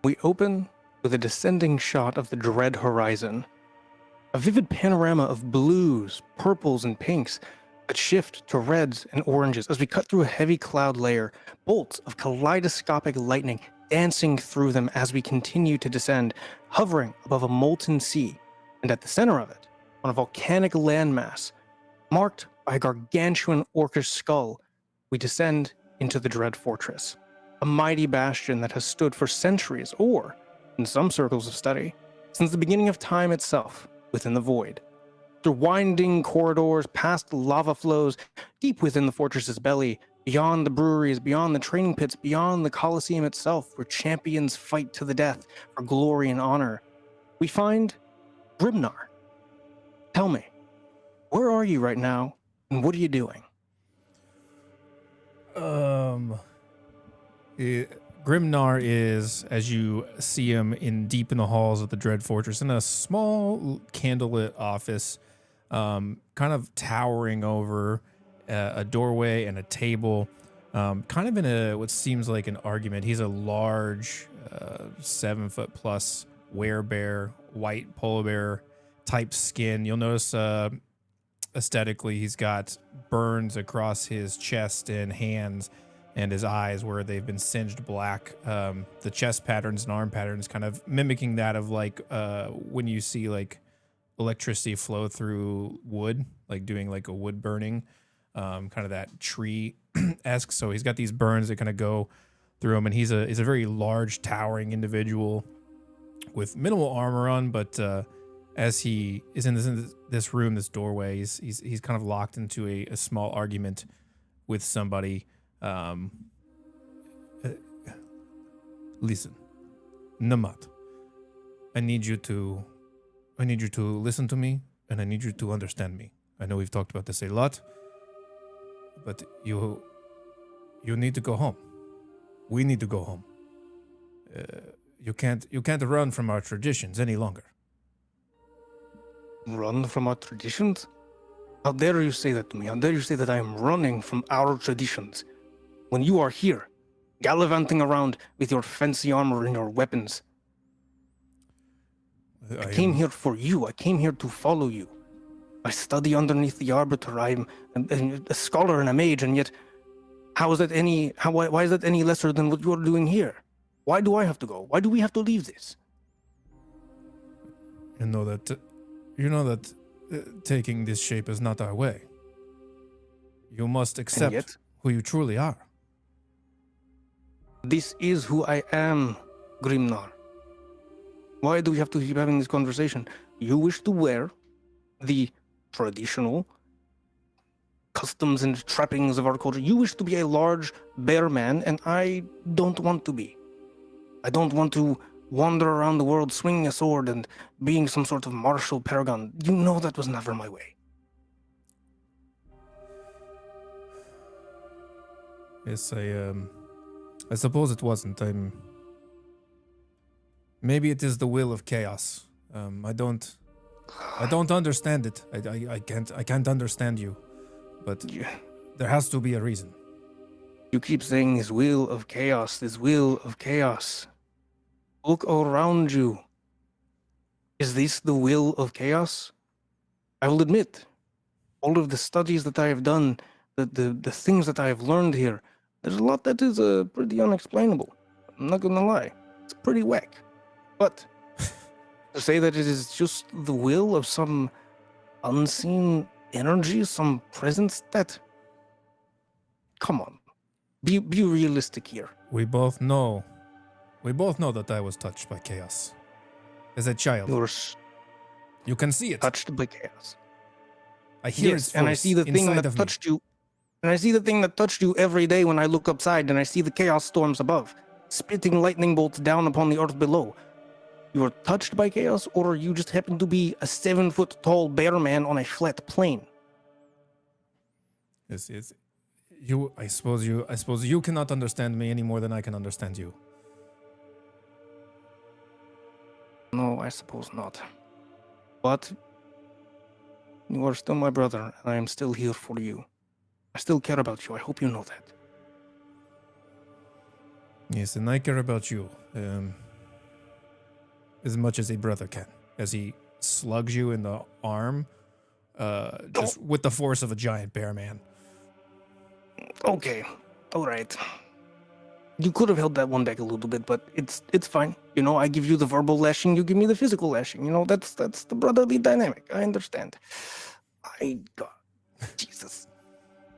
We open with a descending shot of the dread horizon. A vivid panorama of blues, purples, and pinks that shift to reds and oranges as we cut through a heavy cloud layer, bolts of kaleidoscopic lightning dancing through them as we continue to descend, hovering above a molten sea, and at the center of it, on a volcanic landmass, marked by a gargantuan orcish skull, we descend into the Dread Fortress, a mighty bastion that has stood for centuries, or, in some circles of study, since the beginning of time itself, within the void. Through winding corridors, past lava flows, deep within the fortress's belly, beyond the breweries, beyond the training pits, beyond the Colosseum itself, where champions fight to the death for glory and honor, we find Grimnar. Tell me, where are you right now, and what are you doing? Grimnar is, as you see him deep in the halls of the Dread Fortress, in a small candlelit office, kind of towering over a doorway and a table, kind of in what seems like an argument. He's a large, 7 foot plus werebear, white polar bear type skin. You'll notice aesthetically he's got burns across his chest and hands and his eyes where they've been singed black. The chest patterns and arm patterns kind of mimicking that of like when you see like electricity flow through wood, like doing like a wood burning, kind of that tree-esque. So he's got these burns that kind of go through him, and he's a very large, towering individual with minimal armor on, but as he is in this room, this doorway, he's kind of locked into a small argument with somebody. Listen, Namat, I need you to listen to me, and I need you to understand me. I know we've talked about this a lot, but you need to go home. We need to go home. You can't run from our traditions any longer. Run from our traditions? How dare you say that to me? How dare you say that I am running from our traditions? When you are here, gallivanting around with your fancy armor and your weapons. I came here for you. I came here to follow you. I study underneath the Arbiter. I'm a scholar and a mage, and yet, why is that any lesser than what you're doing here? Why do I have to go? Why do we have to leave this? You know that taking this shape is not our way. You must accept who you truly are. This is who I am, Grimnar. Why do we have to keep having this conversation? You wish to wear the traditional customs and trappings of our culture. You wish to be a large bear man, and I don't want to be. I don't want to wander around the world swinging a sword and being some sort of martial paragon. You know that was never my way. Yes, I suppose it wasn't. Maybe it is the will of chaos. I don't understand it. I can't understand you, but there has to be a reason. You keep saying this will of chaos, this will of chaos. Look around you. Is this the will of chaos? I will admit, all of the studies that I have done, the things that I have learned here, there's a lot that is pretty unexplainable. I'm not gonna lie. It's pretty whack. But to say that it is just the will of some unseen energy, some presence, that... Come on. Be realistic here. We both know that I was touched by chaos. As a child. You can see it. Touched by chaos. I hear its voice and I see the thing that touched you. And I see the thing that touched you every day when I look upside and I see the chaos storms above, spitting lightning bolts down upon the earth below. You were touched by chaos, or you just happen to be a 7 foot tall bear man on a flat plain? Yes. I suppose you cannot understand me any more than I can understand you. No, I suppose not. But you are still my brother, and I am still here for you. I still care about you. I hope you know that. Yes, and I care about you. as much as a brother can, as he slugs you in the arm, just with the force of a giant bear man. Okay, all right. You could have held that one back a little bit, but it's fine. You know, I give you the verbal lashing, you give me the physical lashing. You know, that's the brotherly dynamic. I understand. God, Jesus.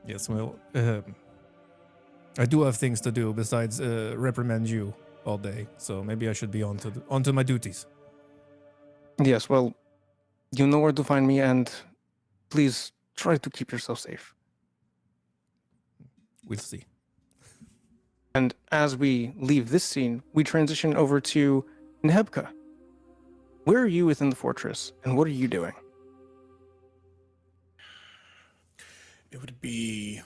Yes, well, I do have things to do besides reprimand you all day, so maybe I should be onto my duties. Yes, well, you know where to find me, and please try to keep yourself safe. We'll see. And as we leave this scene, we transition over to Nehebka. Where are you within the fortress, and what are you doing? It would be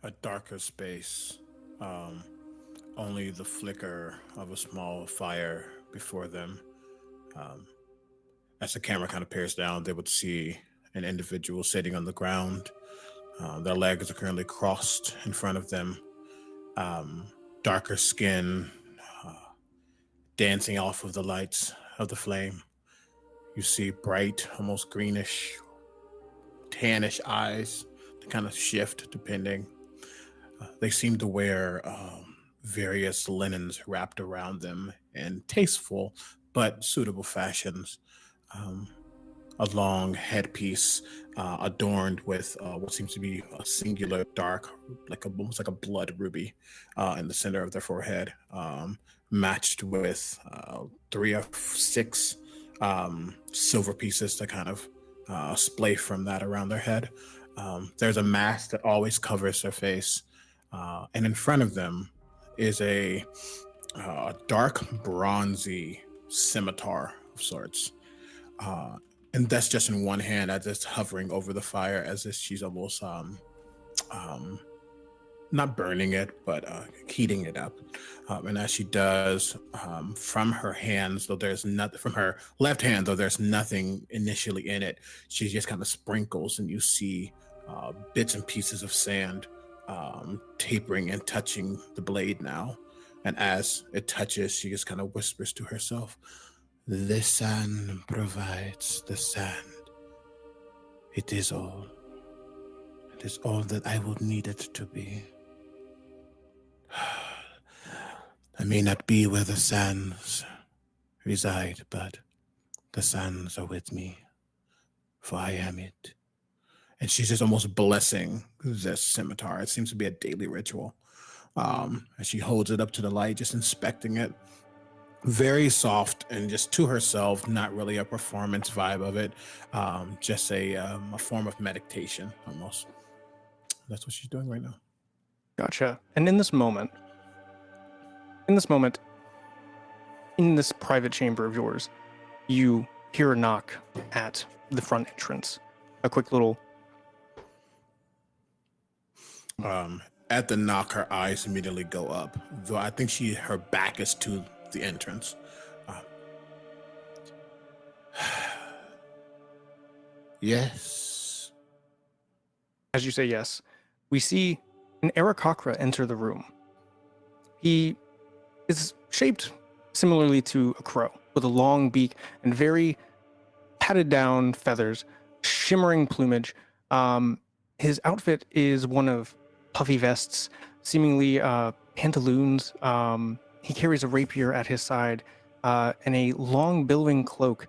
a darker space. Only the flicker of a small fire before them. As the camera kind of peers down, they would see an individual sitting on the ground. Their legs are currently crossed in front of them. Darker skin, dancing off of the lights of the flame. You see bright, almost greenish, tannish eyes to kind of shift depending. They seem to wear various linens wrapped around them in tasteful but suitable fashions. A long headpiece adorned with what seems to be a singular dark, almost like a blood ruby in the center of their forehead, matched with 3 or 6 silver pieces to kind of splay from that around their head. There's a mask that always covers their face, and in front of them is a dark bronzy scimitar of sorts. And that's just in one hand, as it's hovering over the fire, as if she's almost not burning it, but heating it up. And as she does, from her hands, though there's nothing, from her left hand, though there's nothing initially in it, she just kind of sprinkles, and you see bits and pieces of sand tapering and touching the blade now. And as it touches, she just kind of whispers to herself, "The sand provides the sand. It is all. It is all that I will need it to be. I may not be where the sands reside, but the sands are with me, for I am it." And she's just almost blessing this scimitar. It seems to be a daily ritual. As she holds it up to the light, just inspecting it. Very soft and just to herself, not really a performance vibe of it. Just a form of meditation almost. That's what she's doing right now. Gotcha. And in this moment, in this private chamber of yours, you hear a knock at the front entrance. A quick little... At the knock, her eyes immediately go up, though I think her back is to the entrance. Yes. As you say yes, we see an Aarakocra enter the room. He is shaped similarly to a crow, with a long beak and very padded down feathers, shimmering plumage. His outfit is one of puffy vests, seemingly pantaloons. He carries a rapier at his side and a long billowing cloak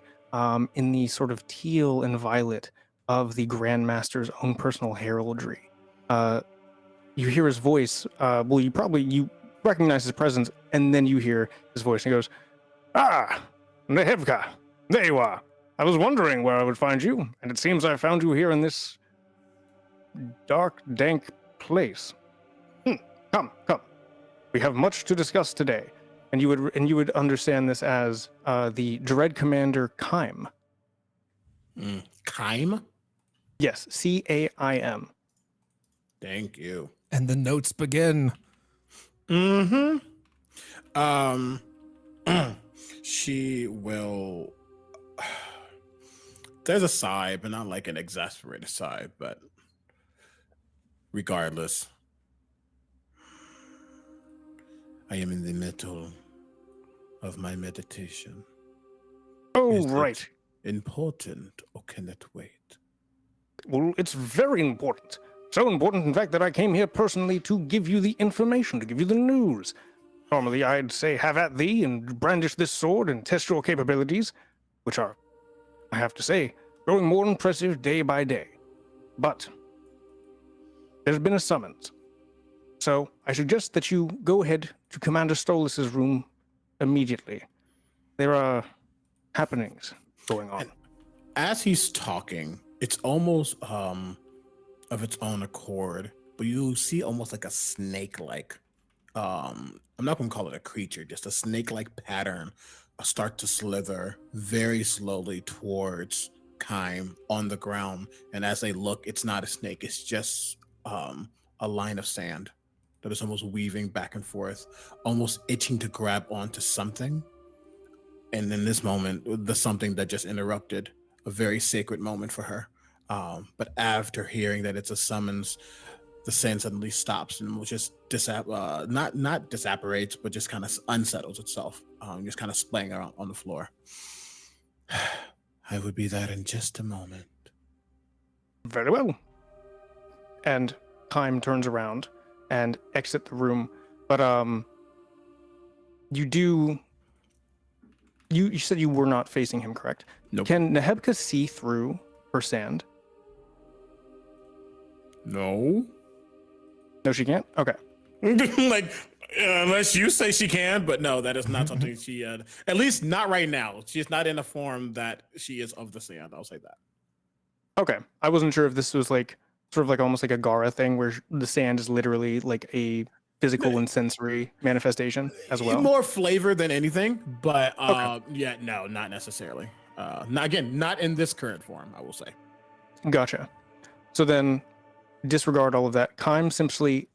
in the sort of teal and violet of the Grandmaster's own personal heraldry. You hear his voice. You recognize his presence, and then you hear his voice. And he goes, "Ah, Nehebka, there you are. I was wondering where I would find you, and it seems I found you here in this dark, dank place. Come. We have much to discuss today." And you would understand this as the Dread Commander Kaim. Kaim? Yes, Caim. Thank you. And the notes begin. Mm-hmm. She will... There's a sigh, but not like an exasperated sigh, but regardless, I am in the middle of my meditation. Oh, Is right. it important or can it wait? Well, it's very important. So important, in fact, that I came here personally to give you the information, to give you the news. Normally, I'd say, have at thee and brandish this sword and test your capabilities, which are, I have to say, growing more impressive day by day. But there's been a summons. So I suggest that you go ahead to Commander Stolas's room immediately. There are happenings going on. And as he's talking, it's almost of its own accord, but you see almost like a snake-like. I'm not going to call it a creature, just a snake-like pattern start to slither very slowly towards Kime on the ground. And as they look, it's not a snake; it's just a line of sand that is almost weaving back and forth, almost itching to grab onto something. And in this moment, the something that just interrupted a very sacred moment for her. But after hearing that it's a summons, the sand suddenly stops and will just not disapparates, but just kind of unsettles itself, just kind of splaying around on the floor. I would be there in just a moment. Very well. And Kime turns around and exit the room. But you said you were not facing him, correct? Nope. Can Nehebka see through her sand? No. No, she can't? Okay. Like, unless you say she can, but no, that is not something she, at least not right now. She's not in a form that she is of the sand. I'll say that. Okay. I wasn't sure if this was like sort of like almost like a Gara thing where the sand is literally like a physical and sensory manifestation as well. More flavor than anything, but Okay. yeah, no, not necessarily. Not in this current form, I will say. Gotcha. So then disregard all of that. Kime simply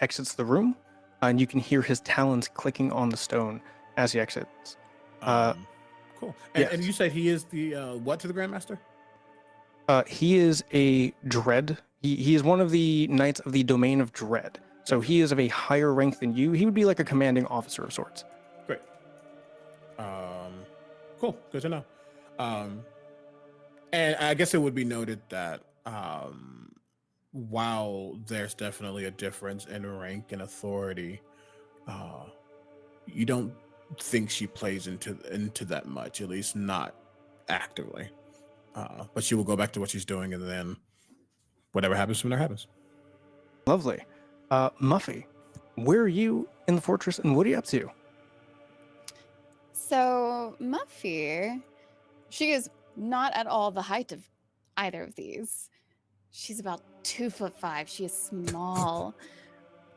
exits the room, and you can hear his talons clicking on the stone as he exits. Cool. And, yes. and you said he is the what to the Grandmaster? He is a dread. He is one of the knights of the domain of dread. So he is of a higher rank than you. He would be like a commanding officer of sorts. Great. Cool. Good to know. And I guess it would be noted that while there's definitely a difference in rank and authority, you don't think she plays into that much, at least not actively. But she will go back to what she's doing, and then whatever happens from there happens. Lovely. Muffy, where are you in the fortress, and what are you up to? So Muffy, she is not at all the height of either of these. She's about 2'5". She is small.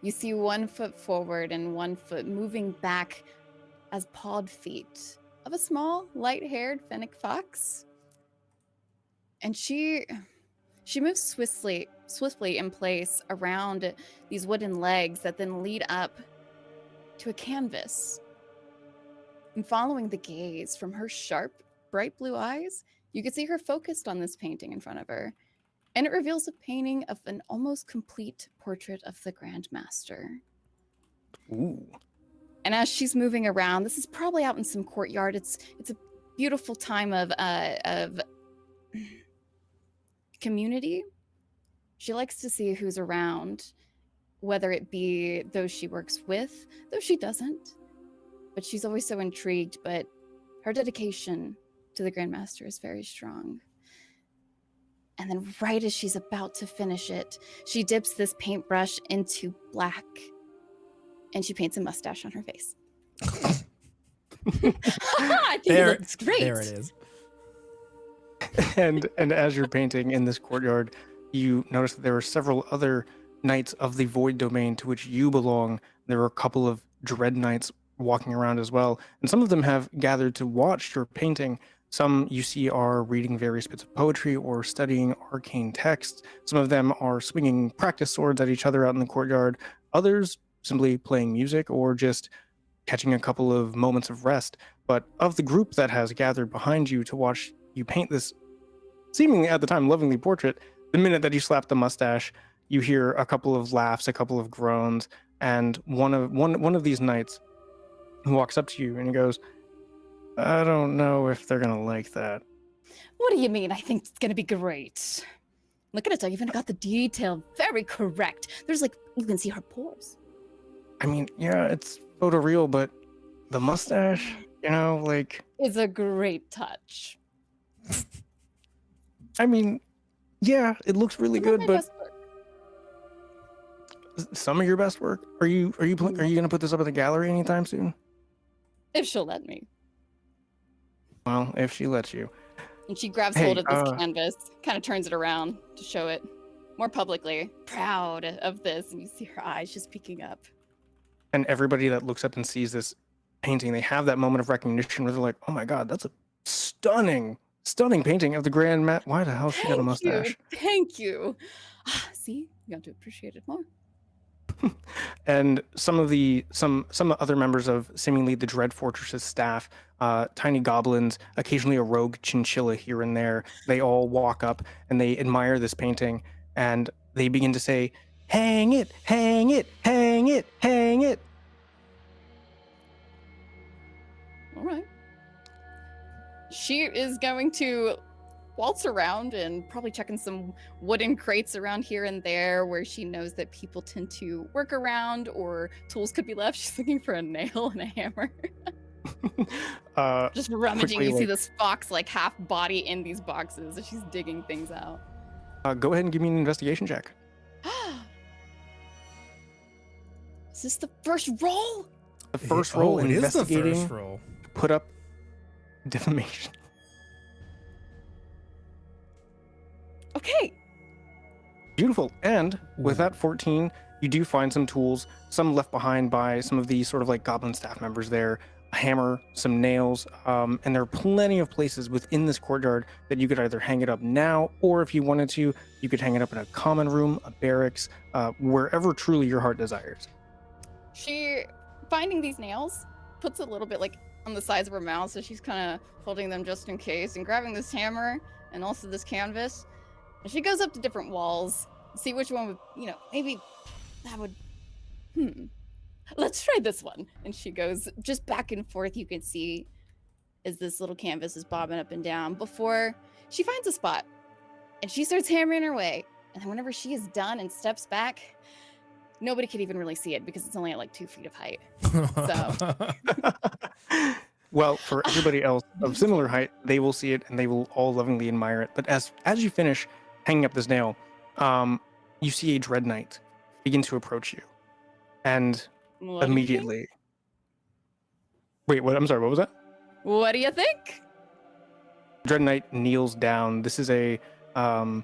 You see 1 foot forward and 1 foot moving back as pawed feet of a small, light-haired fennec fox. And she moves swiftly in place around these wooden legs that then lead up to a canvas. And following the gaze from her sharp, bright blue eyes, you can see her focused on this painting in front of her. And it reveals a painting of an almost complete portrait of the Grandmaster. Ooh. And as she's moving around, this is probably out in some courtyard. It's a beautiful time of community. She likes to see who's around, whether it be those she works with, though she doesn't. But she's always so intrigued, but her dedication to the Grandmaster is very strong. And then right as she's about to finish it, she dips this paintbrush into black and she paints a mustache on her face. I think it looks great. There it is. And as you're painting in this courtyard, you notice that there are several other knights of the void domain to which you belong. There are a couple of dread knights walking around as well, and some of them have gathered to watch your painting. Some you see are reading various bits of poetry or studying arcane texts. Some of them are swinging practice swords at each other out in the courtyard. Others simply playing music or just catching a couple of moments of rest. But of the group that has gathered behind you to watch you paint this seemingly at the time lovingly portrait, the minute that you slap the mustache, you hear a couple of laughs, a couple of groans, and one of these knights who walks up to you and he goes, I don't know if they're gonna like that. What do you mean? I think it's gonna be great. Look at it, I even got the detail very correct. There's like, you can see her pores. I mean, yeah, it's photoreal, but the mustache, like, It's a great touch. I mean, yeah, it looks really Some of good, my but best work. some of your best work. Are you gonna put this up at the gallery anytime soon? If she'll let me. Well, if she lets you. And she grabs Hey, hold of this canvas, kind of turns it around to show it more publicly. Proud of this, and you see her eyes just peeking up. And everybody that looks up and sees this painting, they have that moment of recognition where they're like, "Oh my God, that's a stunning painting of the Grandmaster. Why the hell she got a mustache?" Thank you. See, you got to appreciate it more. And some other members of seemingly the Dread Fortress's staff, tiny goblins, occasionally a rogue chinchilla here and there, they all walk up and they admire this painting and they begin to say, "Hang it, hang it, hang it, hang it." All right. She is going to waltz around and probably checking some wooden crates around here and there where she knows that people tend to work around or tools could be left. She's looking for a nail and a hammer. Just rummaging. Quickly, You see this fox like half body in these boxes as she's digging things out. Go ahead and give me an investigation check. Is this the first roll? The first roll it is the investigating, first roll. put up defamation. Okay. Beautiful. And with that 14, you do find some tools, some left behind by some of the sort of like goblin staff members there, a hammer, some nails, and there are plenty of places within this courtyard that you could either hang it up now, or if you wanted to, you could hang it up in a common room, a barracks, wherever truly your heart desires. She, finding these nails, puts a little bit like on the sides of her mouth, so she's kind of holding them just in case, and grabbing this hammer and also this canvas. And she goes up to different walls, see which one would, maybe that would, let's try this one. And she goes just back and forth. You can see as this little canvas is bobbing up and down before she finds a spot and she starts hammering her way. And then whenever she is done and steps back, nobody could even really see it because it's only at like 2 feet of height. So. Well, for everybody else of similar height, they will see it and they will all lovingly admire it. But as you finish hanging up this nail, you see a Dread Knight begin to approach you. And What immediately... Wait, what? I'm sorry, what was that? What do you think? Dread Knight kneels down. This is about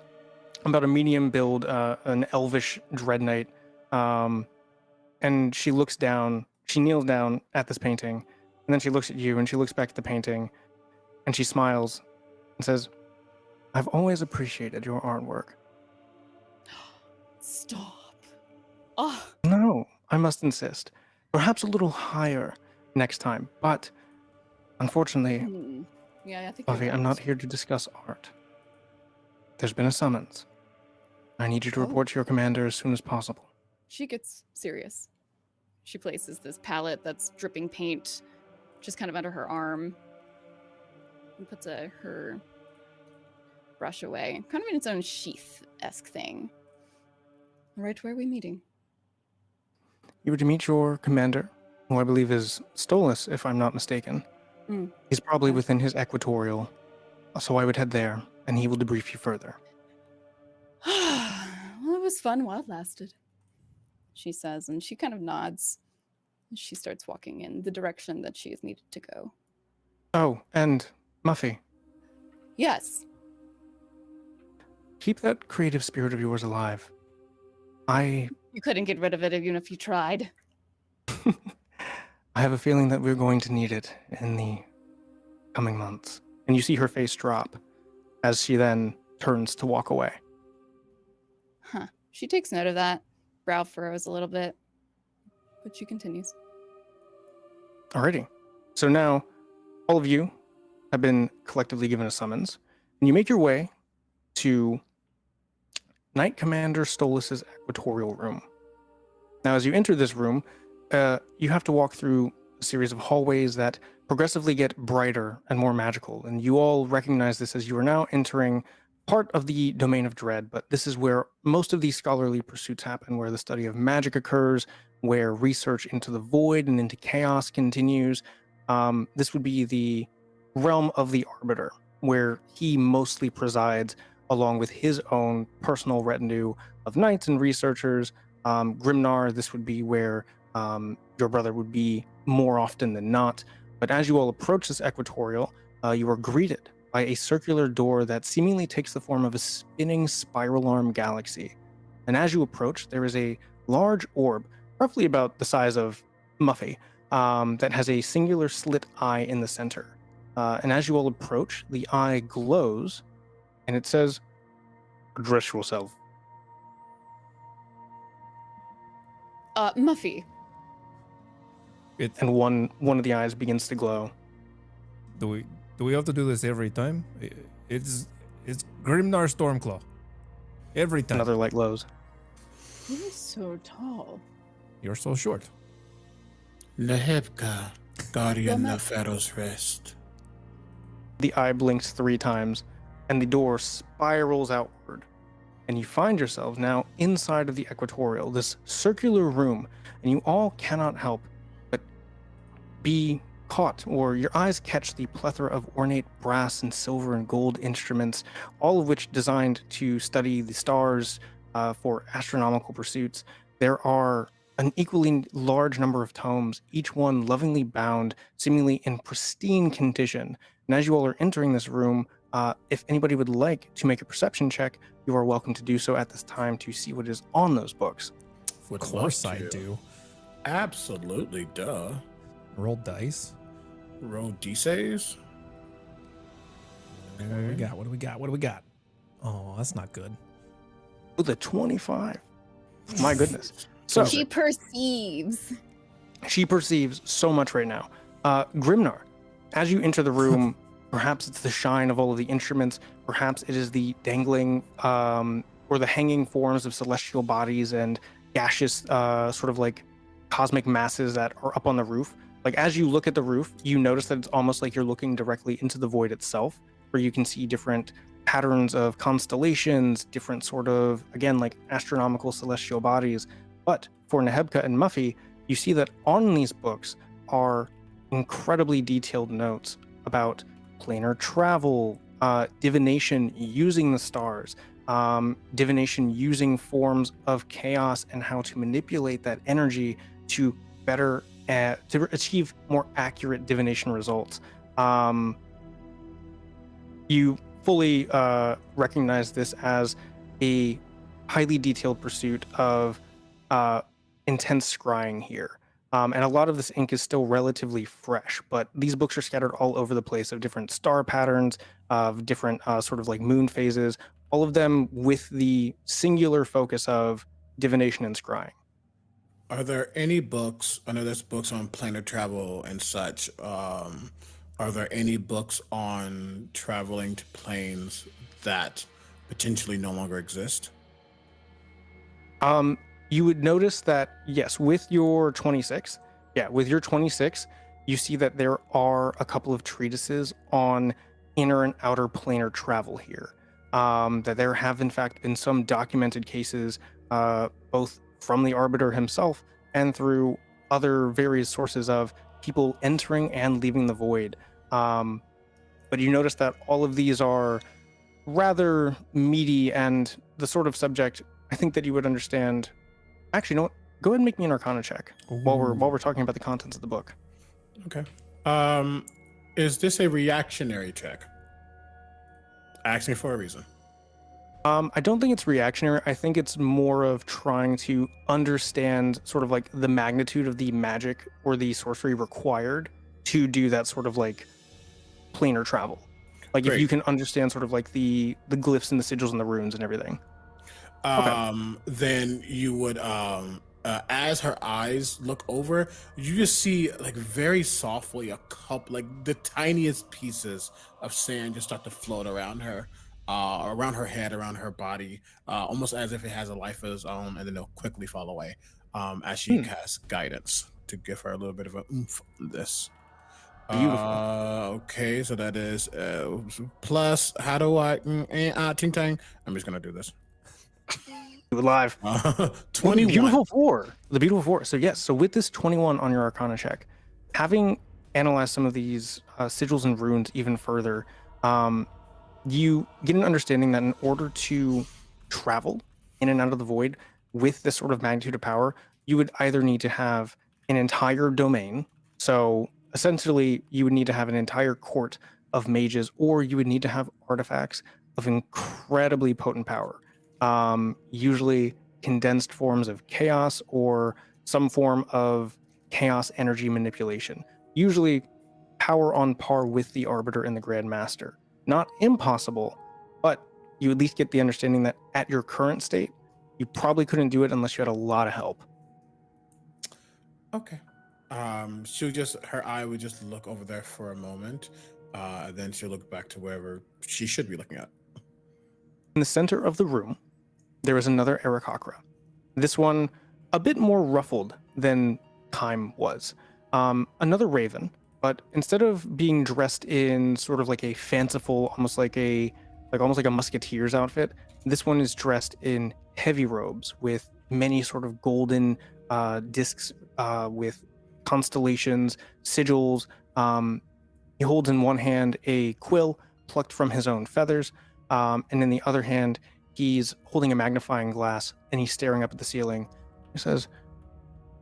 a medium build, an elvish Dread Knight. And she looks down, she kneels down at this painting, and then she looks at you and she looks back at the painting and she smiles and says, "I've always appreciated your artwork." Stop. Oh. No, I must insist. Perhaps a little higher next time, but unfortunately, Yeah, I think Buffy, you're I'm right. not here to discuss art. There's been a summons. I need you to report to your commander as soon as possible. She gets serious. She places this palette that's dripping paint just kind of under her arm and puts her brush away, kind of in its own sheath-esque thing. Right, where are we meeting? You were to meet your commander, who I believe is Stolas, if I'm not mistaken. He's probably within his equatorial, so I would head there, and he will debrief you further. Well, it was fun while it lasted, she says, and she kind of nods. She starts walking in the direction that she is needed to go. Oh, and Muffy, Yes. keep that creative spirit of yours alive. You couldn't get rid of it even if you tried. I have a feeling that we're going to need it in the coming months. And you see her face drop as she then turns to walk away. Huh. She takes note of that. Brow furrows a little bit, but she continues. Alrighty. So now, all of you have been collectively given a summons, and you make your way to Knight Commander Stolas's equatorial room. Now, as you enter this room, you have to walk through a series of hallways that progressively get brighter and more magical. And you all recognize this as you are now entering part of the domain of dread, but this is where most of these scholarly pursuits happen, where the study of magic occurs, where research into the void and into chaos continues. This would be the realm of the Arbiter, where he mostly presides, along with his own personal retinue of knights and researchers. Grimnar, this would be where your brother would be more often than not. But as you all approach this equatorial, you are greeted by a circular door that seemingly takes the form of a spinning spiral arm galaxy. And as you approach, there is a large orb, roughly about the size of Muffy, that has a singular slit eye in the center. And as you all approach, the eye glows, and it says, "Address yourself." Muffy. And one of the eyes begins to glow. Do we have to do this every time? It's Grimnar Stormclaw. Every time. Another light glows. You're so tall. You're so short. Nehebka, guardian Well, of Pharaoh's Rest. The eye blinks 3 times, and the door spirals outward. And you find yourselves now inside of the equatorial, this circular room, and you all cannot help but be caught, or your eyes catch the plethora of ornate brass and silver and gold instruments, all of which designed to study the stars for astronomical pursuits. There are an equally large number of tomes, each one lovingly bound, seemingly in pristine condition. And as you all are entering this room, if anybody would like to make a perception check, you are welcome to do so at this time to see what is on those books. Of course I do. Absolutely, duh. Roll dice. Roll D6s. What do we got? What do we got? Oh, that's not good. With a 25. My goodness. So She perceives. she perceives so much right now. Grimnar, as you enter the room, perhaps it's the shine of all of the instruments, perhaps it is the dangling or the hanging forms of celestial bodies and gaseous sort of like cosmic masses that are up on the roof. Like as you look at the roof, you notice that it's almost like you're looking directly into the void itself, where you can see different patterns of constellations, different sort of, again, like astronomical celestial bodies. But for Nehebka and Muffy, you see that on these books are incredibly detailed notes about planar travel, divination using the stars, divination using forms of chaos, and how to manipulate that energy to better to achieve more accurate divination results. You fully recognize this as a highly detailed pursuit of intense scrying here. And a lot of this ink is still relatively fresh, but these books are scattered all over the place of different star patterns, of different sort of like moon phases, all of them with the singular focus of divination and scrying. Are there any books? I know there's books on planar travel and such. Are there any books on traveling to planes that potentially no longer exist? You would notice that, yes, with your 26, you see that there are a couple of treatises on inner and outer planar travel here. That there have, in fact, been some documented cases, both from the Arbiter himself and through other various sources of people entering and leaving the void. But you notice that all of these are rather meaty and the sort of subject I think that you would understand. Actually, you know what? Go ahead and make me an Arcana check while we're talking about the contents of the book. Okay. Is this a reactionary check? Asking for a reason. I don't think it's reactionary. I think it's more of trying to understand sort of like the magnitude of the magic or the sorcery required to do that sort of like planar travel. Like Great. if you can understand sort of like the glyphs and the sigils and the runes and everything. Then you would as her eyes look over, you just see like very softly a couple, like the tiniest pieces of sand just start to float around her, around her head, around her body, almost as if it has a life of its own, and then they'll quickly fall away as she casts guidance. to give her a little bit of a oomph on this. Beautiful. Okay, so that is plus. How do I? Ting tang. I'm just gonna do this. Do it live. 21. The beautiful four. The beautiful four. So yes. So with this 21 on your Arcana check, having analyzed some of these sigils and runes even further, you get an understanding that in order to travel in and out of the void with this sort of magnitude of power, you would either need to have an entire domain. So essentially, you would need to have an entire court of mages, or you would need to have artifacts of incredibly potent power. Usually condensed forms of chaos or some form of chaos energy manipulation. Usually power on par with the Arbiter and the Grandmaster. Not impossible, but you at least get the understanding that at your current state, you probably couldn't do it unless you had a lot of help. Okay. Her eye would just look over there for a moment. Then she'll look back to wherever she should be looking at. In the center of the room, there is another Aarakocra. This one a bit more ruffled than Kime was. Another raven, but instead of being dressed in sort of like a fanciful, almost like a musketeer's outfit, this one is dressed in heavy robes with many sort of golden discs with constellations, sigils. He holds in one hand a quill plucked from his own feathers, and in the other hand, he's holding a magnifying glass and he's staring up at the ceiling. He says,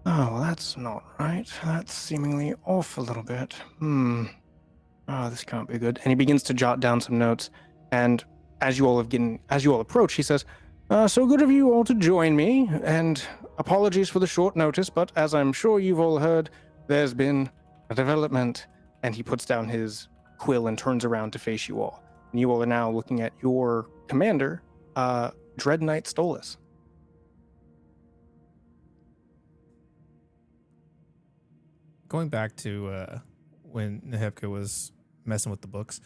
"Oh, well, that's not right. That's seemingly off a little bit. Oh, this can't be good." And he begins to jot down some notes. And as you all approach, he says, "So good of you all to join me. And apologies for the short notice, but as I'm sure you've all heard, there's been a development." And he puts down his quill and turns around to face you all. And you all are now looking at your commander, Dread Knight Stolas. Going back to when Nehebka was messing with the books,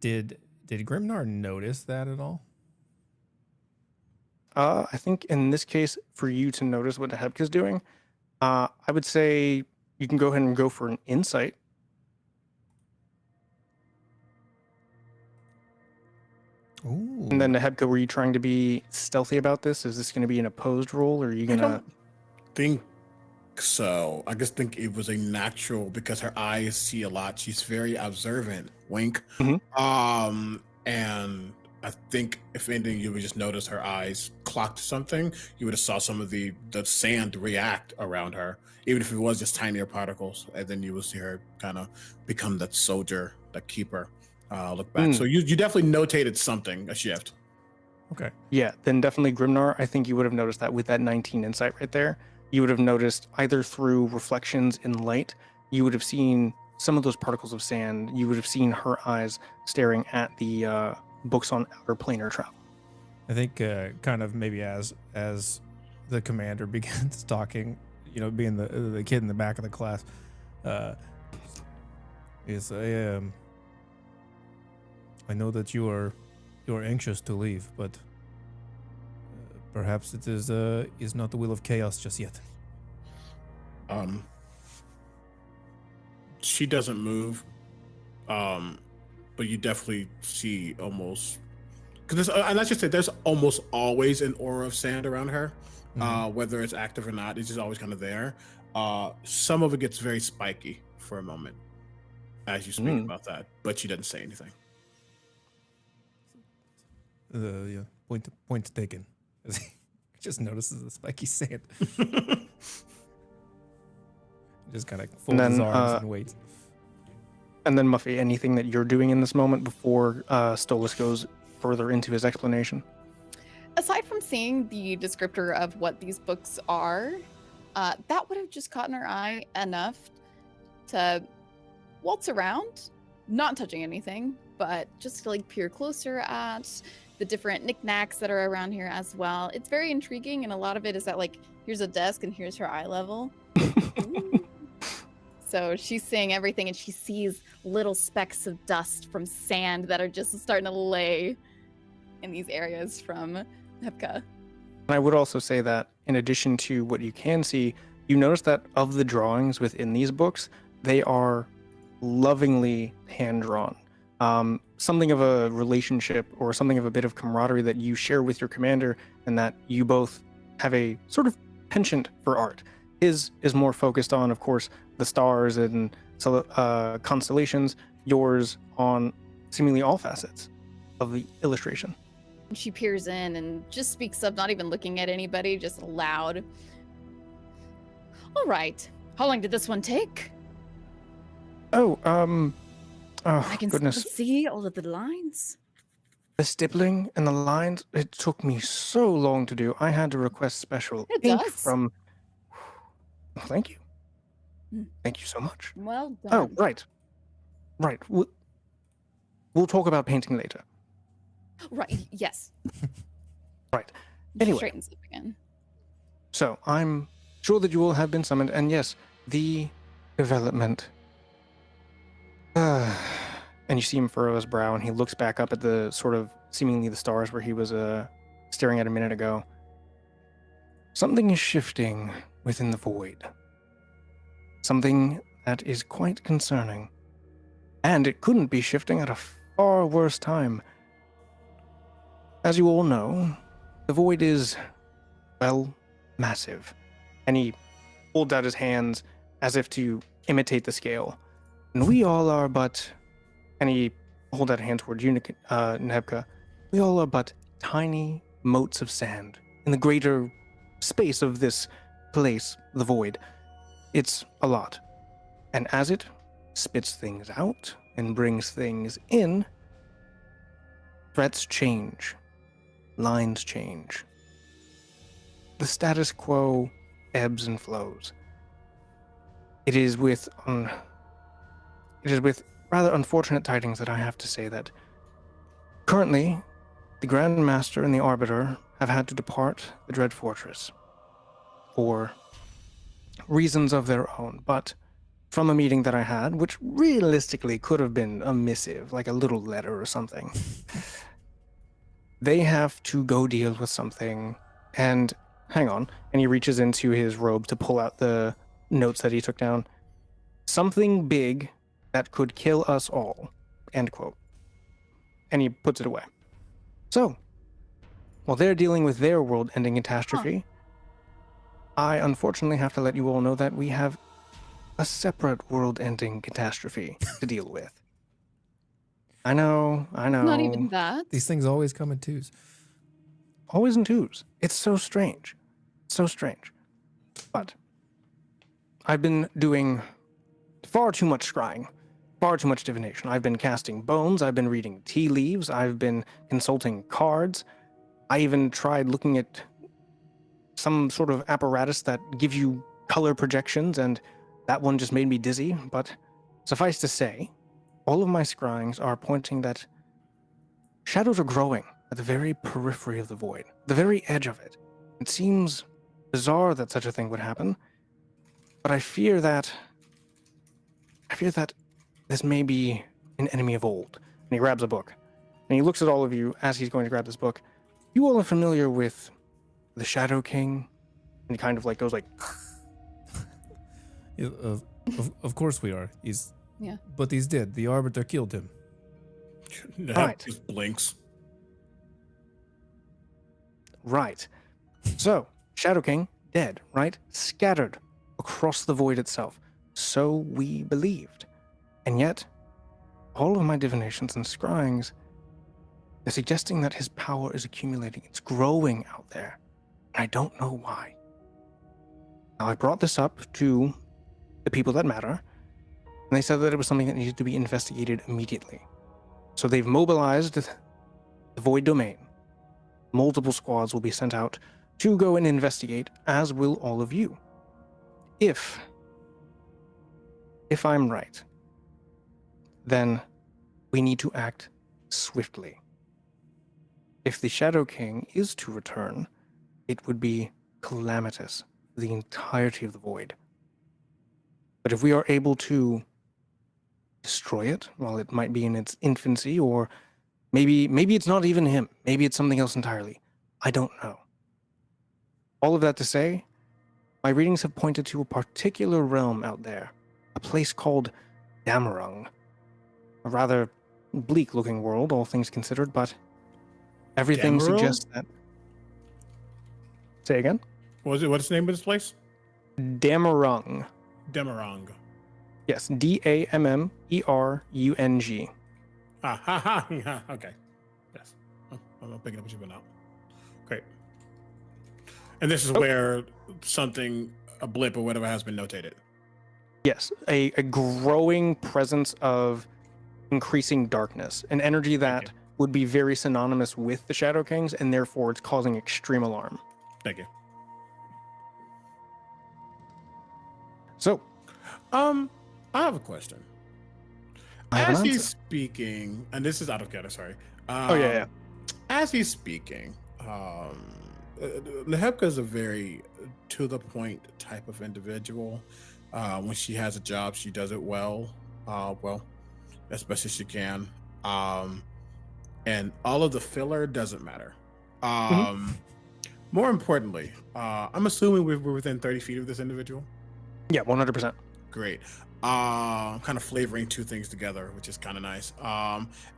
did Grimnar notice that at all? I think in this case, for you to notice what Nehebka's doing, I would say you can go ahead and go for an insight. Ooh. And then Nehebka, were you trying to be stealthy about this? Is this going to be an opposed roll, or are you going to... think so. I just think it was a natural because her eyes see a lot. She's very observant. Wink. Mm-hmm. And I think if anything, you would just notice her eyes clocked something. You would have saw some of the sand react around her, even if it was just tinier particles. And then you would see her kind of become that soldier, that keeper. Look back. So you definitely notated something, a shift. Okay. Yeah, then definitely Grimnar, I think you would have noticed that with that 19 insight right there. You would have noticed either through reflections in light, you would have seen some of those particles of sand. You would have seen her eyes staring at the books on outer planar travel. I think kind of maybe as the commander begins talking, being the kid in the back of the class, I know that you are anxious to leave, but perhaps it is not the will of chaos just yet. She doesn't move, but you definitely see almost, because and let's just say there's almost always an aura of sand around her, whether it's active or not. It's just always kind of there. Some of it gets very spiky for a moment as you speak about that, but she doesn't say anything. Yeah, point taken. Just notices the spiky sand. Just kind of folds his arms and waits. And then Muffy, anything that you're doing in this moment before Stolas goes further into his explanation? Aside from seeing the descriptor of what these books are, that would have just caught her eye enough to waltz around, not touching anything, but just to peer closer at the different knickknacks that are around here as well. It's very intriguing, and a lot of it is that here's a desk and here's her eye level. So she's seeing everything, and she sees little specks of dust from sand that are just starting to lay in these areas from Nehebka. And I would also say that in addition to what you can see, You notice that of the drawings within these books, they are lovingly hand-drawn. Something of a relationship or something of a bit of camaraderie that you share with your commander, and that you both have a sort of penchant for art. His is more focused on, of course, the stars and constellations. Yours on seemingly all facets of the illustration. She peers in and just speaks up, not even looking at anybody, just loud. All right. How long did this one take? Oh, I can goodness. see all of the lines. The stippling and the lines, it took me so long to do. I had to request special It ink does. from... Oh, thank you. Hmm. Thank you so much. Well done. Oh, right. Right. We'll talk about painting later. Right. Yes. Right. She Anyway. straightens up again. So, I'm sure that you all have been summoned, and yes, the development... and you see him furrow his brow, and he looks back up at the sort of seemingly the stars where he was staring at a minute ago. Something is shifting within the void. Something that is quite concerning. And it couldn't be shifting at a far worse time. As you all know, the void is, well, massive. And he holds out his hands as if to imitate the scale. And we all are but, and he holds out a hand toward you, Nebka, we all are but tiny motes of sand in the greater space of this place, the void. It's a lot. And as it spits things out and brings things in, threats change, lines change. The status quo ebbs and flows. It is with rather unfortunate tidings that I have to say that currently the Grandmaster and the Arbiter have had to depart the Dread Fortress for reasons of their own, but from a meeting that I had, which realistically could have been a missive, like a little letter or something, they have to go deal with something. And hang on, and he reaches into his robe to pull out the notes that he took down. Something big that could kill us all, end quote. And he puts it away. So, while they're dealing with their world-ending catastrophe, I unfortunately have to let you all know that we have a separate world-ending catastrophe to deal with. I know. Not even that. These things always come in twos. Always in twos. It's so strange. So strange. But I've been doing far too much scrying, far too much divination. I've been casting bones, I've been reading tea leaves, I've been consulting cards. I even tried looking at some sort of apparatus that gives you color projections, and that one just made me dizzy. But suffice to say, all of my scryings are pointing that shadows are growing at the very periphery of the void, the very edge of it. It seems bizarre that such a thing would happen, but I fear that this may be an enemy of old. And he grabs a book, and he looks at all of you as he's going to grab this book. You all are familiar with the Shadow King? And he kind of like goes like... Yeah, of course we are. Yeah. But he's dead. The Arbiter killed him. Right. Just blinks. Right. So, Shadow King, dead, right? Scattered across the void itself. So we believed. And yet, all of my divinations and scryings, they're suggesting that his power is accumulating. It's growing out there. And I don't know why. Now, I brought this up to the people that matter, and they said that it was something that needed to be investigated immediately. So they've mobilized the Void Domain. Multiple squads will be sent out to go and investigate, as will all of you. If I'm right, then we need to act swiftly. If the Shadow King is to return, it would be calamitous for the entirety of the void. But if we are able to destroy it while it might be in its infancy, or maybe it's not even him, maybe it's something else entirely, I don't know. All of that to say, My readings have pointed to a particular realm out there, a place called DÄMMERUNG. A rather bleak-looking world, all things considered, but everything DÄMMERUNG? suggests that... Say again? What's the name of this place? DÄMMERUNG. DÄMMERUNG. Yes, DAMMERUNG. Ah, ha, ha, ha. Okay. Yes. I'm picking up what you've been out. Great. And this is where a blip or whatever has been notated. Yes, a growing presence of increasing darkness, an energy that would be very synonymous with the Shadow Kings, and therefore it's causing extreme alarm. Thank you. So, I have a question. I have an As he's answer. speaking, and this is out of character, sorry. Yeah. As he's speaking, Lehebka is a very to-the-point type of individual. When she has a job, she does it well, as best as she can. And all of the filler doesn't matter. More importantly, I'm assuming we're within 30 feet of this individual. Yeah, 100%. Great. Kind of flavoring two things together, which is kind of nice.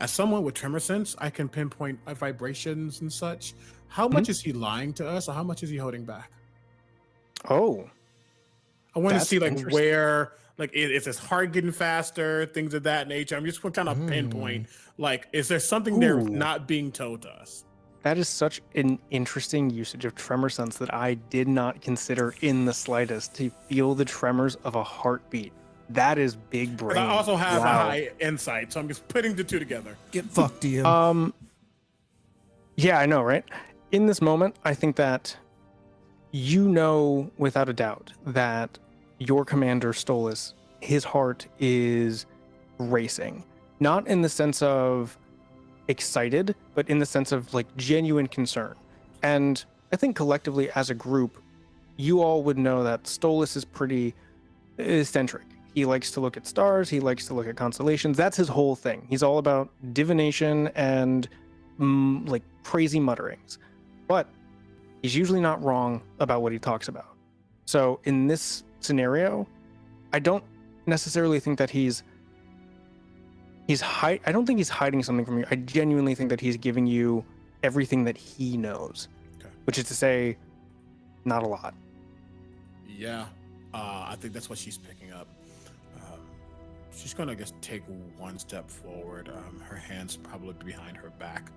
As someone with tremor sense, I can pinpoint vibrations and such. How much is he lying to us, or how much is he holding back? Oh, I want to that's see interesting. where is his heart getting faster, things of that nature. I'm just kind of pinpoint, is there something there Ooh. not being told to us? That is such an interesting usage of tremor sense that I did not consider in the slightest, to feel the tremors of a heartbeat. That is big brain. I also have a Wow. high insight, so I'm just putting the two together. Get fucked, DM. Yeah, I know, right? In this moment, I think that you know without a doubt that your commander, Stolas, his heart is racing. Not in the sense of excited, but in the sense of genuine concern. And I think collectively as a group, you all would know that Stolas is pretty eccentric. He likes to look at stars, he likes to look at constellations. That's his whole thing. He's all about divination and crazy mutterings. But he's usually not wrong about what he talks about. So in this scenario, I don't necessarily think that I don't think he's hiding something from you. I genuinely think that he's giving you everything that he knows, which is to say, not a lot. Yeah, I think that's what she's picking up. She's gonna just take one step forward. Her hands probably behind her back.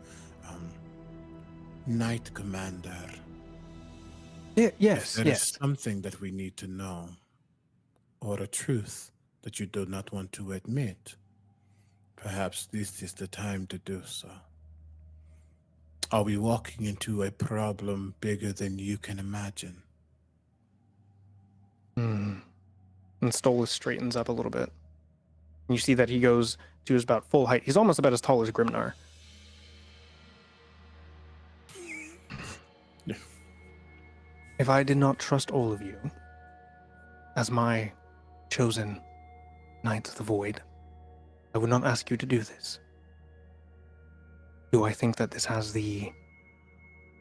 Knight Commander. Yes. There is something that we need to know, or a truth that you do not want to admit. Perhaps this is the time to do so. Are we walking into a problem bigger than you can imagine? And Stolas straightens up a little bit. You see that he goes to his about full height. He's almost about as tall as Grimnar. Yeah. If I did not trust all of you as my chosen Knights of the Void, I would not ask you to do this. Do I think that this has the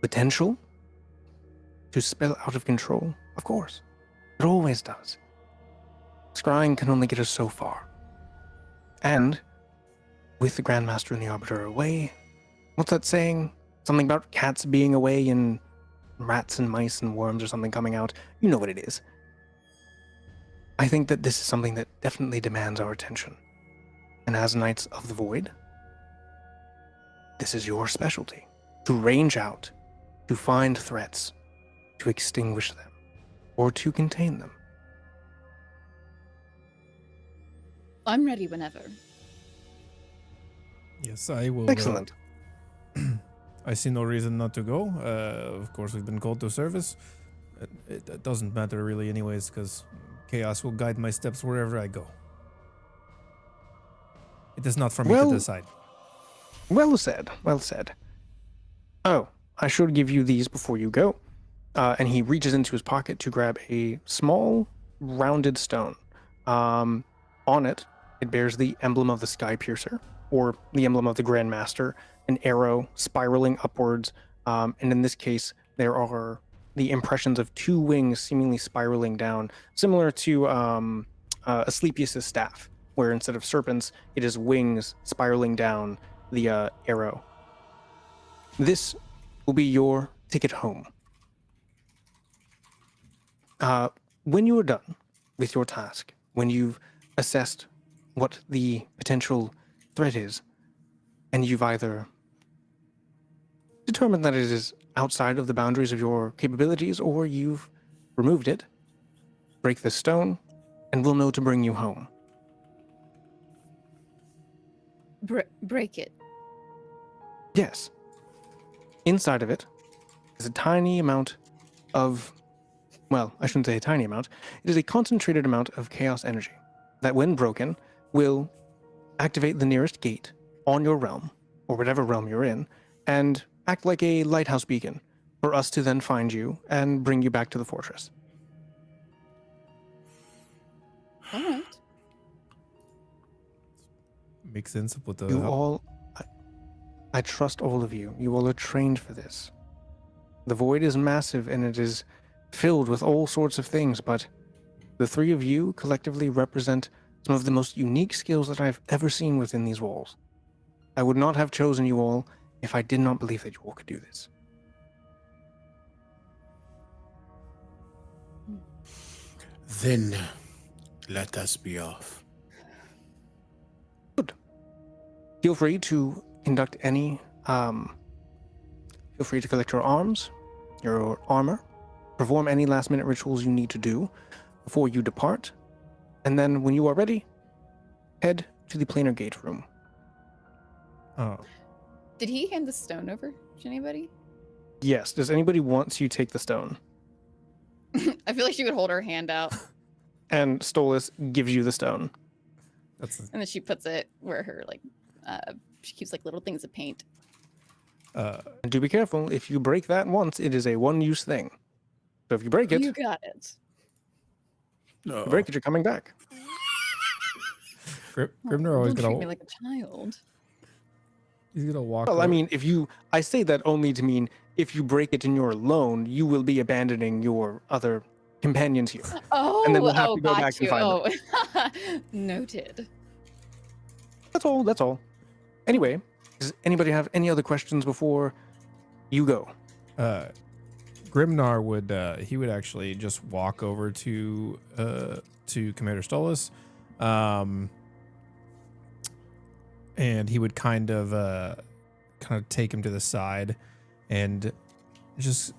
potential to spill out of control? Of course. It always does. Scrying can only get us so far. And with the Grandmaster and the Arbiter away, what's that saying? Something about cats being away and rats and mice and worms or something coming out. You know what it is. I think that this is something that definitely demands our attention. And as Knights of the Void, this is your specialty. To range out, to find threats, to extinguish them, or to contain them. I'm ready whenever. Yes, I will. Excellent. I see no reason not to go. Of course, we've been called to service. It doesn't matter really anyways, because chaos will guide my steps wherever I go. It is not for me to decide. Well said, well said. Oh, I should give you these before you go. And he reaches into his pocket to grab a small, rounded stone. On it, it bears the emblem of the Sky Piercer, or the emblem of the Grandmaster, an arrow spiraling upwards. And in this case, there are the impressions of two wings seemingly spiraling down, similar to Asclepius's staff, where instead of serpents, it is wings spiraling down the arrow. This will be your ticket home. When you are done with your task, when you've assessed what the potential threat is, and you've either determined that it is outside of the boundaries of your capabilities, or you've removed it, break this stone, and we'll know to bring you home. Break it. Yes. Inside of it is a tiny amount of, well, I shouldn't say a tiny amount. It is a concentrated amount of chaos energy that, when broken, will activate the nearest gate on your realm, or whatever realm you're in, and act like a lighthouse beacon for us to then find you and bring you back to the fortress. All right. Makes sense with the You all, I trust all of you. You all are trained for this. The void is massive and it is filled with all sorts of things, but the three of you collectively represent some of the most unique skills that I've ever seen within these walls. I would not have chosen you all if I did not believe that you all could do this. Then let us be off. Good. Feel free to conduct any, feel free to collect your arms, your armor, perform any last-minute rituals you need to do before you depart, and then when you are ready, head to the planar gate room. Oh, Did he hand the stone over to anybody? Yes, does anybody want to take the stone? I feel like she would hold her hand out, And Stolas gives you the stone. that's and then she puts it where her she keeps like little things of paint. And do be careful, if you break that once, it is a one-use thing. So if you break it, You got it. No. you break it, you're coming back. Grimner always Don't treat me gonna like a child. he's gonna walk. Well, I over- mean, I say that only to mean if you break it and you're alone, you will be abandoning your other companions here. Oh, And then we'll have to go got back and you. find Oh, noted. That's all. Anyway, does anybody have any other questions before you go? Grimnar would he would actually just walk over to Commander Stolas, and he would kind of take him to the side and just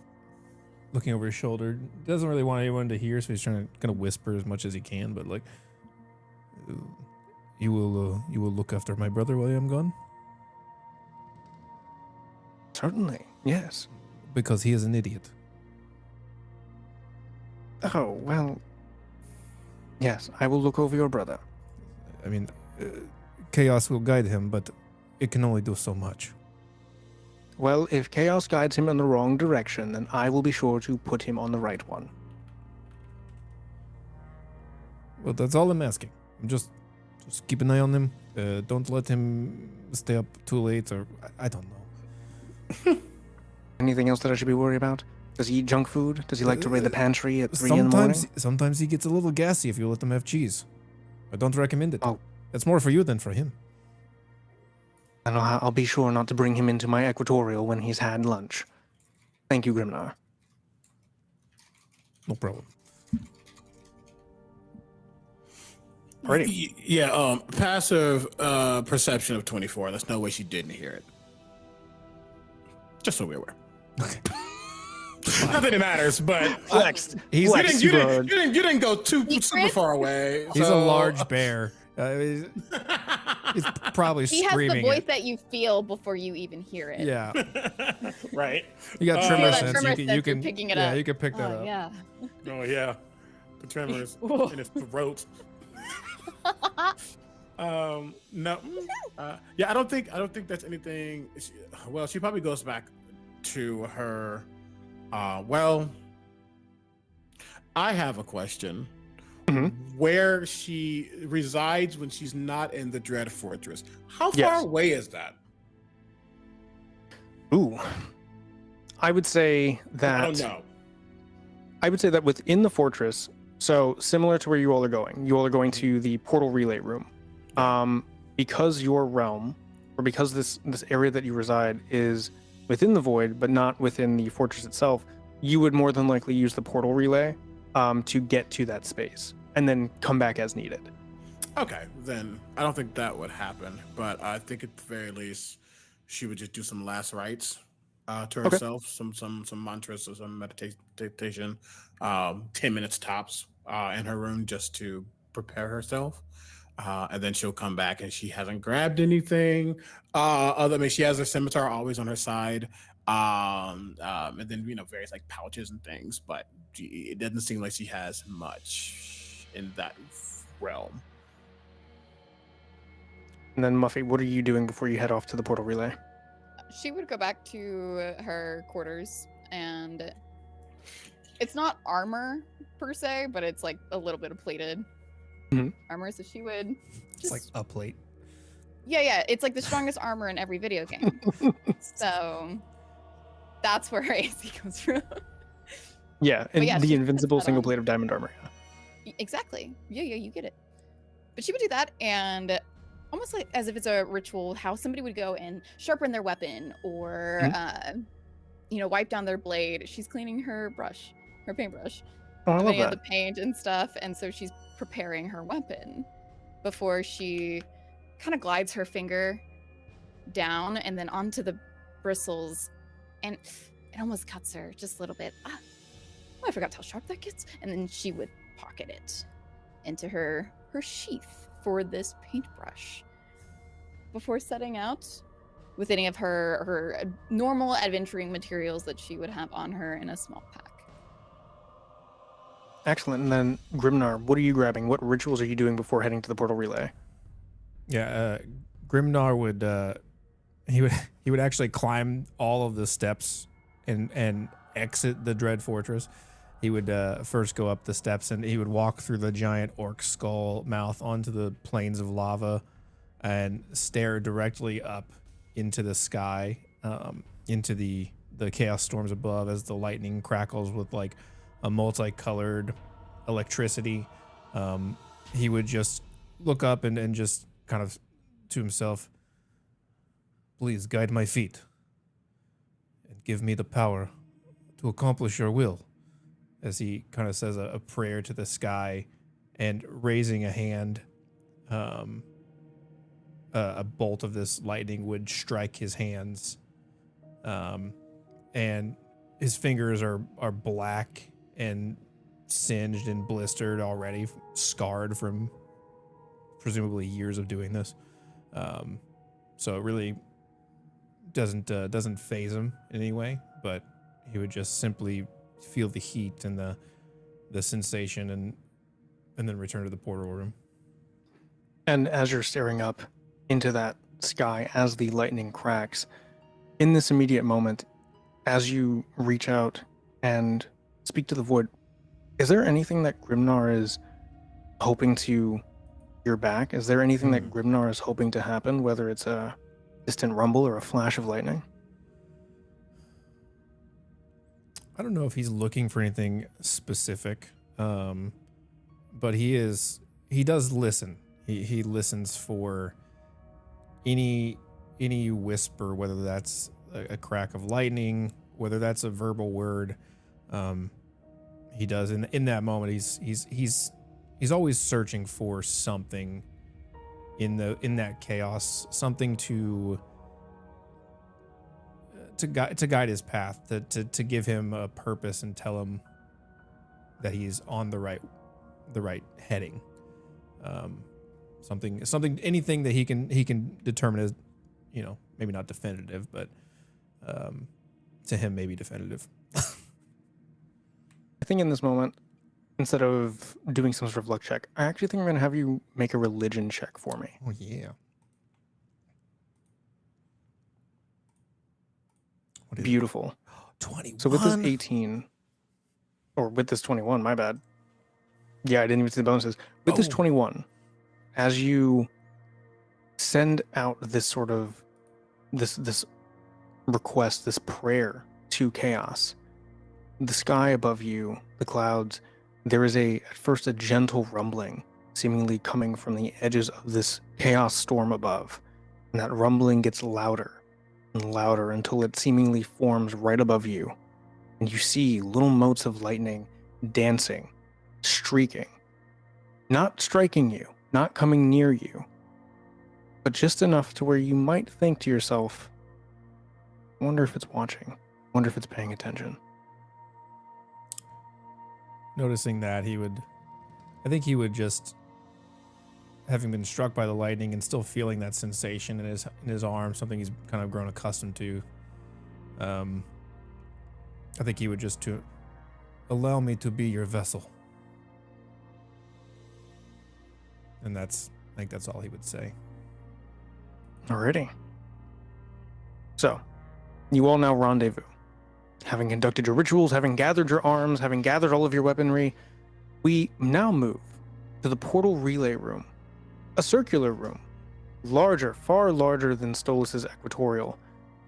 looking over his shoulder. Doesn't really want anyone to hear, so he's trying to kind of whisper as much as he can, but like, you will look after my brother while I'm gone, Certainly, yes. because he is an idiot. Oh, well, yes, I will look over your brother. I mean, chaos will guide him, but it can only do so much. Well, if chaos guides him in the wrong direction, then I will be sure to put him on the right one. Well, that's all I'm asking. I'm just keep an eye on him. Don't let him stay up too late, or I don't know. Anything else that I should be worried about? Does he eat junk food? Does he like to raid the pantry at 3 in the morning? Sometimes he gets a little gassy if you let him have cheese. I don't recommend it. Oh. That's more for you than for him. And I'll be sure not to bring him into my equatorial when he's had lunch. Thank you, Grimnar. No problem. Alrighty. Yeah, passive perception of 24. There's no way she didn't hear it. Just so we're aware. Okay. Not that it matters, but Flexed. He's you didn't go super far away. He's a so- large bear. He's probably He has the screaming. voice that you feel before you even hear it. Yeah, Right. you got You tremor feel that sense. tremor You sense, can you're picking it yeah, up. you can pick that Oh, up. yeah. Oh yeah, the tremors Whoa. in his throat. No. Yeah, I don't think that's anything. Well, she probably goes back to her. Well, I have a question. Mhm. Where she resides when she's not in the Dread Fortress. How far Yes. away is that? Ooh. I would say that... I don't know. I would say that within the fortress, so similar to where you all are going to the portal relay room. Yeah. Because your realm, or because this area that you reside is within the void, but not within the fortress itself, you would more than likely use the portal relay to get to that space and then come back as needed. Okay, then I don't think that would happen, but I think at the very least she would just do some last rites to Okay. herself, some mantras or some meditation, 10 minutes tops in her room just to prepare herself. And then she'll come back and she hasn't grabbed anything. I mean, she has her scimitar always on her side, and then various like pouches and things, but it doesn't seem like she has much in that realm. And then Muffy, what are you doing before you head off to the portal relay? She would go back to her quarters, and it's not armor per se, but it's like a little bit of plated armor. So she would It's like a plate. yeah, it's like the strongest armor in every video game. So that's where her AC comes from. Yeah, and yeah, the she invincible puts that single on. blade of diamond armor. Exactly. Yeah, you get it. But she would do that, and almost like as if it's a ritual, how somebody would go and sharpen their weapon or wipe down their blade. She's cleaning her paintbrush Oh, I of love any of that. the paint and stuff, and so she's preparing her weapon before she kind of glides her finger down and then onto the bristles, and it almost cuts her just a little bit. Oh, I forgot how sharp that gets. And then she would pocket it into her sheath for this paintbrush before setting out with any of her normal adventuring materials that she would have on her in a small pack. Excellent. And then Grimnar, what are you grabbing? What rituals are you doing before heading to the portal relay? Yeah, Grimnar would he would actually climb all of the steps and exit the Dread Fortress. He would first go up the steps and he would walk through the giant orc skull mouth onto the plains of lava and stare directly up into the sky, into the chaos storms above as the lightning crackles with like a multicolored electricity. He would just look up and just kind of to himself, please guide my feet and give me the power to accomplish your will, as he kind of says a prayer to the sky, and raising a hand, a bolt of this lightning would strike his hands, and his fingers are black and singed and blistered already, scarred from presumably years of doing this. So it really doesn't phase him in any way, but he would just simply feel the heat and the sensation and then return to the portal room. And as you're staring up into that sky as the lightning cracks, in this immediate moment, as you reach out and speak to the void, is there anything that Grimnar is hoping to hear back? Is there anything that Grimnar is hoping to happen, whether it's a distant rumble or a flash of lightning? I don't know if he's looking for anything specific, but he does listen. He listens for any whisper, whether that's a crack of lightning, whether that's a verbal word. He does in that moment. He's always searching for something in that chaos, something to guide his path, to give him a purpose and tell him that he's on the right heading. Something, anything that he can determine as, maybe not definitive, but to him maybe definitive. I think in this moment, instead of doing some sort of luck check, I actually think I'm going to have you make a religion check for me. Oh yeah. Beautiful. 21. So with this 18, or with this 21, my bad. Yeah, I didn't even see the bonuses. With this 21, as you send out this sort of this request, this prayer to chaos, the sky above you, the clouds, there is at first a gentle rumbling, seemingly coming from the edges of this chaos storm above. And that rumbling gets louder and louder until it seemingly forms right above you. And you see little motes of lightning dancing, streaking, not striking you, not coming near you, but just enough to where you might think to yourself, I wonder if it's watching, I wonder if it's paying attention. Noticing that, I think he would just, having been struck by the lightning and still feeling that sensation in his arm, something he's kind of grown accustomed to. I think he would just to allow me to be your vessel. And I think that's all he would say. Alrighty. So, you all now rendezvous. Having conducted your rituals, having gathered your arms, having gathered all of your weaponry, we now move to the portal relay room. A circular room. Larger, far larger than Stolas' equatorial.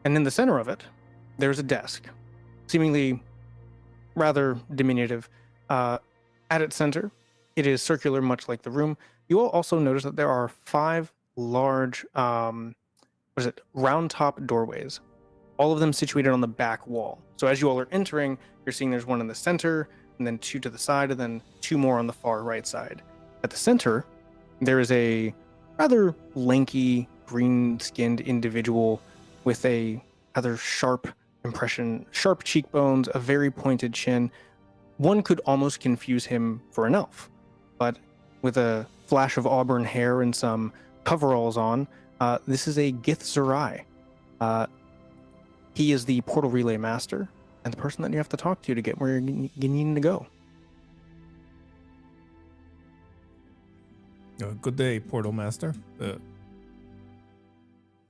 And in the center of it, there's a desk. Seemingly rather diminutive. At its center, it is circular, much like the room. You will also notice that there are 5 large, round top doorways, all of them situated on the back wall. So as you all are entering, you're seeing there's one in the center, and then 2 to the side, and then 2 more on the far right side. At the center, there is a rather lanky, green-skinned individual with a rather sharp cheekbones, a very pointed chin. One could almost confuse him for an elf, but with a flash of auburn hair and some coveralls on, this is a Gith Zerai. He is the portal relay master and the person that you have to talk to get where you need to go. Good day, portal master.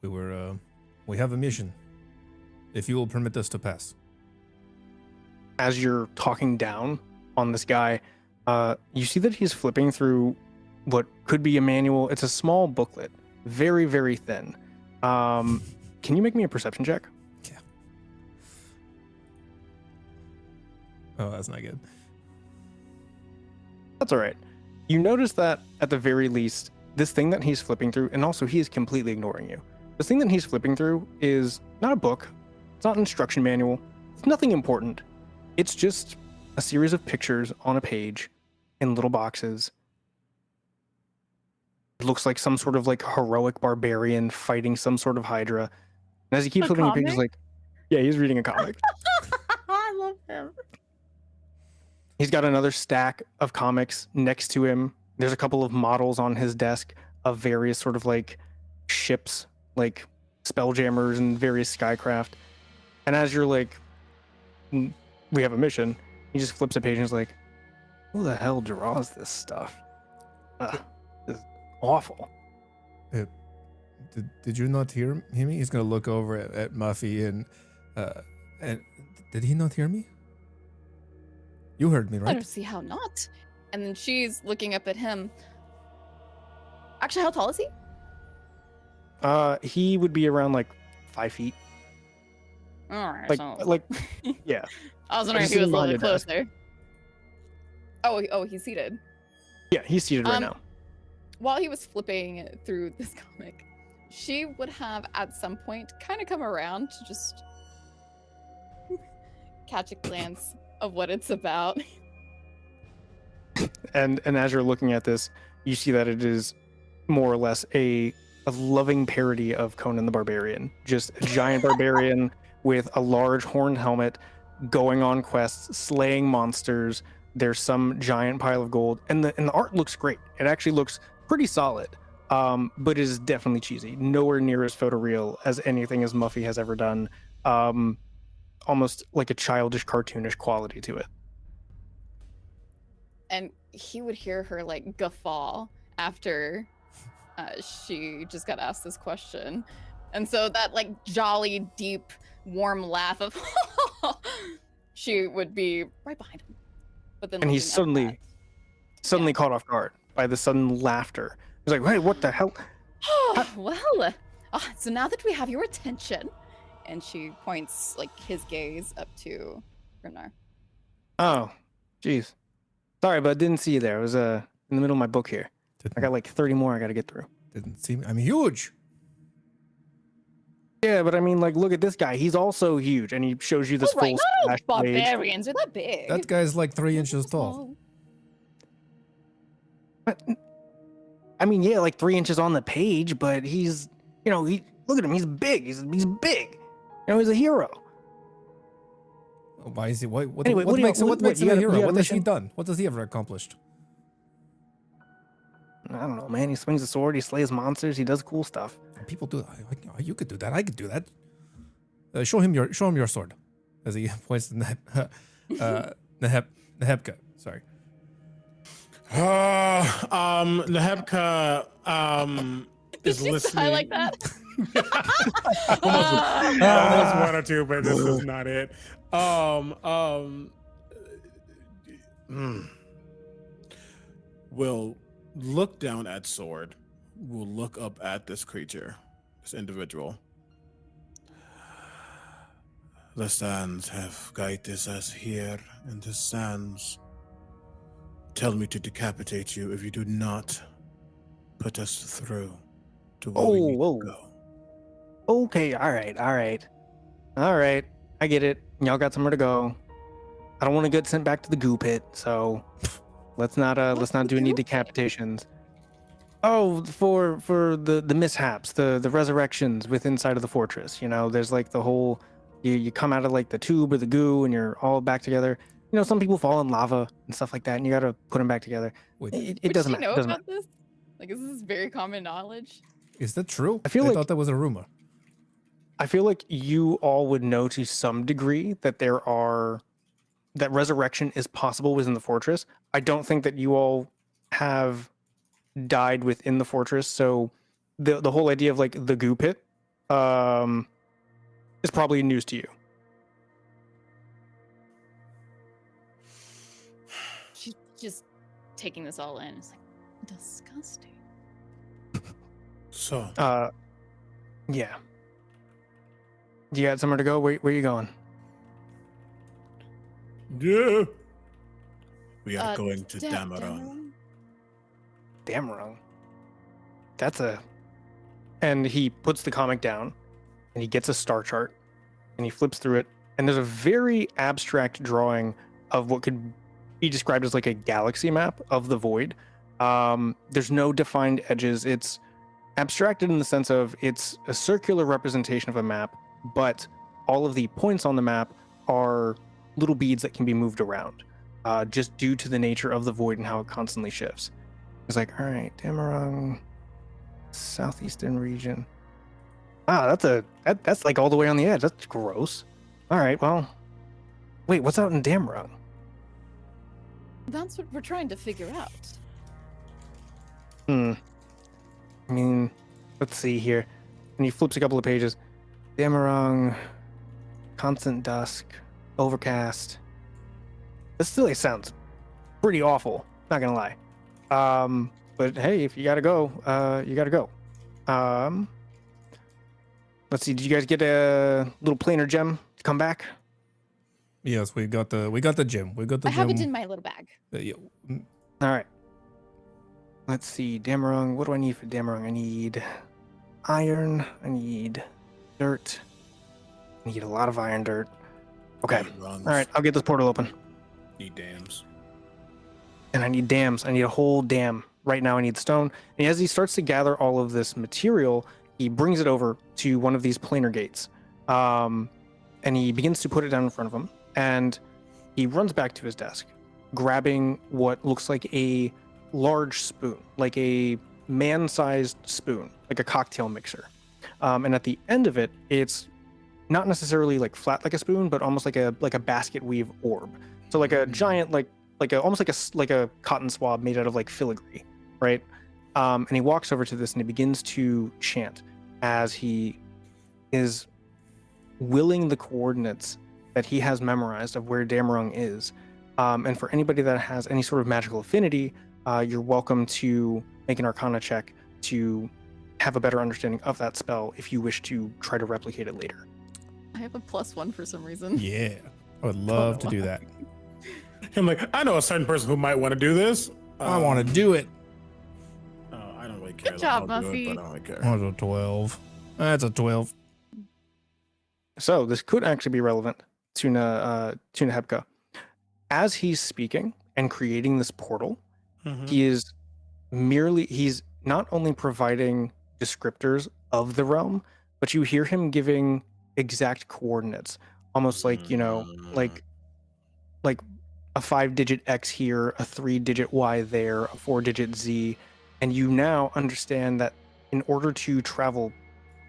We have a mission. If you will permit us to pass. As you're talking down on this guy, you see that he's flipping through what could be a manual. It's a small booklet, very, very thin. Can you make me a perception check? Yeah. Oh, that's not good. That's all right. You notice that at the very least, this thing that he's flipping through, and also he is completely ignoring you. This thing that he's flipping through is not a book. It's not an instruction manual. It's nothing important. It's just a series of pictures on a page in little boxes. It looks like some sort of like heroic barbarian fighting some sort of hydra. And as he keeps flipping the pages, like, yeah, he's reading a comic. I love him. He's got another stack of comics next to him. There's a couple of models on his desk of various sort of like ships, like Spelljammers and various Skycraft. And as you're like, we have a mission, he just flips a page and is like, who the hell draws this stuff? This is awful. Did you not hear him? He's gonna look over at Muffy and did he not hear me? You heard me, right? I don't see how not. And then she's looking up at him. Actually, how tall is he? He would be around like 5 feet. All right. Like, yeah. I was wondering if he was a little bit closer. Oh, he's seated. Yeah, he's seated right now. While he was flipping through this comic, she would have at some point kind of come around to just catch a glance of what it's about. And as you're looking at this, you see that it is more or less a loving parody of Conan the Barbarian. Just a giant barbarian with a large horned helmet, going on quests, slaying monsters. There's some giant pile of gold, and the art looks great. It actually looks pretty solid, but it is definitely cheesy. Nowhere near as photoreal as anything as Muffy has ever done. Almost like a childish, cartoonish quality to it. And he would hear her like guffaw after she just got asked this question. And so that like jolly, deep, warm laugh of she would be right behind him. But then, and he's suddenly caught off guard by the sudden laughter. He's like, "Hey, what the hell?" Well, so now that we have your attention, and she points like his gaze up to Grimnar. Oh, jeez. Sorry, but I didn't see you there. I was in the middle of my book here. I got like 30 more I got to get through. Didn't see me. I'm huge. Yeah, but I mean, like, look at this guy. He's also huge, and he shows you this Oh, right, full not all splash page. barbarians are that big. That guy's like 3 inches tall. But, I mean, yeah, like 3 inches on the page, but he's, he look at him. He's big. He's big. He's a hero. Why is he? What Anyway, makes him a hero? What has he mission? done? What has he ever accomplished? I don't know, man. He swings a sword. He slays monsters. He does cool stuff. People do. You could do that. I could do that. Show him your sword, as he points to Nehebka. Sorry. Nehebka is Did you listening. highlight that? Almost one or two, but this is not it. We'll look down at sword. We'll look up at this creature, this individual. The sands have guided us here in the sands. Tell me to decapitate you if you do not put us through to where we need to go. Okay, all right. I get it. Y'all got somewhere to go. I don't want to get sent back to the goo pit, so let's not do any decapitations. Oh, for the mishaps, the resurrections with inside of the fortress. There's like the whole you come out of like the tube or the goo and you're all back together. Some people fall in lava and stuff like that, and you got to put them back together. It doesn't matter. Would you know about this? Like, is this very common knowledge? Is that true? I thought that was a rumor. I feel like you all would know to some degree that that resurrection is possible within the fortress. I don't think that you all have died within the fortress, so the whole idea of like the goo pit is probably news to you. She's just taking this all in. It's like, disgusting. So, yeah. You got somewhere to go? Where are you going? yeah, we are going to DÄMMERUNG. DÄMMMERUNG. And he puts the comic down, and he gets a star chart, and he flips through it, and there's a very abstract drawing of what could be described as like a galaxy map of the void. There's no defined edges. It's abstracted in the sense of it's a circular representation of a map, but all of the points on the map are little beads that can be moved around, just due to the nature of the void and how it constantly shifts. It's like, all right, DÄMMMERUNG, southeastern region. Wow, that's like all the way on the edge. That's gross. All right, well, wait, what's out in DÄMMMERUNG? That's what we're trying to figure out. I mean, let's see here. And he flips a couple of pages. DÄMMMERUNG, constant dusk, overcast. This still sounds pretty awful, not gonna lie. But hey, if you gotta go, you gotta go. Let's see, did you guys get a little planar gem to come back? Yes, we got the gem. We got the I gem. have it in my little bag. All right. Let's see, DÄMMMERUNG. What do I need for DÄMMMERUNG? I need iron. I need dirt. I need a lot of iron dirt. Okay. All right, I'll get this portal open. Need dams. And I need dams. I need a whole dam. Right now I need stone. And as he starts to gather all of this material, he brings it over to one of these planar gates. And he begins to put it down in front of him. And he runs back to his desk, grabbing what looks like a large spoon, like a man-sized spoon, like a cocktail mixer. And at the end of it, it's not necessarily like flat like a spoon, but almost like a basket weave orb. So like a giant, almost like a cotton swab made out of like filigree, right? And he walks over to this and he begins to chant as he is willing the coordinates that he has memorized of where DÄMMMERUNG is. And for anybody that has any sort of magical affinity, you're welcome to make an Arcana check to have a better understanding of that spell if you wish to try to replicate it later. I have a +1 for some reason. Yeah, I would love to do that. I'm like, I know a certain person who might want to do this. I want to do it. I don't really care. Good job, I'll do Muffy. it, but I don't really care. That's a 12. That's a 12. So this could actually be relevant to Hepka. As he's speaking and creating this portal, Mhm. he's not only providing descriptors of the realm, but you hear him giving exact coordinates, almost like, like a 5-digit X here, a 3-digit Y there, a 4-digit Z, and you now understand that in order to travel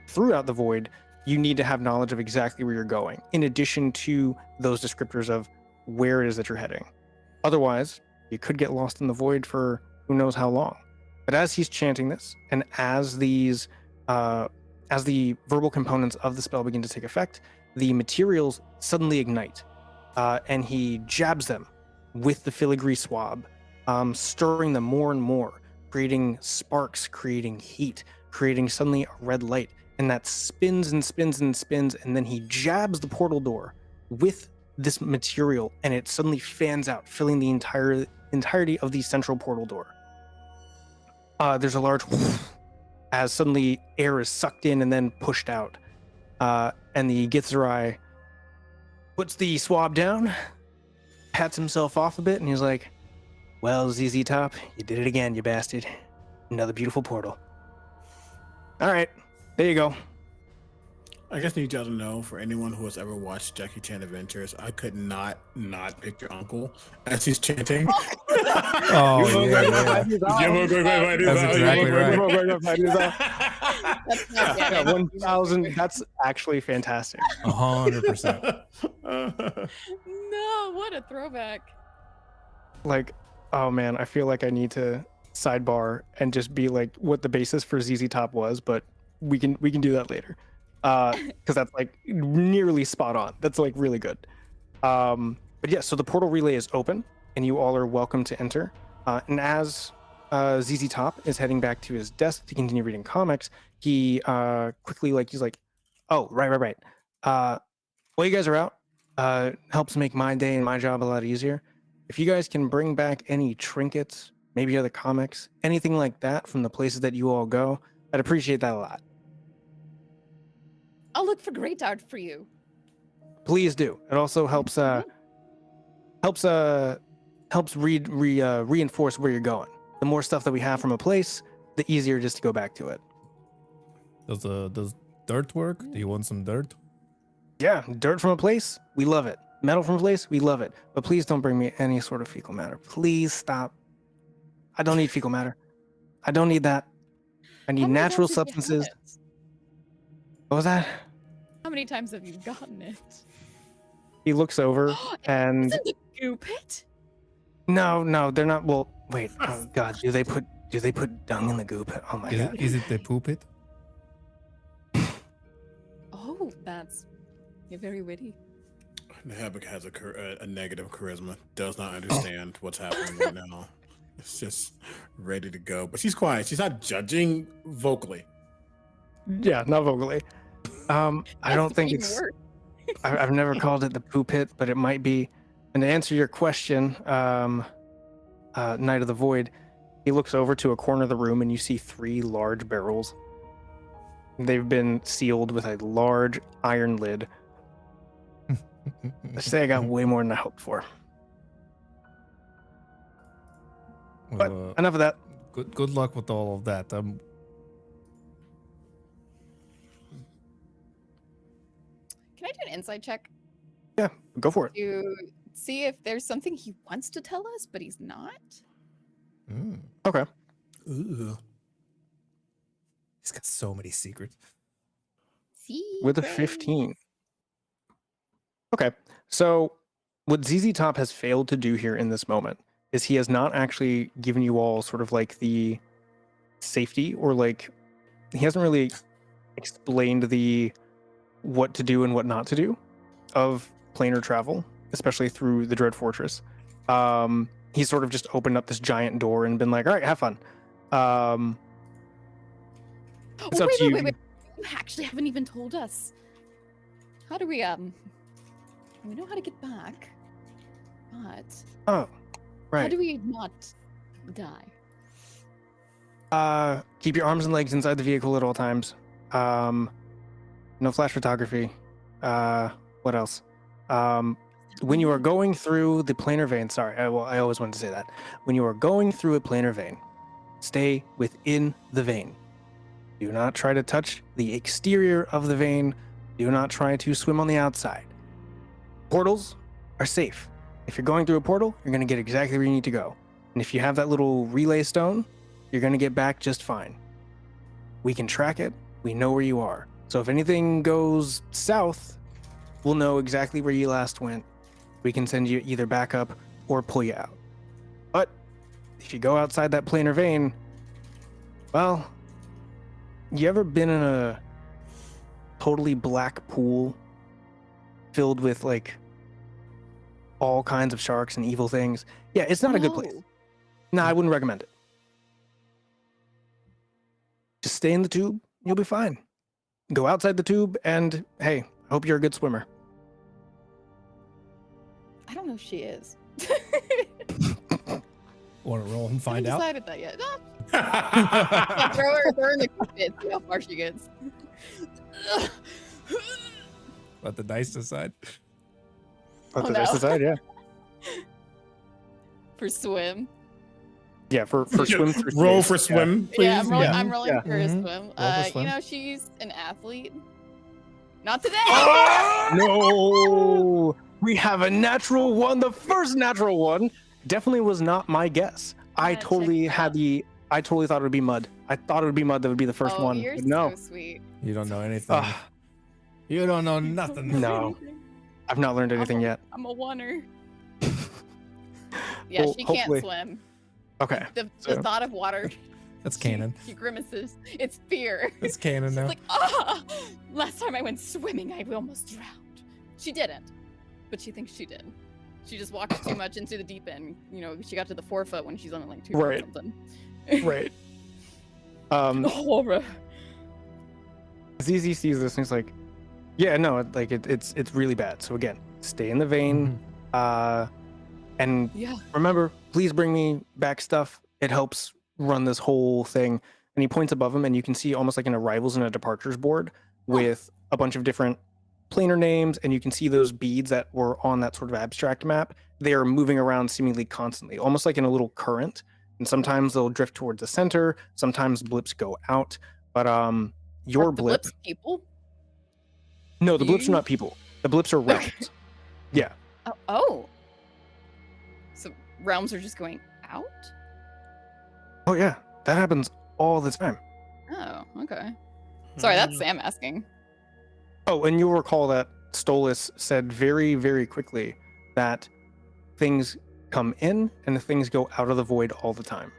throughout the void, you need to have knowledge of exactly where you're going, in addition to those descriptors of where it is that you're heading. Otherwise, you could get lost in the void for who knows how long. But as he's chanting this, and as the verbal components of the spell begin to take effect, the materials suddenly ignite, and he jabs them with the filigree swab, stirring them more and more, creating sparks, creating heat, creating suddenly a red light, and that spins and spins and spins, and then he jabs the portal door with this material, and it suddenly fans out, filling the entirety of the central portal door. There's a large as suddenly air is sucked in and then pushed out, and the Githzerai puts the swab down, pats himself off a bit, and he's like, "Well, ZZ Top, you did it again, you bastard. Another beautiful portal. All right, there you go." I just need y'all to know, for anyone who has ever watched Jackie Chan Adventures, I could not picture Uncle as he's chanting. Oh, yeah. That's exactly right. That's not Yeah, getting. 1,000. That's actually fantastic. 100%. No, what a throwback. Like, oh man, I feel like I need to sidebar and just be like what the basis for ZZ Top was, but we can do that later. Because that's like nearly spot on. That's like really good. But yeah, so the portal relay is open, and you all are welcome to enter. And as ZZ Top is heading back to his desk to continue reading comics, he quickly he's like, "Oh, right. While you guys are out, helps make my day and my job a lot easier. If you guys can bring back any trinkets, maybe other comics, anything like that from the places that you all go, I'd appreciate that a lot. I'll look for great art for you. Please do. It also helps reinforce where you're going. The more stuff that we have from a place, the easier just to go back to it." Does dirt work? Do you want some dirt? Yeah, dirt from a place, we love it. Metal from a place, we love it. But please don't bring me any sort of fecal matter. Please stop. I don't need fecal matter. I don't need that. I need How many natural times have you had substances. it? What was that? How many times have you gotten it? He looks over and Isn't the goo pit? no, they're not. Well, wait. Oh God, do they put dung in the goop? Oh my God. Is it the poop it? Oh, you're very witty. Habak has a negative charisma, does not understand what's happening right now. It's just ready to go. But she's quiet. She's not judging vocally. Yeah, not vocally. I don't think Even it's. worse. I've never called it the poo pit, but it might be. And to answer your question, Knight of the Void, he looks over to a corner of the room and you see 3 large barrels. They've been sealed with a large iron lid. I say I got way more than I hoped for. But Well, enough of that. good luck with all of that. Can I do an insight check Yeah, go for it. to see if there's something he wants to tell us, but he's not? Okay. Ooh. He's got so many secrets. See, With a 15. Okay. So what ZZ Top has failed to do here in this moment is he has not actually given you all sort of like the safety, or like he hasn't really explained the what to do and what not to do of planar travel, especially through the Dread Fortress. He's sort of just opened up this giant door and been like, "All right, have fun." It's up to you. Wait. You actually haven't even told us. How do we know how to get back? not. Oh, right. How do we not die? Keep your arms and legs inside the vehicle at all times. No flash photography. What else? When you are going through the planar vein, sorry, I always wanted to say that. When you are going through a planar vein, stay within the vein. Do not try to touch the exterior of the vein. Do not try to swim on the outside. Portals are safe. If you're going through a portal, you're going to get exactly where you need to go. And if you have that little relay stone, you're going to get back just fine. We can track it. We know where you are. So if anything goes south, we'll know exactly where you last went. We can send you either back up or pull you out. But if you go outside that planar vein, well, you ever been in a totally black pool filled with like all kinds of sharks and evil things? Yeah, it's not a good place. No, I wouldn't recommend it. Just stay in the tube, you'll be fine. Go outside the tube, and hey, I hope you're a good swimmer. I don't know if she is. Want to roll and find I out? haven't decided that yet. No. throw her in the pit, see how far she gets. Let the dice decide. Let Oh, the dice no. decide, yeah. For swim. Yeah, for swim through Roll space. for swim, please. Yeah, Yeah. I'm rolling Yeah. for a Mhm. swim. Roll for swim. You know, she's an athlete. Not today. No, we have a natural one. The first natural one definitely was not my guess. I Check totally it had out. I totally thought it would be mud. I thought it would be mud that would be the first Oh, one. you're But no, so sweet. You don't know anything. Ah, You don't know nothing. No. I've not learned anything yet. I'm a oneer. Yeah, Well, she hopefully- can't swim. Okay, The so- thought of water. That's canon. She grimaces. It's fear. It's canon now. It's like, last time I went swimming, I almost drowned. She didn't, but she thinks she did. She just walked too much into the deep end. You know, she got to the 4 foot when she's only like 2 Right. foot something. right. Horror. ZZ sees this and he's like, "Yeah, no, it's really bad." So again, stay in the vein. And Yeah. remember, please bring me back stuff. It helps run this whole thing. And he points above him, and you can see almost like an arrivals and a departures board with a bunch of different planar names, and you can see those beads that were on that sort of abstract map. They are moving around seemingly constantly, almost like in a little current. And sometimes they'll drift towards the center. Sometimes blips go out. But your Are the blip, blips people? no, the blips are you- not people. The blips are realms. Yeah. Oh. So realms are just going out? Oh yeah, that happens all the time. Oh, okay. Sorry, that's Sam asking. Oh, and you'll recall that Stolas said very, very quickly that things come in and things go out of the void all the time.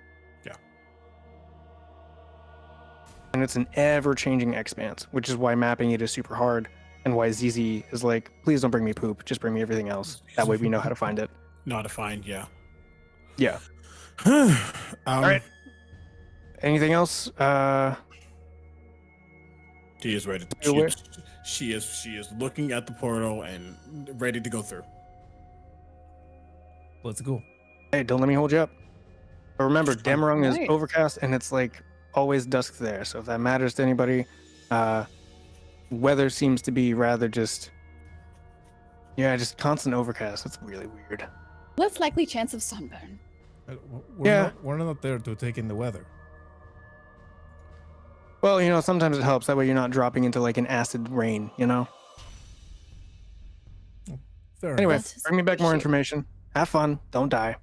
Yeah. And it's an ever-changing expanse, which is why mapping it is super hard, and why ZZ is like, please don't bring me poop, just bring me everything else. That way we know how to find it. Not to find, yeah. Yeah. All right. Anything else? She is ready. You aware? She is looking at the portal and ready to go through. Let's go. Hey, don't let me hold you up. But remember, DÄMMERUNG is Right. overcast, and it's like always dusk there. So if that matters to anybody, weather seems to be rather just constant overcast. That's really weird. Less likely chance of sunburn. We're not there to take in the weather. Well, you know, sometimes it helps. That way you're not dropping into like an acid rain, you know? Fair Anyway, That is bring me back more appreciated. information. Have fun. Don't die.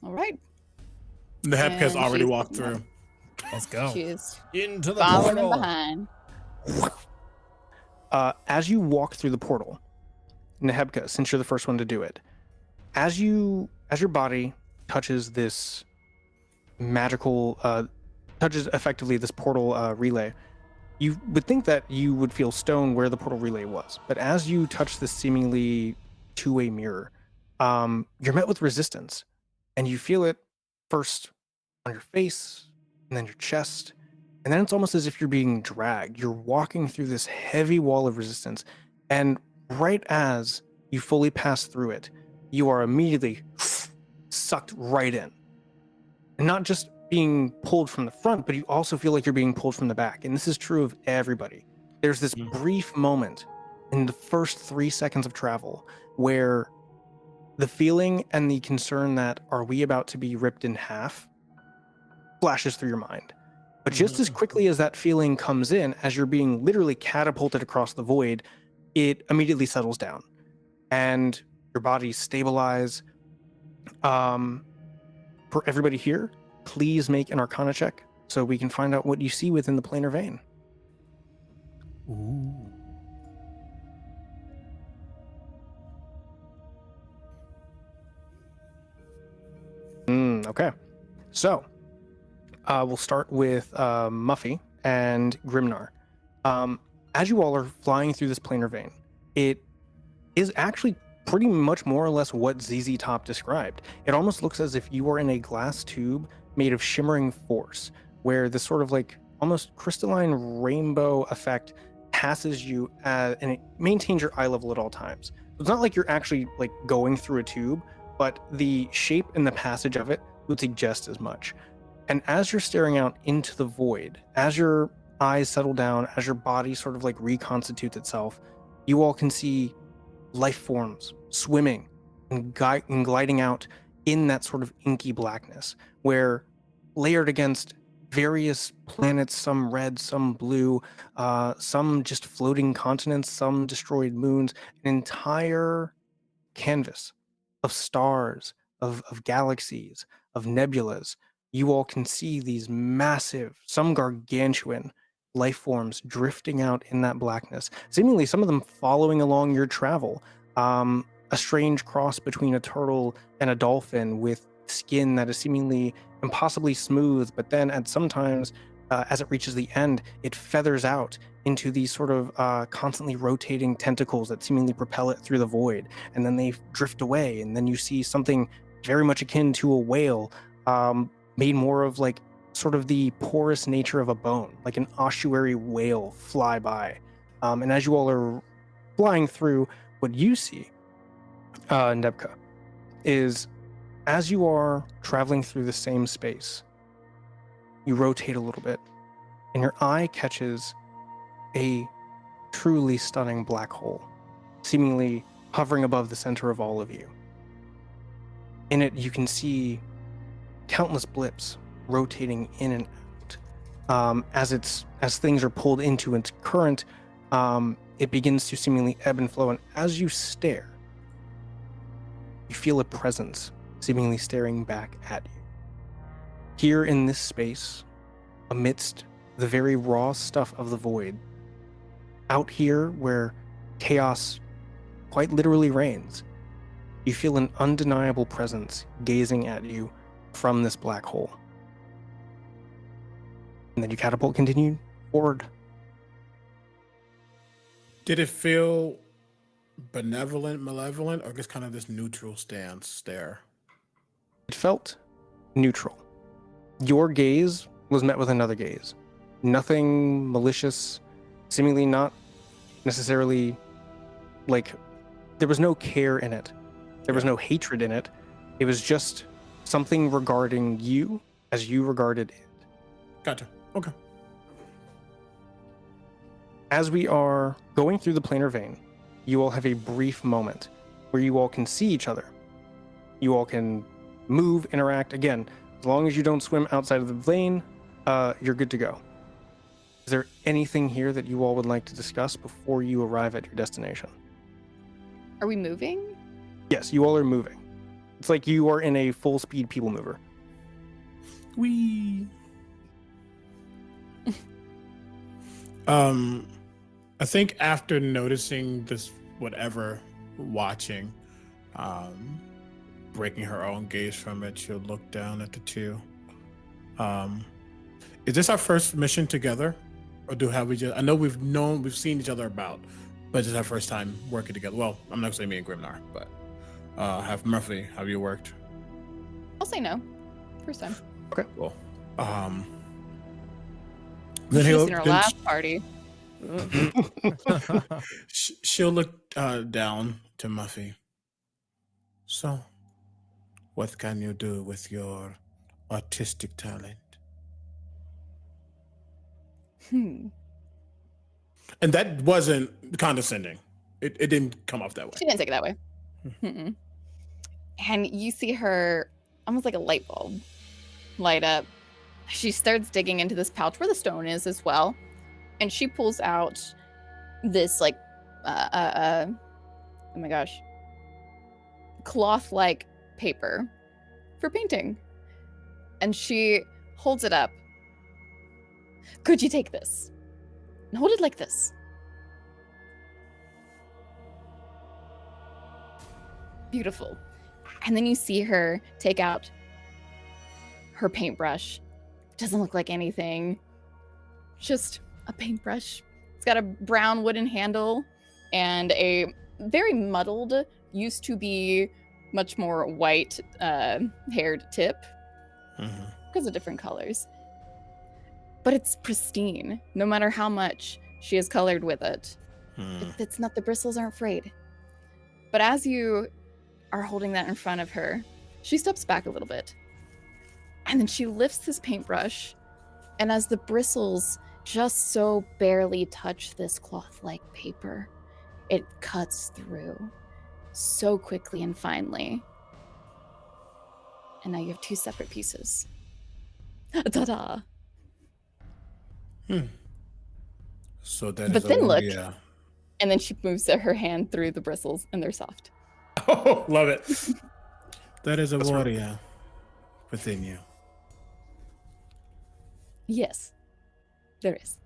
All right. The Hep has And already she's- walked through. enough. Let's go. She is Into the following portal. behind. As you walk through the portal, Nehebka, since you're the first one to do it, as your body touches this magical, touches effectively this portal relay, you would think that you would feel stone where the portal relay was. But as you touch this seemingly two-way mirror, you're met with resistance, and you feel it first on your face, and then your chest, and then it's almost as if you're being dragged. You're walking through this heavy wall of resistance, and right as you fully pass through it, you are immediately sucked right in. And not just being pulled from the front, but you also feel like you're being pulled from the back. And this is true of everybody. There's this brief moment in the first 3 seconds of travel where the feeling and the concern that are we about to be ripped in half flashes through your mind. But just as quickly as that feeling comes in, as you're being literally catapulted across the void, it immediately settles down and your body stabilize. For everybody here, please make an Arcana check so we can find out what you see within the planar vein. Ooh. Okay. So, we'll start with Muffy and Grimnar. As you all are flying through this planar vein, it is actually pretty much more or less what ZZ Top described. It almost looks as if you are in a glass tube made of shimmering force, where this sort of like almost crystalline rainbow effect passes you and it maintains your eye level at all times. So it's not like you're actually like going through a tube, but the shape and the passage of it would suggest as much. And as you're staring out into the void, as your eyes settle down, as your body sort of like reconstitutes itself, you all can see life forms swimming and gliding out in that sort of inky blackness, where layered against various planets, some red, some blue, some just floating continents, some destroyed moons, an entire canvas of stars, of galaxies, of nebulas. You all can see these massive, some gargantuan life forms drifting out in that blackness, seemingly some of them following along your travel. A strange cross between a turtle and a dolphin with skin that is seemingly impossibly smooth, but then at sometimes, as it reaches the end, it feathers out into these sort of constantly rotating tentacles that seemingly propel it through the void, and then they drift away, and then you see something very much akin to a whale, made more of like sort of the porous nature of a bone, like an ossuary whale fly by. And as you all are flying through, what you see, Nebka, is as you are traveling through the same space, you rotate a little bit, and your eye catches a truly stunning black hole, seemingly hovering above the center of all of you. In it, you can see countless blips rotating in and out. As things are pulled into its current, it begins to seemingly ebb and flow. And as you stare, you feel a presence seemingly staring back at you. Here in this space, amidst the very raw stuff of the void, out here where chaos quite literally reigns, you feel an undeniable presence gazing at you from this black hole. And then you catapult continued forward. Did it feel benevolent, malevolent, or just kind of this neutral stare? It felt neutral. Your gaze was met with another gaze. Nothing malicious, seemingly not necessarily like there was no care in it. There was no hatred in it. It was just something regarding you as you regarded it. Gotcha. Okay. As we are going through the planar vein, you all have a brief moment where you all can see each other. You all can move, interact. Again, as long as you don't swim outside of the vein, you're good to go. Is there anything here that you all would like to discuss before you arrive at your destination? Are we moving? Yes, you all are moving. It's like you are in a full speed people mover. Wee. I think after noticing this, whatever, watching, breaking her own gaze from it, she'll look down at the two. Is this our first mission together, or have we just? I know we've seen each other about, but it's our first time working together. Well, I'm not gonna say me and Grimnar, but have you worked? I'll say no. First time. Okay, cool. Then he'll in our last party. She'll look down to Muffy. So, what can you do with your artistic talent? Hmm. And that wasn't condescending. It didn't come off that way. She didn't take it that way. Mm-mm. And you see her, almost like a light bulb, light up. She starts digging into this pouch where the stone is as well. And she pulls out this, like, oh my gosh, cloth-like paper for painting. And she holds it up. Could you take this? And hold it like this. Beautiful. And then you see her take out her paintbrush. Doesn't look like anything. Just a paintbrush. It's got a brown wooden handle and a very muddled, used to be much more white haired tip because of different colors. But it's pristine, no matter how much she has colored with it. It's not, the bristles aren't frayed. But as you are holding that in front of her, she steps back a little bit. And then she lifts this paintbrush, and as the bristles just so barely touch this cloth-like paper, it cuts through so quickly and finely. And now you have two separate pieces. Ta-da! So that But is then look, yeah. and then she moves her hand through the bristles, and they're soft. Oh, love it. That is a warrior within you. Yes, there is.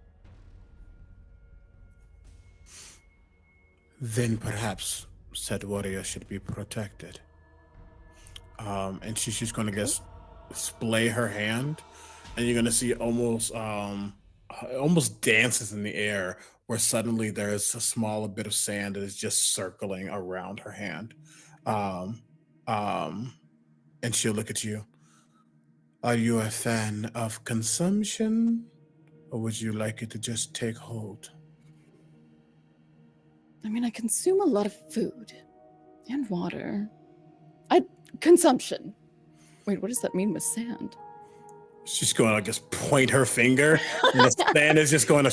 Then perhaps said warrior should be protected. And she's just going to splay her hand, and you're going to see almost dances in the air, where suddenly there is a small bit of sand that is just circling around her hand. And she'll look at you. Are you a fan of consumption, or would you like it to just take hold? I mean, I consume a lot of food and water. Consumption. Wait, what does that mean with sand? She's going to just point her finger, and the sand is just going to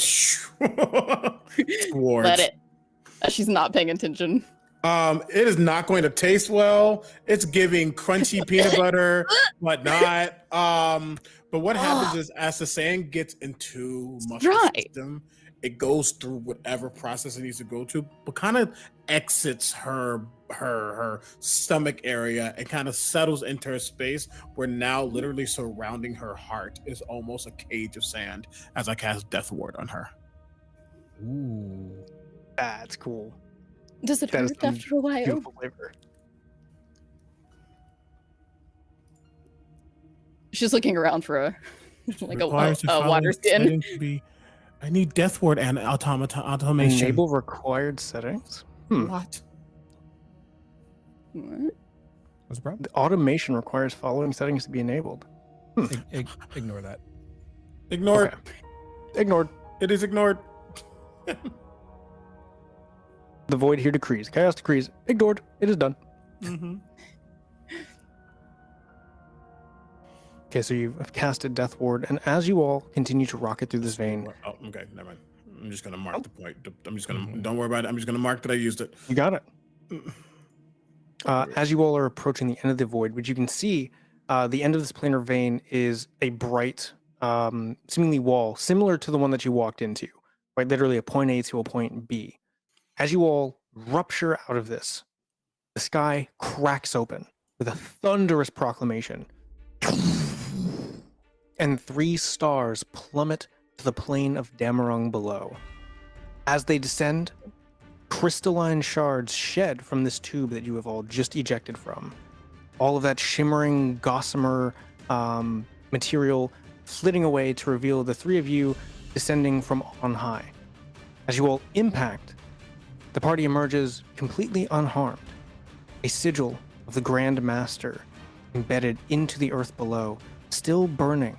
towards. Let it. She's not paying attention. It is not going to taste well. It's giving crunchy peanut butter, whatnot. But what happens is, as the sand gets into muscle system, it goes through whatever process it needs to go to, but kind of exits her stomach area and kind of settles into her space, where now literally surrounding her heart is almost a cage of sand as I cast Death Ward on her. Ooh. That's cool. Does it hurt after a while? Beautiful flavor. She's looking around for a water skin. I need Death Ward and automation. Enable required settings. What? What? What's the problem? The automation requires following settings to be enabled. Ignore that. Ignore it. Ignored. It is ignored. The void here decrees. Chaos decrees. Ignored. It is done. Okay, so you've casted Death Ward, and as you all continue to rocket through this vein... Oh, okay, never mind. I'm just going to mark the point. I'm just going to... Don't worry about it. I'm just going to mark that I used it. You got it. As you all are approaching the end of the void, which you can see, the end of this planar vein is a bright, seemingly wall, similar to the one that you walked into, right? Literally a point A to a point B. As you all rupture out of this, the sky cracks open with a thunderous proclamation. And 3 stars plummet to the plane of DÄMMERUNG below. As they descend, crystalline shards shed from this tube that you have all just ejected from. All of that shimmering gossamer material flitting away to reveal the 3 of you descending from on high. As you all impact, the party emerges completely unharmed. A sigil of the Grandmaster embedded into the earth below, still burning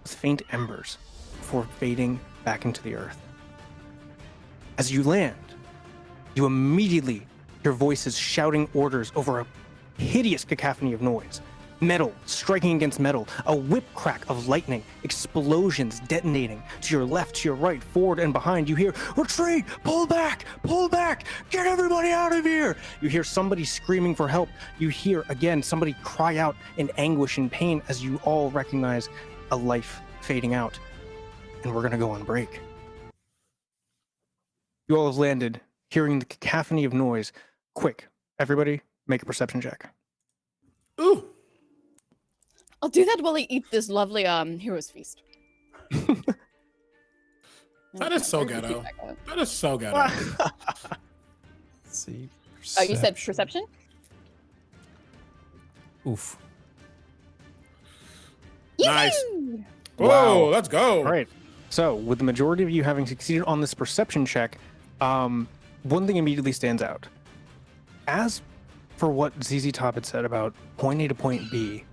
with faint embers before fading back into the earth. As you land, you immediately hear voices shouting orders over a hideous cacophony of noise. Metal striking against metal, a whip crack of lightning, explosions detonating to your left, to your right, forward, and behind. You hear, retreat, pull back, get everybody out of here. You hear somebody screaming for help. You hear, again, somebody cry out in anguish and pain as you all recognize a life fading out. And we're going to go on break. You all have landed, hearing the cacophony of noise. Quick, everybody, make a perception check. Ooh. I'll do that while I eat this lovely hero's feast. That is so ghetto. That is so ghetto. Let's see. Oh, you said perception? Oof. Nice. Yee! Whoa, let's go. All right. So, with the majority of you having succeeded on this perception check, one thing immediately stands out. As for what ZZ Top had said about point A to point B,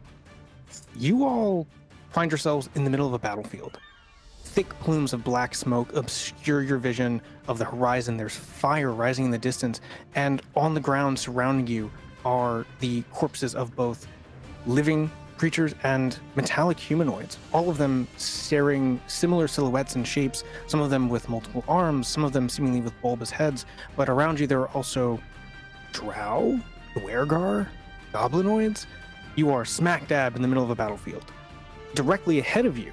you all find yourselves in the middle of a battlefield. Thick plumes of black smoke obscure your vision of the horizon. There's fire rising in the distance, and on the ground surrounding you are the corpses of both living creatures and metallic humanoids, all of them sharing similar silhouettes and shapes, some of them with multiple arms, some of them seemingly with bulbous heads. But around you there are also drow, duergar, goblinoids. You are smack dab in the middle of a battlefield. Directly ahead of you,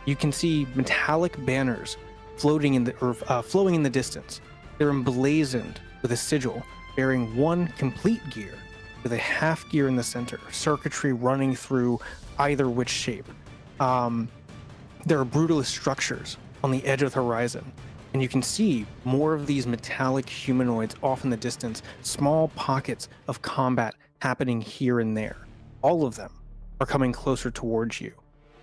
you can see metallic banners floating in the distance. They're emblazoned with a sigil bearing one complete gear with a half gear in the center, circuitry running through either which shape. There are brutalist structures on the edge of the horizon, and you can see more of these metallic humanoids off in the distance, small pockets of combat happening here and there. All of them are coming closer towards you.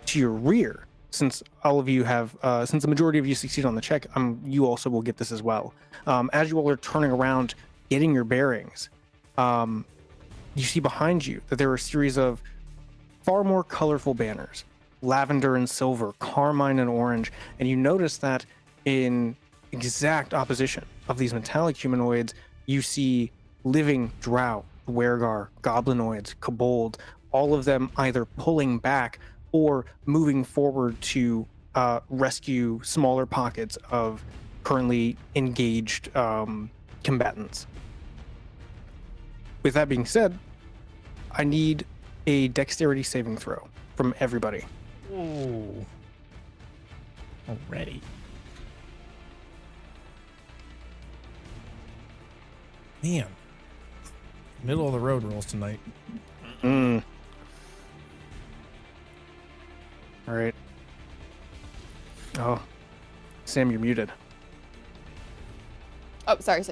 To your rear, since all of you have, since the majority of you succeed on the check, you also will get this as well. As you all are turning around, getting your bearings, you see behind you that there are a series of far more colorful banners, lavender and silver, carmine and orange, and you notice that in exact opposition of these metallic humanoids, you see living drow, wergar, goblinoids, kobold, all of them either pulling back or moving forward to rescue smaller pockets of currently engaged combatants. With that being said, I need a dexterity saving throw from everybody. Ooh. Already. Man. Middle of the road rolls tonight. All right. Oh, Sam, you're muted. Oh, sorry.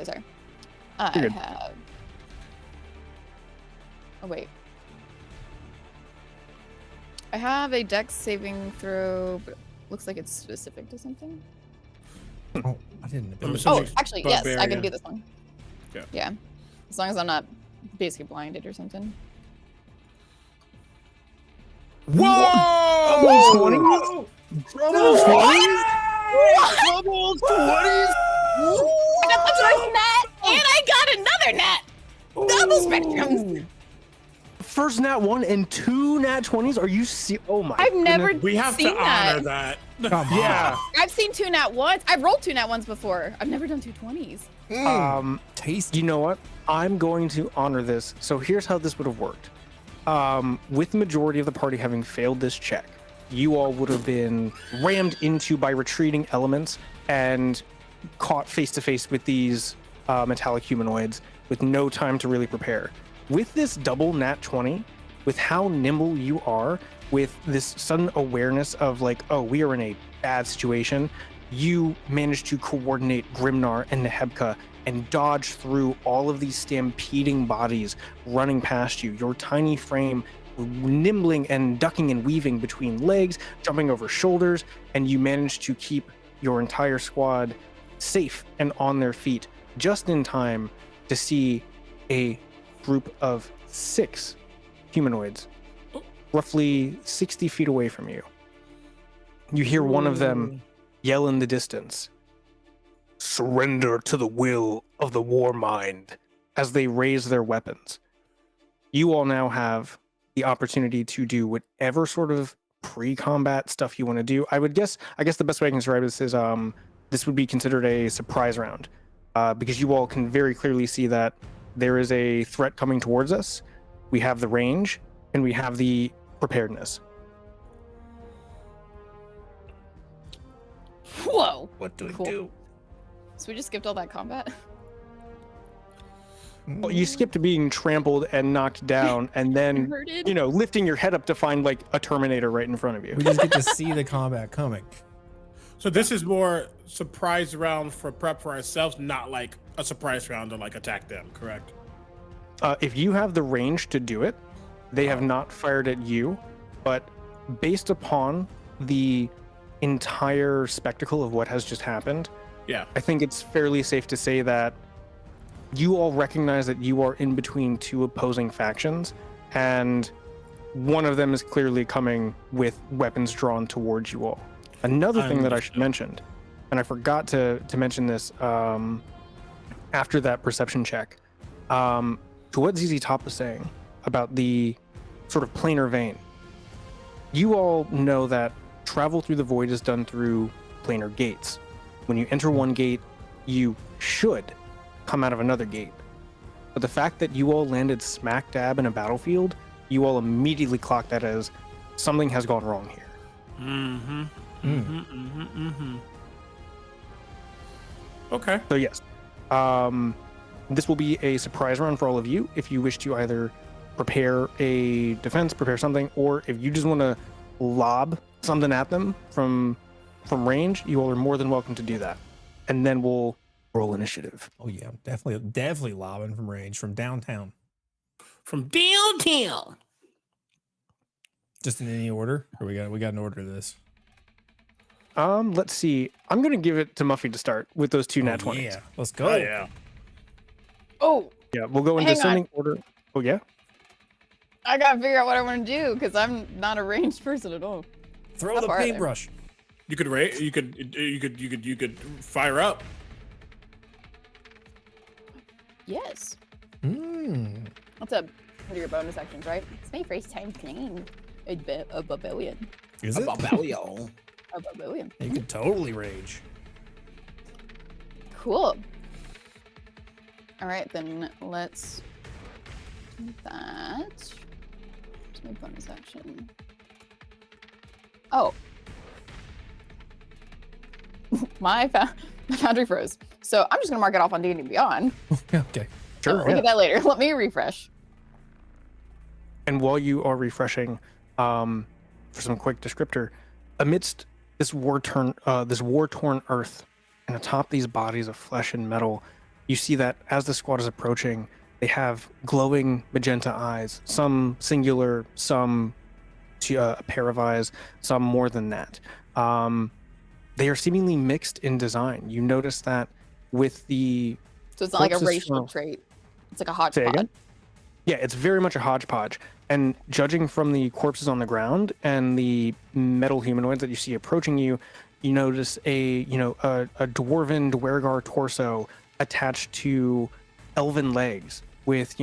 I You're good. have. Oh, wait. I have a dex saving throw, but it looks like it's specific to something. Oh, I didn't. I'm Oh, assuming actually, yes, I can barbarian. do this one. Yeah. Yeah. As long as I'm not basically blinded or something. Whoa! 20? Double 20s? Double 20s? I got the first net, and I got another net. Double spectrums. First nat 1 and 2 nat 20s? Are you oh my I've never goodness. We have to seen honor that. that. Come on. Yeah. I've seen 2 nat 1s. I've rolled 2 nat 1s before. I've never done 2 20s. Tasty. You know what? I'm going to honor this. So here's how this would have worked. With the majority of the party having failed this check, you all would have been rammed into by retreating elements and caught face to face with these metallic humanoids with no time to really prepare. With this double nat 20, with how nimble you are, with this sudden awareness of like, oh, we are in a bad situation, you manage to coordinate Grimnar and Nehebka and dodge through all of these stampeding bodies running past you. Your tiny frame nimbling and ducking and weaving between legs, jumping over shoulders, and you manage to keep your entire squad safe and on their feet just in time to see a group of 6 humanoids roughly 60 feet away from you. You hear one of them yell in the distance, "Surrender to the will of the war mind," as they raise their weapons. you all now have the opportunity to do whatever sort of pre-combat stuff you want to do. I guess the best way I can describe this is this would be considered a surprise round, because you all can very clearly see that there is a threat coming towards us. We have the range and we have the preparedness. Whoa. What do we Cool. do? So we just skipped all that combat. Well, you skipped being trampled and knocked down, and then Hurted. lifting your head up to find like a Terminator right in front of you. We just get to see the combat coming. So this is more surprise round for prep for ourselves, not like a surprise round to like attack them, correct? If you have the range to do it, they have not fired at you, but based upon the entire spectacle of what has just happened, Yeah. I think it's fairly safe to say that you all recognize that you are in between two opposing factions, and one of them is clearly coming with weapons drawn towards you all. Another thing that I should mention, and I forgot to mention this after that perception check, to what ZZ Top was saying about the sort of planar vein. You all know that travel through the void is done through planar gates. When you enter one gate, you should come out of another gate. But the fact that you all landed smack dab in a battlefield, you all immediately clocked that as something has gone wrong here. Okay. So yes, this will be a surprise round for all of you. If you wish to either prepare a defense, prepare something, or if you just want to lob something at them from range, you all are more than welcome to do that. And then we'll roll initiative. Oh yeah, definitely lobbing from range from downtown. From downtown. Just in any order, or we got an order to this. Let's see. I'm gonna give it to Muffy to start with those two nat 20s. Yeah, let's go. Oh yeah. Oh, Yeah, we'll go in Hang on. descending order. Oh yeah. I gotta figure out what I want to do because I'm not a ranged person at all. Throw How the far are they? paintbrush. You could fire up. Yes. What's up? What are your bonus actions, right? It's my first time playing a Babylon. Is it? A Babylon. You could totally rage. Cool. All right, then let's do that. What's my bonus action? Oh. my foundry froze. So I'm just gonna mark it off on D&D Beyond. Okay. Sure. Look at that later. Let me refresh. And while you are refreshing, for some quick descriptor, amidst this war-torn earth, and atop these bodies of flesh and metal, you see that as the squad is approaching, they have glowing magenta eyes, some singular, some a pair of eyes, some more than that. They are seemingly mixed in design. You notice that with the So it's not like a corpses racial from- trait. It's like a Say hodgepodge. again? Yeah, it's very much a hodgepodge. And judging from the corpses on the ground and the metal humanoids that you see approaching you, you notice a dwarven Dwergar torso attached to elven legs with,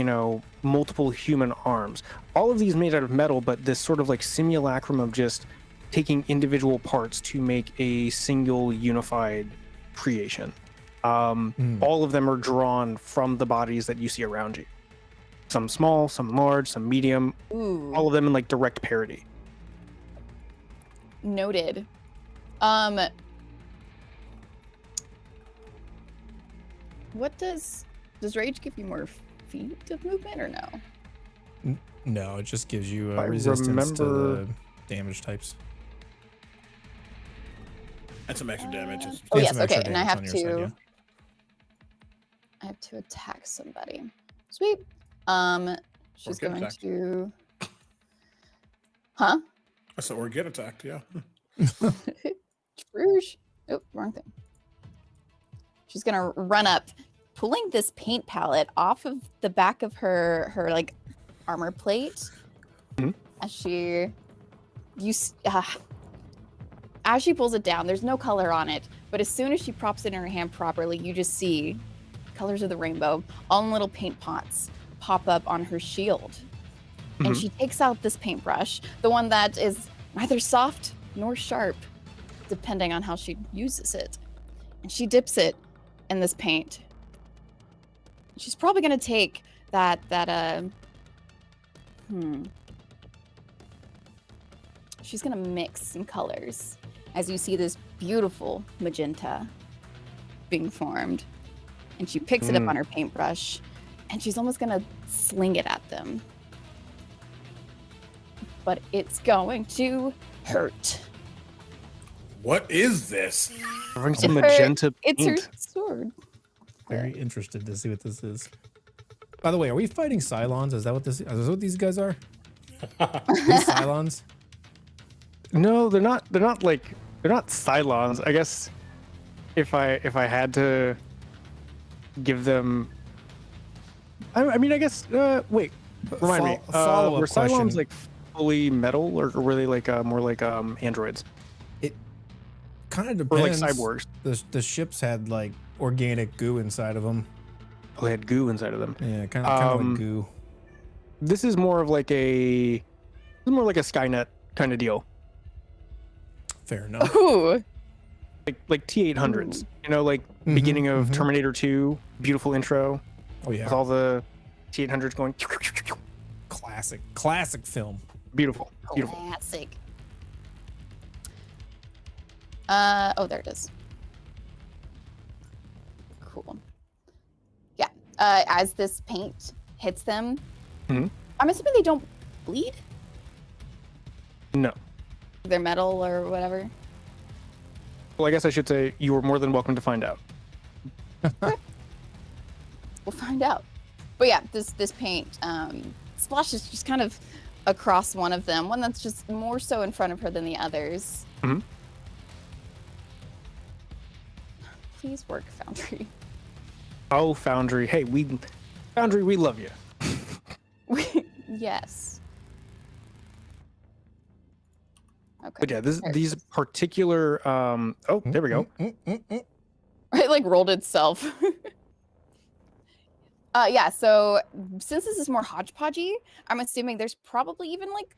multiple human arms. All of these made out of metal, but this sort of like simulacrum of just taking individual parts to make a single unified creation. All of them are drawn from the bodies that you see around you. Some small, some large, some medium, Ooh. all of them in like direct parity. Noted. What does rage give you more feet of movement or no? No, it just gives you I a resistance to remember- the damage types. That's some extra damage. It's- Oh Yeah, yes, some extra okay, and I damage have on to. your side, I have to attack somebody. Sweet. She's get going attacked. to. Huh? I said, or get attacked, yeah. Rouge. Oh, wrong thing. She's gonna run up, pulling this paint palette off of the back of her like armor plate. Mhm. As she pulls it down, there's no color on it, but as soon as she props it in her hand properly, you just see colors of the rainbow, all in little paint pots, pop up on her shield. And Mhm. she takes out this paintbrush, the one that is neither soft nor sharp, depending on how she uses it. And she dips it in this paint. She's probably gonna take she's gonna mix some colors as you see this beautiful magenta being formed. And she picks it up on her paintbrush and she's almost gonna sling it at them. But it's going to hurt. What is this? Bring some It's magenta It's her paint. sword. Very interested to see what this is. By the way, are we fighting Cylons? Is that what this? Is that what these guys are? These Cylons? No, they're not. They're not Cylons. I guess if I had to give them, I mean, I guess. Wait, remind me. Follow-up Were question. Cylons like fully metal, or were they like more like androids It kind of or like depends. cyborgs? The ships had like organic goo inside of them. Oh, they had goo inside of them. Yeah, kind of like Um, goo. This is more of like a Skynet kind of deal, Fair enough. Ooh. like T-800s. You know, like Mhm, beginning of mhm. Terminator 2, beautiful intro Oh with yeah, all the T-800s going. classic film. Beautiful. Classic. Oh, there it is. Cool. Yeah. As this paint hits them, Mhm. I'm assuming they don't bleed. No. They're metal or whatever. Well, I guess I should say you were more than welcome to find out. We'll find out. But yeah, this paint splashes just kind of across one of them, one that's just more so in front of her than the others. Mhm. Please work, Foundry. Oh, Foundry. Hey, Foundry, we love you. Yes. Okay. But yeah, There it these is. particular. Oh, there we go. It like rolled itself. Yeah, so since this is more hodgepodgey, I'm assuming there's probably even like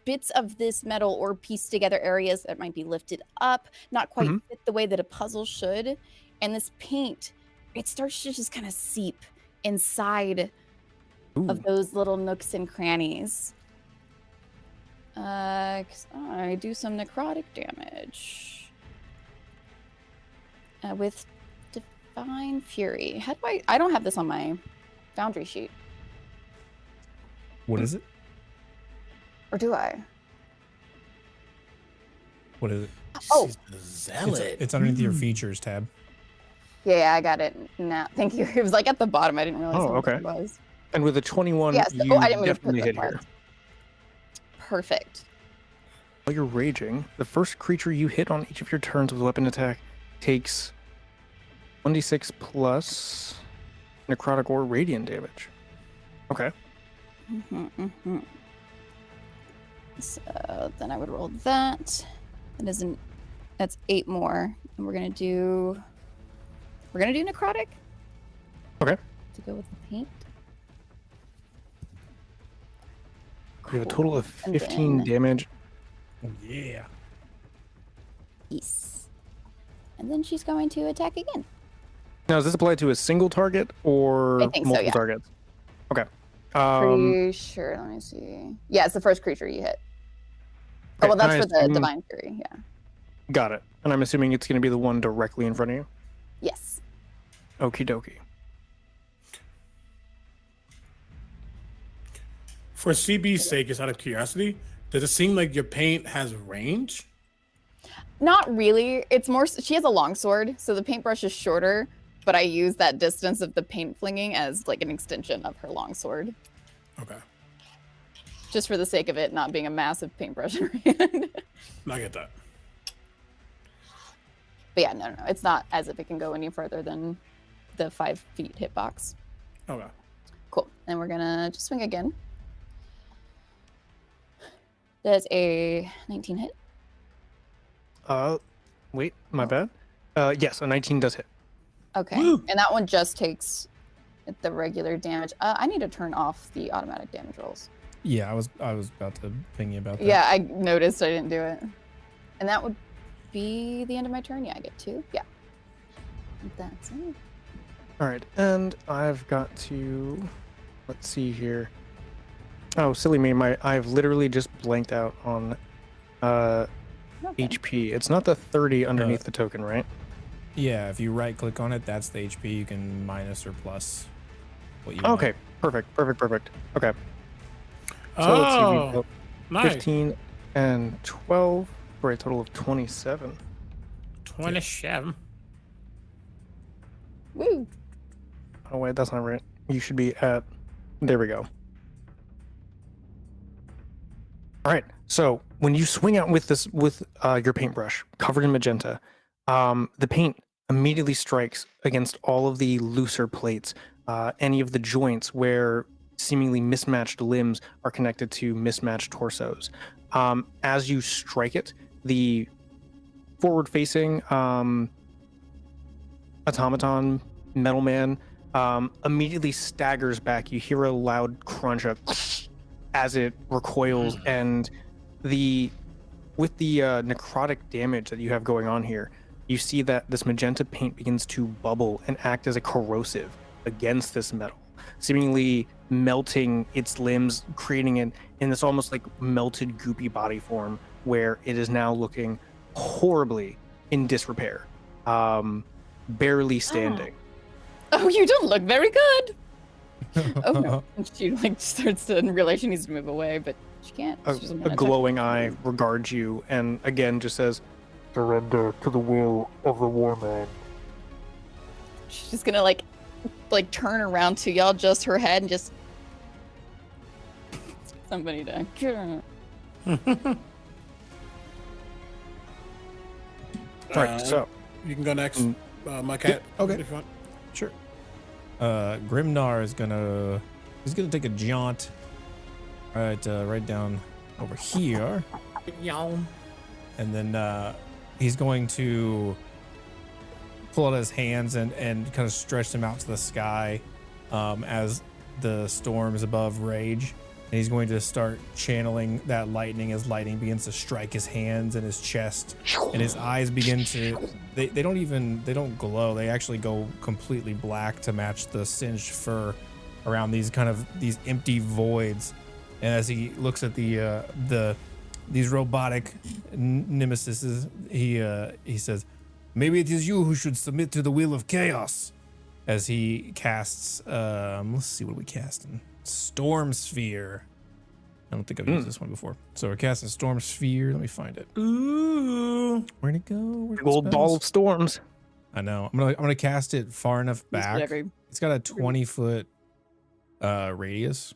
bits of this metal or pieced together areas that might be lifted up, not quite Mhm. fit the way that a puzzle should. And this paint, it starts to just kind of seep inside Ooh. of those little nooks and crannies. 'Cause I do some necrotic damage with Divine Fury. How do I don't have this on my Foundry sheet. What is it? Or do I? What is it? Oh. She's a zealot. It's underneath your features tab. Yeah, I got it now. Thank you. It was like at the bottom. I didn't realize Oh, how much okay. it was. And with a 21, Yes. you Oh, I didn't mean to put definitely the hit here. plus. Perfect. While you're raging, the first creature you hit on each of your turns with weapon attack takes 1d6 plus necrotic or radiant damage. Okay. So then I would roll that. That isn't. That's 8 more, and we're gonna do necrotic. Okay. To go with the paint. We have a total of And 15 then- damage. Oh yeah. Peace. And then she's going to attack again. Now, is this applied to a single target or I think so, multiple yeah. targets? Okay. Pretty sure. Let me see. Yeah, it's the first creature you hit. Oh, Okay, well, that's and I for the assume- Divine Fury. Yeah. Got it. And I'm assuming it's going to be the one directly in front of you. Yes. Okie dokie. For CB's sake, just out of curiosity, does it seem like your paint has range? Not really. It's more. She has a long sword, so the paintbrush is shorter. But I use that distance of the paint flinging as like an extension of her long sword, Okay. just for the sake of it not being a massive paintbrush in her hand. I get that. But yeah, no. It's not as if it can go any further than the 5 feet hitbox. Okay. Cool. And we're gonna just swing again. That's a 19 hit. Wait, my bad. Yes, a 19 does hit. Okay. Woo! And that one just takes the regular damage. I need to turn off the automatic damage rolls. Yeah, I was about to ping you about that. Yeah, I noticed I didn't do it. And that would be the end of my turn. Yeah, I get 2. Yeah. That's it. All right, and I've got to, let's see here. Oh, silly me! I've literally just blanked out on Okay. HP. It's not the 30 underneath the token, right? Yeah, if you right click on it, that's the HP. You can minus or plus what you want. Okay, perfect. Okay. So Oh, let's see. We go nice. 15 and 12 for a total of 27. 27. Woo. Oh wait, that's not right. You should be at. There we go. All right. So when you swing out with this, with your paintbrush covered in magenta, the paint immediately strikes against all of the looser plates, any of the joints where seemingly mismatched limbs are connected to mismatched torsos. As you strike it, the forward-facing automaton metal man immediately staggers back. You hear a loud crunch as it recoils, and with the necrotic damage that you have going on here, you see that this magenta paint begins to bubble and act as a corrosive against this metal, seemingly melting its limbs, creating it in this almost like melted goopy body form where it is now looking horribly in disrepair, barely standing. Oh, you don't look very good. Oh no. And she like starts to realize she needs to move away, but she can't. She doesn't A wanna touch glowing it. eye regards you and again just says, "Surrender to the will of the warman." She's just gonna like turn around to y'all, just her head, and just somebody to. All right, so You can go next, my cat. okay. If you want. Sure. Grimnar is gonna take a jaunt right down over here, Yawn. and then he's going to pull out his hands and kind of stretch them out to the sky as the storms above rage. And he's going to start channeling that lightning as lightning begins to strike his hands and his chest, and his eyes begin to they don't glow. They actually go completely black to match the singed fur around these empty voids. And as he looks at these robotic nemesis, he says, "Maybe it is you who should submit to the will of chaos." As he casts, let's see what we casting. Storm Sphere. I don't think I've used this one before. So we're casting Storm Sphere. Let me find it. Ooh. Where'd it go? Where'd the Gold ball spells? of storms. I know. I'm gonna cast it far enough back. It's got a 20-foot radius.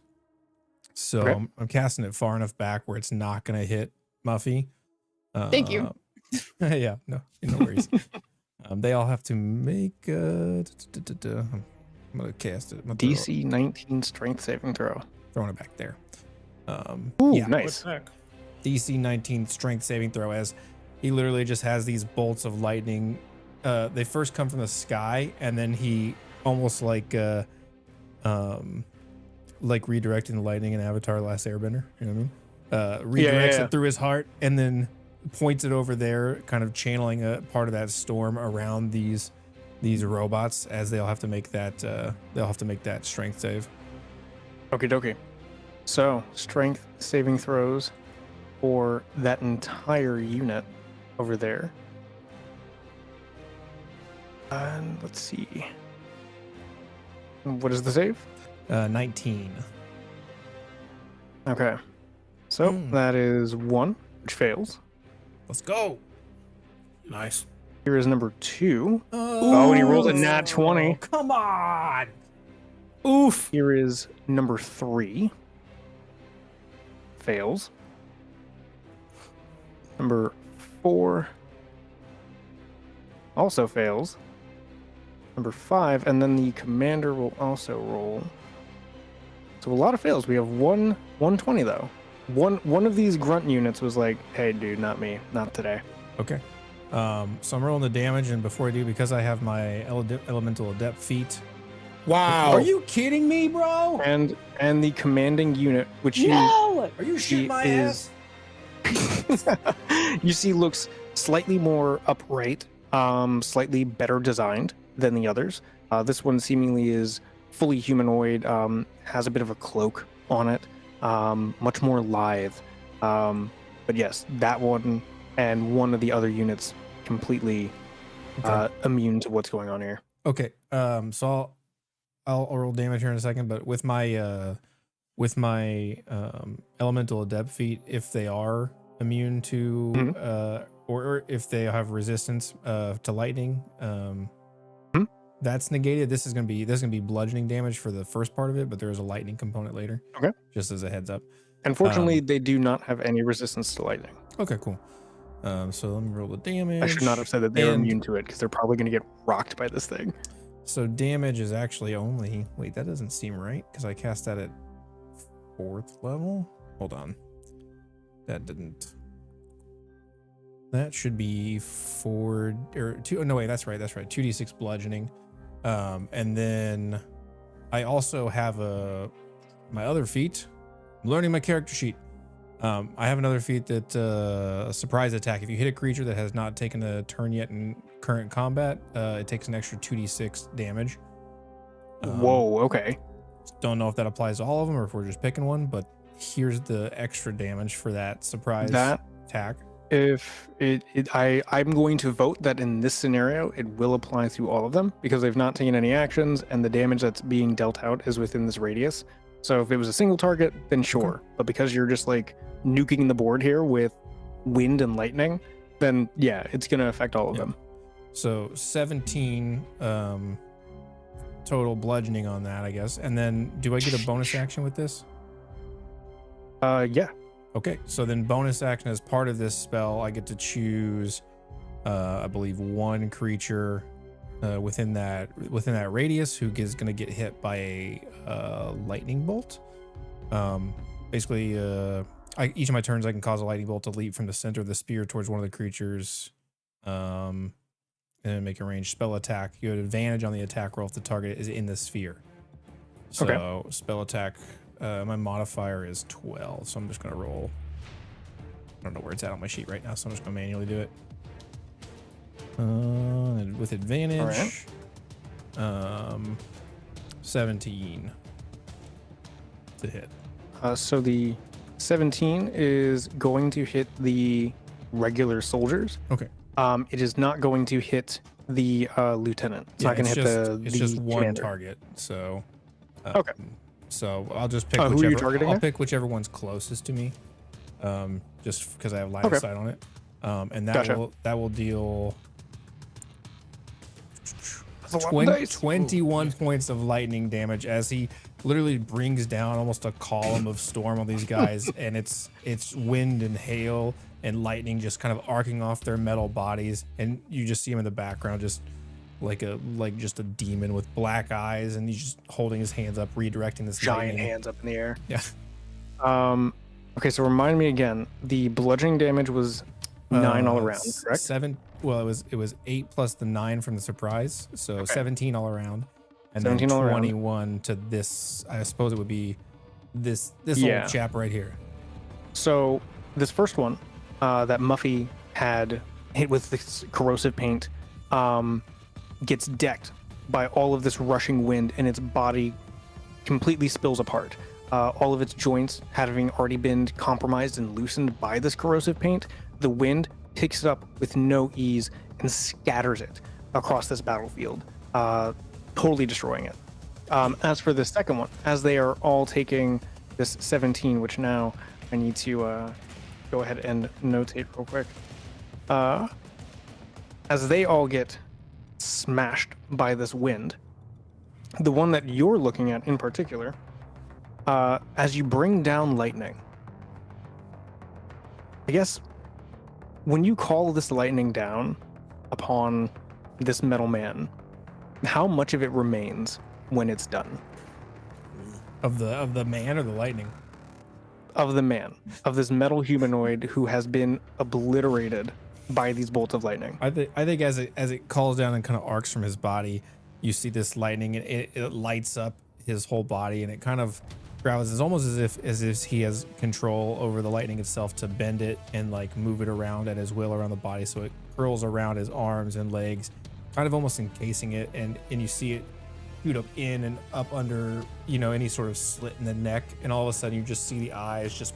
So Okay. I'm casting it far enough back where it's not gonna hit Muffy. Thank you. Yeah, no worries. They all have to make I'm gonna cast it. I'm gonna DC 19 strength saving throw. throwing it back there. Ooh, yeah, nice. What the heck? DC 19 strength saving throw, as he literally just has these bolts of lightning. They first come from the sky, and then he almost like redirecting the lightning in Avatar: Last Airbender. You know what I mean? Redirects it through his heart, and then points it over there, kind of channeling a part of that storm around these robots, as they'll have to make that strength save. Okie dokie. So, strength saving throws for that entire unit over there. And let's see. What is the save? 19. Okay. So, that is 1, which fails. Let's go. Nice. Here is number 2. Oh, and he rolls a nat 20. Come on. Oof. Here is number 3. Fails. Number 4 also fails. Number 5, and then the commander will also roll. So a lot of fails. We have 120 though. One of these grunt units was like, "Hey, dude, not me, not today." Okay. So I'm rolling the damage, and before I do, because I have my elemental adept feat, Wow. Are you kidding me, bro? And the commanding unit, which No! Are you shitting my is- you see looks slightly more upright, slightly better designed than the others. This one seemingly is fully humanoid, has a bit of a cloak on it, much more lithe. But yes, that one and one of the other units completely immune to what's going on here. Okay. So I'll roll damage here in a second, but with my elemental adept feat, if they are immune to or if they have resistance to lightning, that's negated. This is gonna be bludgeoning damage for the first part of it, but there is a lightning component later. Okay. Just as a heads up. Unfortunately, they do not have any resistance to lightning. Okay, cool. So let me roll the damage. I should not have said that they're And- immune to it because they're probably going to get rocked by this thing. So damage is actually only, wait, that doesn't seem right because I cast that at 4th level. Hold on. That didn't. That should be 4 or 2. Oh, no, wait, that's right. 2d6 bludgeoning. And then I also have my other feat. I'm learning my character sheet. I have another feat that a surprise attack. If you hit a creature that has not taken a turn yet in current combat, it takes an extra 2d6 damage. Whoa, okay. Don't know if that applies to all of them or if we're just picking one, but here's the extra damage for that surprise attack. If I'm going to vote that in this scenario, it will apply to all of them because they've not taken any actions and the damage that's being dealt out is within this radius. So if it was a single target, then sure. Okay. But because you're just like nuking the board here with wind and lightning, then yeah, it's going to affect all of them. So 17 total bludgeoning on that, I guess. And then do I get a bonus action with this? Yeah. Okay, so then bonus action as part of this spell, I get to choose, I believe, one creature within that radius who is going to get hit by a lightning bolt. Basically, each of my turns, I can cause a lightning bolt to leap from the center of the spear towards one of the creatures, and then make a ranged spell attack. You have advantage on the attack roll if the target is in the sphere. So spell attack. My modifier is 12, so I'm just gonna roll. I don't know where it's at on my sheet right now, so I'm just gonna manually do it. And with advantage, 17 to hit. So the 17 is going to hit the regular soldiers. Okay. It is not going to hit the lieutenant. It's not going to hit it's the just one commander. target. So Okay. So I'll just pick who are you whichever. targeting I'll there? pick whichever one's closest to me, just because I have line of Okay. sight on it. And that Gotcha. will deal That's a lot of dice. 21 points of lightning damage as he literally brings down almost a column of storm on these guys, and it's wind and hail and lightning just kind of arcing off their metal bodies, and you just see him in the background just like just a demon with black eyes, and he's just holding his hands up, redirecting this Giant lightning. hands up in the air. Yeah. Okay, so remind me again. The bludgeoning damage was 9 all around, correct? 7. Well, it was 8 plus the 9 from the surprise, so 17 all around, and then 17 all around. 21 to this. I suppose it would be this Yeah. old chap right here. So this first one that Muffy had hit with this corrosive paint gets decked by all of this rushing wind, and its body completely spills apart. All of its joints having already been compromised and loosened by this corrosive paint, the wind picks it up with no ease and scatters it across this battlefield, totally destroying it. As for the second one, as they are all taking this 17, which now I need to go ahead and notate real quick. As they all get smashed by this wind, the one that you're looking at in particular, as you bring down lightning, I guess when you call this lightning down upon this metal man, how much of it remains when it's done? Of the man or the lightning? Of the man, of this metal humanoid who has been obliterated by these bolts of lightning. I think as it calls down and kind of arcs from his body, you see this lightning, and it lights up his whole body, and it kind of travels. It's almost as if he has control over the lightning itself to bend it and like move it around at his will around the body, so it curls around his arms and legs, kind of almost encasing it, and you see it shoot up in and up under, you know, any sort of slit in the neck, and all of a sudden you just see the eyes just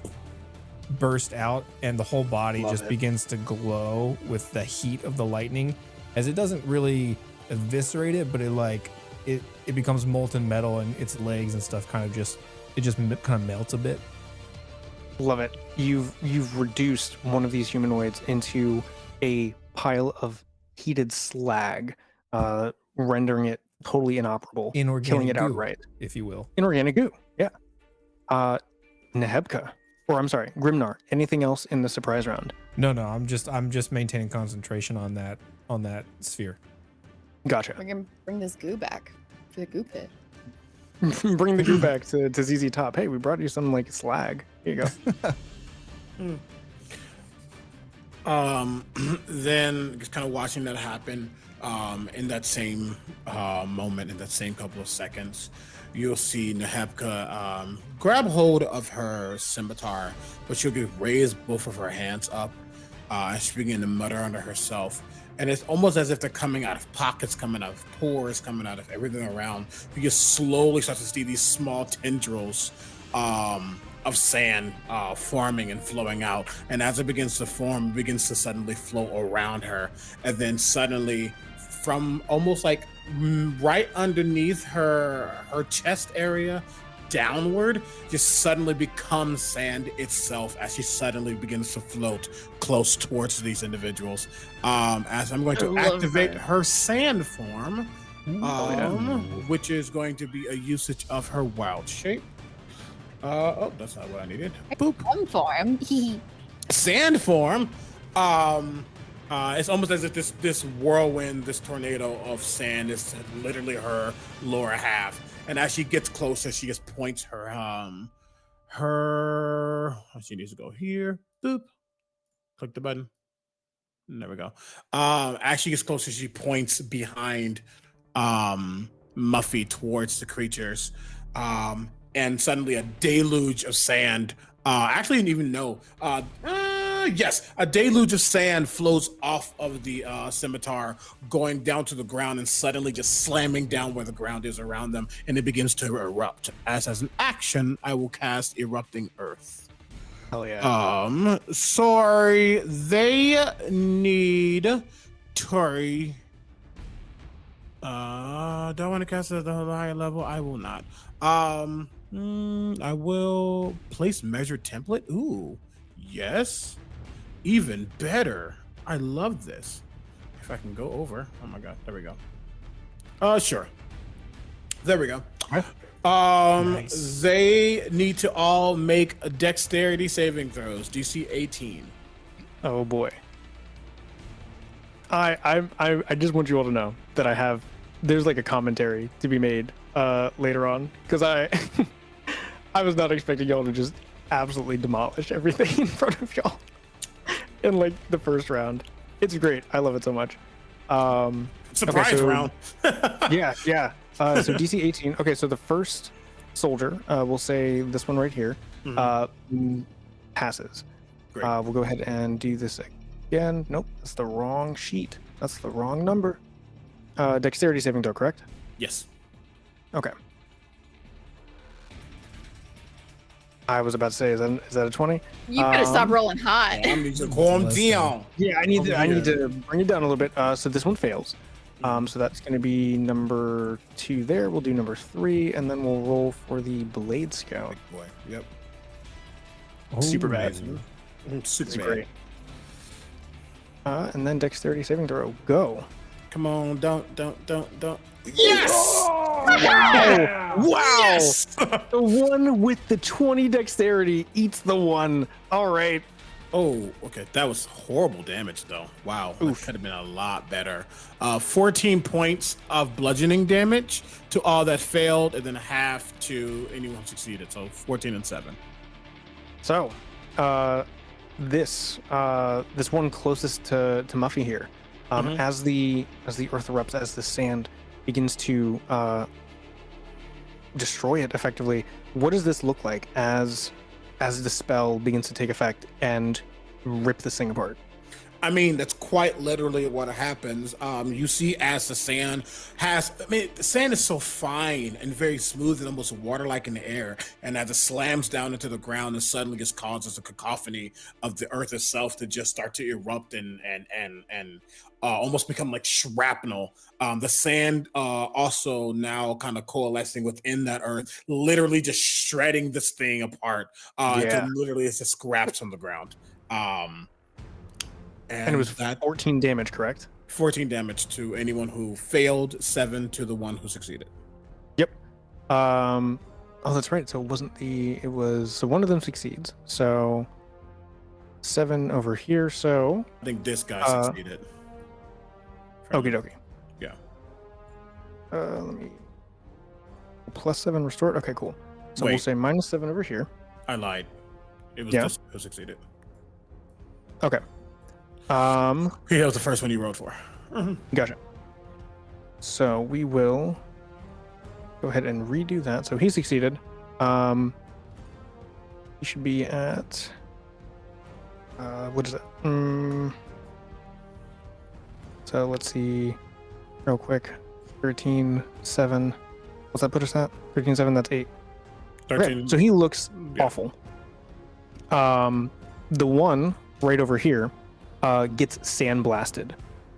burst out, and the whole body begins to glow with the heat of the lightning, as it doesn't really eviscerate it, but it becomes molten metal, and its legs and stuff kind of melts a bit. Love it. You've reduced one of these humanoids into a pile of heated slag, rendering it totally inoperable, Inorganic killing it goo, outright. if you will. Inorganic goo, yeah. Nehebka, or I'm sorry, Grimnar. Anything else in the surprise round? No, I'm just maintaining concentration on that sphere. Gotcha. We're gonna bring this goo back for the goo pit. Bring the goo back to ZZ Top. Hey, we brought you some like slag. Here you go. Then just kind of watching that happen, in that same moment, in that same couple of seconds, you'll see Nehebka grab hold of her scimitar, but she'll raise both of her hands up, and she begin to mutter under herself. And it's almost as if they're coming out of pockets, coming out of pores, coming out of everything around. You just slowly start to see these small tendrils of sand forming and flowing out. And as it begins to form, it begins to suddenly flow around her. And then suddenly, from almost like right underneath her chest area, downward, just suddenly becomes sand itself as she suddenly begins to float close towards these individuals. As I'm going to activate her sand form, which is going to be a usage of her wild shape. Oh, that's not what I needed. Boop. One form. Sand form. It's almost as if this whirlwind, this tornado of sand is literally her lower half. And as she gets closer, she just points her she needs to go here. Boop. Click the button. There we go. As she gets closer, she points behind Muffy towards the creatures. And suddenly a deluge of sand. Actually, I didn't even know. Yes, a deluge of sand flows off of the scimitar, going down to the ground and suddenly just slamming down where the ground is around them, and it begins to erupt. As an action, I will cast Erupting Earth. Hell yeah. Sorry, they need Tori. Do I want to cast it at the higher level? I will not. I will place measure template. Ooh, yes. Even better. I love this. If I can go over. Oh my god, there we go. Sure. There we go. Nice. They need to all make a dexterity saving throws. DC 18. Oh boy. I just want you all to know that there's like a commentary to be made later on, because I was not expecting y'all to just absolutely demolish everything in front of y'all in like the first round. It's great. I love it so much. Surprise round. yeah. So DC 18. Okay, so the first soldier, we'll say this one right here, passes. Great. We'll go ahead and do this again. Nope, that's the wrong sheet. That's the wrong number. Dexterity saving throw, correct? Yes. Okay. I was about to say, is that a 20? You better stop rolling hot. I need to calm down. Yeah, I need to bring it down a little bit. So this one fails. So that's going to be number 2 there. We'll do number 3, and then we'll roll for the Blade Scout. Big boy. Yep. Super bad. Super It's bad. great. And then Dexterity saving throw. Go. Come on, don't. Yes! Wow! Wow! Yes! The one with the 20 dexterity eats the one. All right. Oh, okay. That was horrible damage, though. Wow. That could have been a lot better. 14 points of bludgeoning damage to all that failed, and then half to anyone who succeeded. So 14 and 7. So, this one closest to Muffy here, as the earth erupts, as the sand begins to destroy it effectively. What does this look like as the spell begins to take effect and rip this thing apart? I mean, that's quite literally what happens. You see as the sand the sand is so fine and very smooth and almost water-like in the air. And as it slams down into the ground, it suddenly just causes a cacophony of the earth itself to just start to erupt and almost become like shrapnel. The sand also now kind of coalescing within that earth, literally just shredding this thing apart until literally it's just scraps on the ground. And it was 14 damage, correct? 14 damage to anyone who failed, 7 to the one who succeeded. Yep. Oh, that's right. So so one of them succeeds. So 7 over here. So I think this guy succeeded. Okie dokie. Yeah. Let me +7 restored. Okay, cool. So we'll Wait. say -7 over here. I lied. It was Yeah. this who succeeded. Okay. He was the first one you rolled for. Gotcha. So we will go ahead and redo that. So he succeeded. He should be at what is it? So let's see real quick. 13-7. What's that put us at? 13-7, that's 8. 13. Okay, so he looks Yeah. awful. The one right over here gets sandblasted,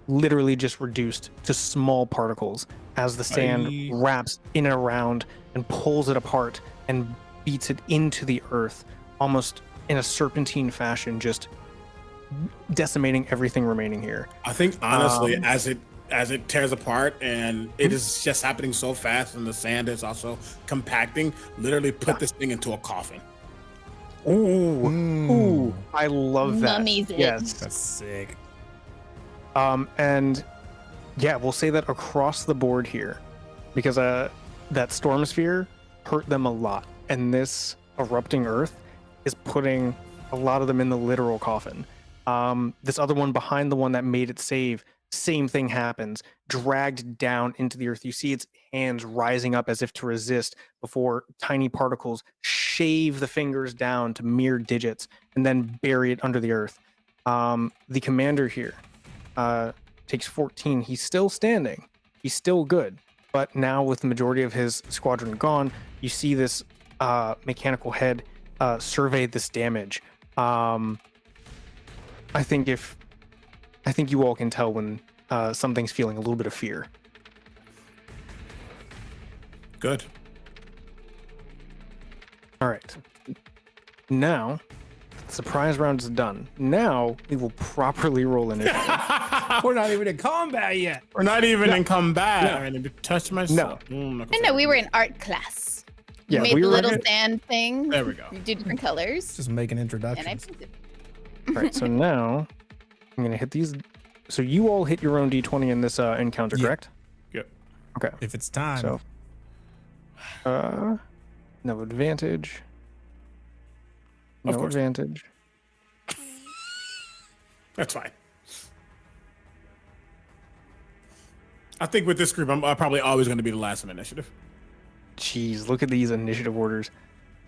literally just reduced to small particles as the sand Aye. wraps in and around and pulls it apart and beats it into the earth, almost in a serpentine fashion, just decimating everything remaining here. I think honestly, as it tears apart and it is just happening so fast, and the sand is also compacting, literally put this thing into a coffin. Ooh, I love that. Mummies it. Yes. That's sick. And yeah, we'll say that across the board here, because that storm sphere hurt them a lot, and this erupting earth is putting a lot of them in the literal coffin. This other one behind the one that made it save, same thing happens, dragged down into the earth. You see its hands rising up as if to resist before tiny particles shave the fingers down to mere digits and then bury it under the earth. The commander here takes 14. He's still standing. He's still good. But now with the majority of his squadron gone, you see this mechanical head survey this damage. I think you all can tell when something's feeling a little bit of fear. Good. All right. Now, the surprise round is done. Now we will properly roll initiative. We're not even in combat yet. We're not even in combat. No. I need to touch myself. No. I know we were in art class. Yeah, You made we the were little in it. sand thing. There we go. You did different colors. Just making And I introductions. painted. All right. So now I'm gonna hit these. So you all hit your own d20 in this encounter, Yeah. correct? Yep. Okay. If it's time. So, no advantage. Of No course. advantage. That's fine. I think with this group, I'm probably always going to be the last in initiative. Jeez, look at these initiative orders.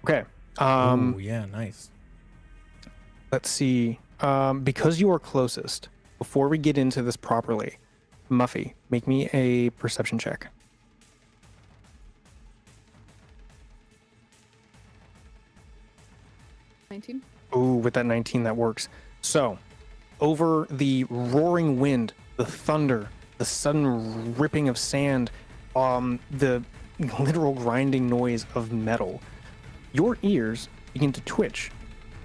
Okay. Oh yeah, nice. Let's see. Because you are closest, before we get into this properly, Muffy, make me a perception check. 19. Ooh, with that 19, that works. So, over the roaring wind, the thunder, the sudden ripping of sand, the literal grinding noise of metal, your ears begin to twitch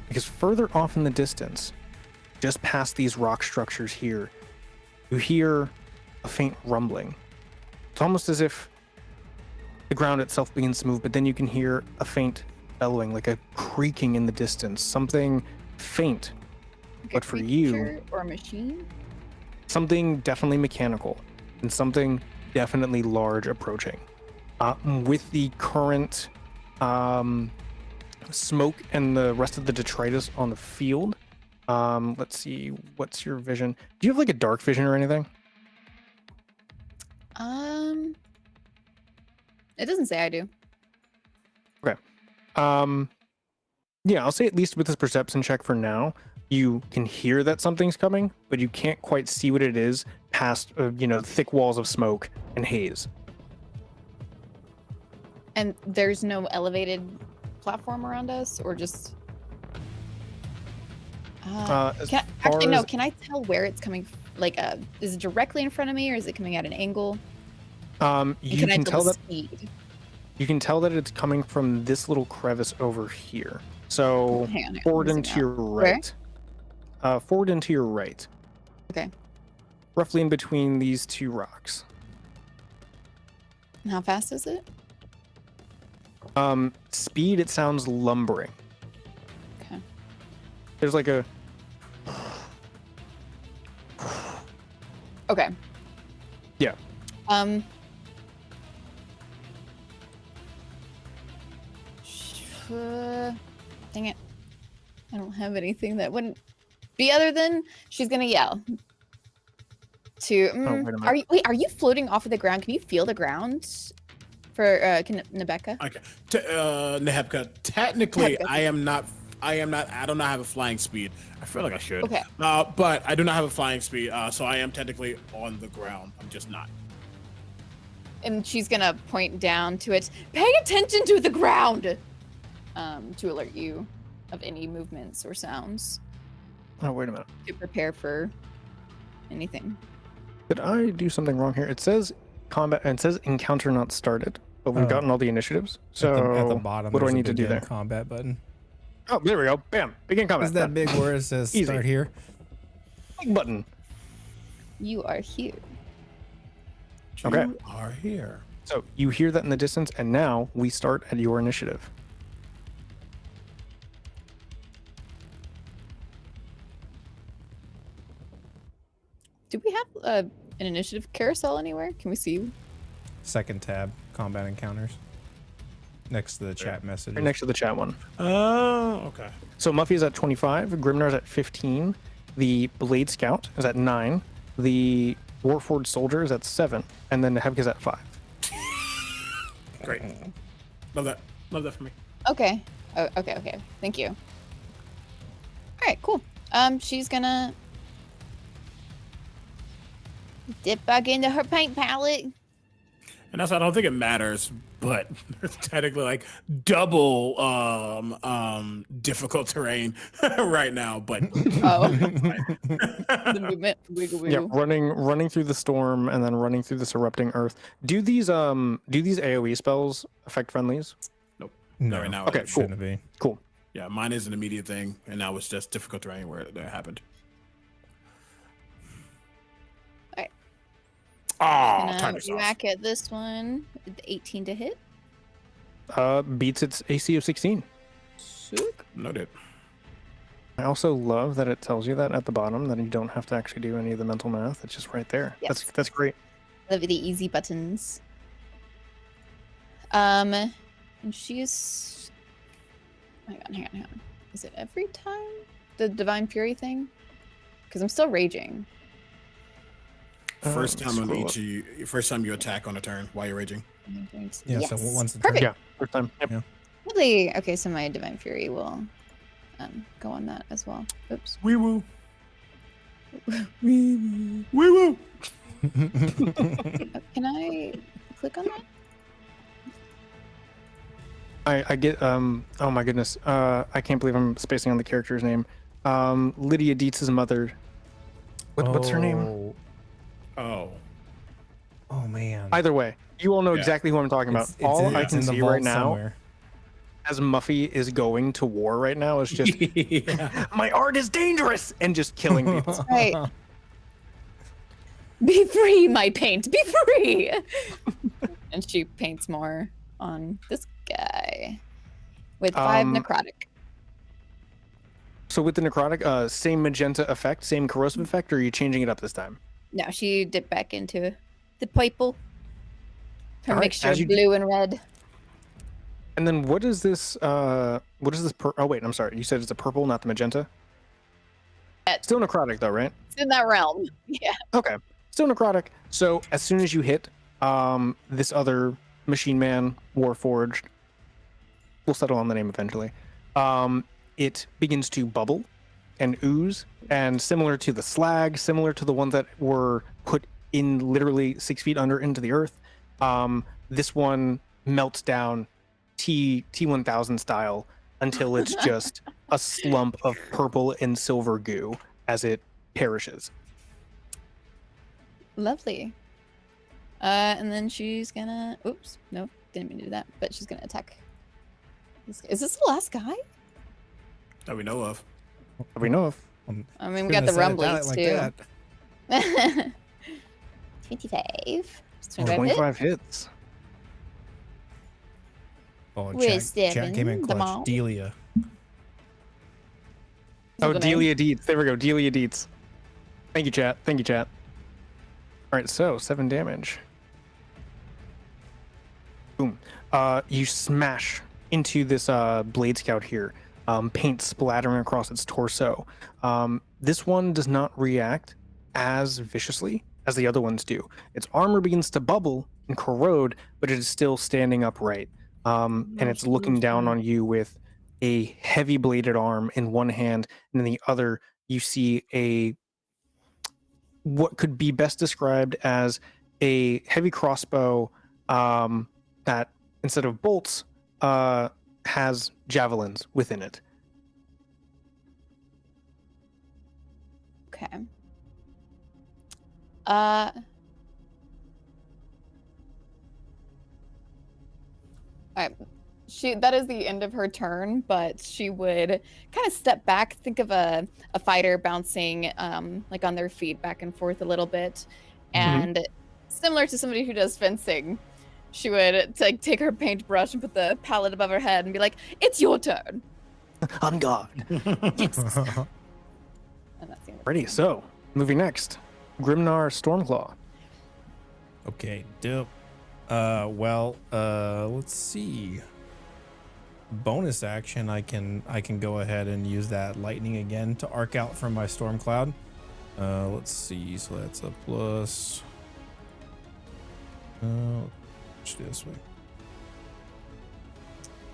because further off in the distance, just past these rock structures here, you hear a faint rumbling. It's almost as if the ground itself begins to move, but then you can hear a faint bellowing, like a creaking in the distance, something faint. Like But a for you- creature or a machine. Something definitely mechanical and something definitely large approaching. With the current smoke and the rest of the detritus on the field, let's see, what's your vision? Do you have like a dark vision or anything? It doesn't say I do. Yeah, I'll say at least with this perception check for now, you can hear that something's coming, but you can't quite see what it is past, thick walls of smoke and haze. And there's no elevated platform around us, or just. As Actually, far no. as- Can I tell where it's coming? Like, is it directly in front of me, or is it coming at an angle? And You I can tell tell the that speed? you can tell that it's coming from this little crevice over here. So Hang on, forward let me and zoom to your Where? right. Forward and to your right. Okay. Roughly in between these two rocks. And how fast is it? Speed, it sounds lumbering. Okay. There's like a Okay. Yeah. Dang it. I don't have anything that wouldn't be other than she's gonna yell. To wait a minute. are you floating off of the ground? Can you feel the ground? For Nebeka? Okay. Nehebka, technically, Nehebka. I do not have a flying speed. I feel like I should. Okay. But I do not have a flying speed, so I am technically on the ground. I'm just not. And she's gonna point down to it. Pay attention to the ground! To alert you of any movements or sounds. Oh, wait a minute. To prepare for anything. Did I do something wrong here? It says combat and it says encounter not started, but we've Oh. gotten all the initiatives. So at the bottom, what do I there's a need to do begin there? combat button. Oh, there we go. Bam. Begin combat. Is that Done. big where it says Easy. start here? Big button. You are here. Okay. You are here. So you hear that in the distance, and now we start at your initiative. Do we have an initiative carousel anywhere? Can we see? Second tab, combat encounters. Next to the chat message. Right next to the chat one. Oh, okay. So Muffy is at 25, Grimnar's at 15, the Blade Scout is at 9, the Warforged Soldier is at 7, and then the Hebka's at 5. Great. Love that. Love that for me. Okay. Oh, okay. Thank you. All right, cool. She's gonna dip back into her paint palette. And also, I don't think it matters, but it's technically like double difficult terrain right now. But Oh, the movement, wiggle, Yeah, wiggle. running through the storm and then running through this erupting earth. Do these AoE spells affect friendlies? No, right now, Okay, it cool. shouldn't be. Cool. Yeah, mine is an immediate thing, and now it's just difficult terrain where that happened. Alright. Oh, Gonna time yourself. whack at this one. 18 to hit. Beats its AC of 16. Sick. Noted. I also love that it tells you that at the bottom that you don't have to actually do any of the mental math. It's just right there. Yes. That's great. Love the easy buttons. And she's. Hang on. Is it every time the Divine Fury thing? Because I'm still raging. First time on scroll each up. of you. First time you attack on a turn while you're raging. Yeah, yes. so once the Perfect. Yeah, first time. Yep. Lovely. Okay, so my Divine Fury will go on that as well. Oops. Wee woo. Wee woo. Can I click on that? I get oh my goodness. I can't believe I'm spacing on the character's name. Lydia Dietz's mother. What's her name? Oh. Oh man. Either way, you all know Yeah. exactly who I'm talking about. It's All in, I it's can in the see vault right now somewhere. as Muffy is going to war right now is just Yeah. my art is dangerous and just killing people. Right. Be free, my paint. Be free. And she paints more on this guy with 5 necrotic. So with the necrotic, same magenta effect, same corrosive effect, or are you changing it up this time? No, she dipped back into the purple. Her All right, mixture as of you- blue and red. And then what is this? Oh wait, I'm sorry. You said it's a purple, not the magenta. Still necrotic though, right? It's in that realm. Yeah. Okay, still necrotic. So as soon as you hit this other Machine Man, Warforged. We'll settle on the name eventually. It begins to bubble and ooze, and similar to the slag, similar to the ones that were put in literally 6 feet under into the earth, this one melts down T1000 style until it's just a slump of purple and silver goo as it perishes. Lovely. And then she's gonna. Oops, no, didn't mean to do that. But she's gonna attack. Is this the last guy? That we know of. That we know of. I mean, we got the rumblings like too. that. 25. 25 hits. Oh, Where's chat came in Devin? The clutch. mom? Delia. Oh, the name? Delia Dietz. There we go. Delia Dietz. Thank you, chat. Thank you, chat. All right, so 7 damage. Boom. You smash into this Blade Scout here. Paint splattering across its torso. This one does not react as viciously as the other ones do. Its armor begins to bubble and corrode, but it is still standing upright. And it's looking down on you with a heavy bladed arm in one hand, and in the other you see a what could be best described as a heavy crossbow that instead of bolts has javelins within it. Okay. Alright. That is the end of her turn, but she would kind of step back, think of a fighter bouncing like on their feet back and forth a little bit. And similar to somebody who does fencing, she would take her paintbrush and put the palette above her head and be like, "It's your turn." On guard. Yes. And that's the end of Ready, so moving next. Grimnar Stormclaw. Okay, dope. Let's see. Bonus action, I can go ahead and use that lightning again to arc out from my storm cloud. Let's see. So that's a plus. Let's do this way.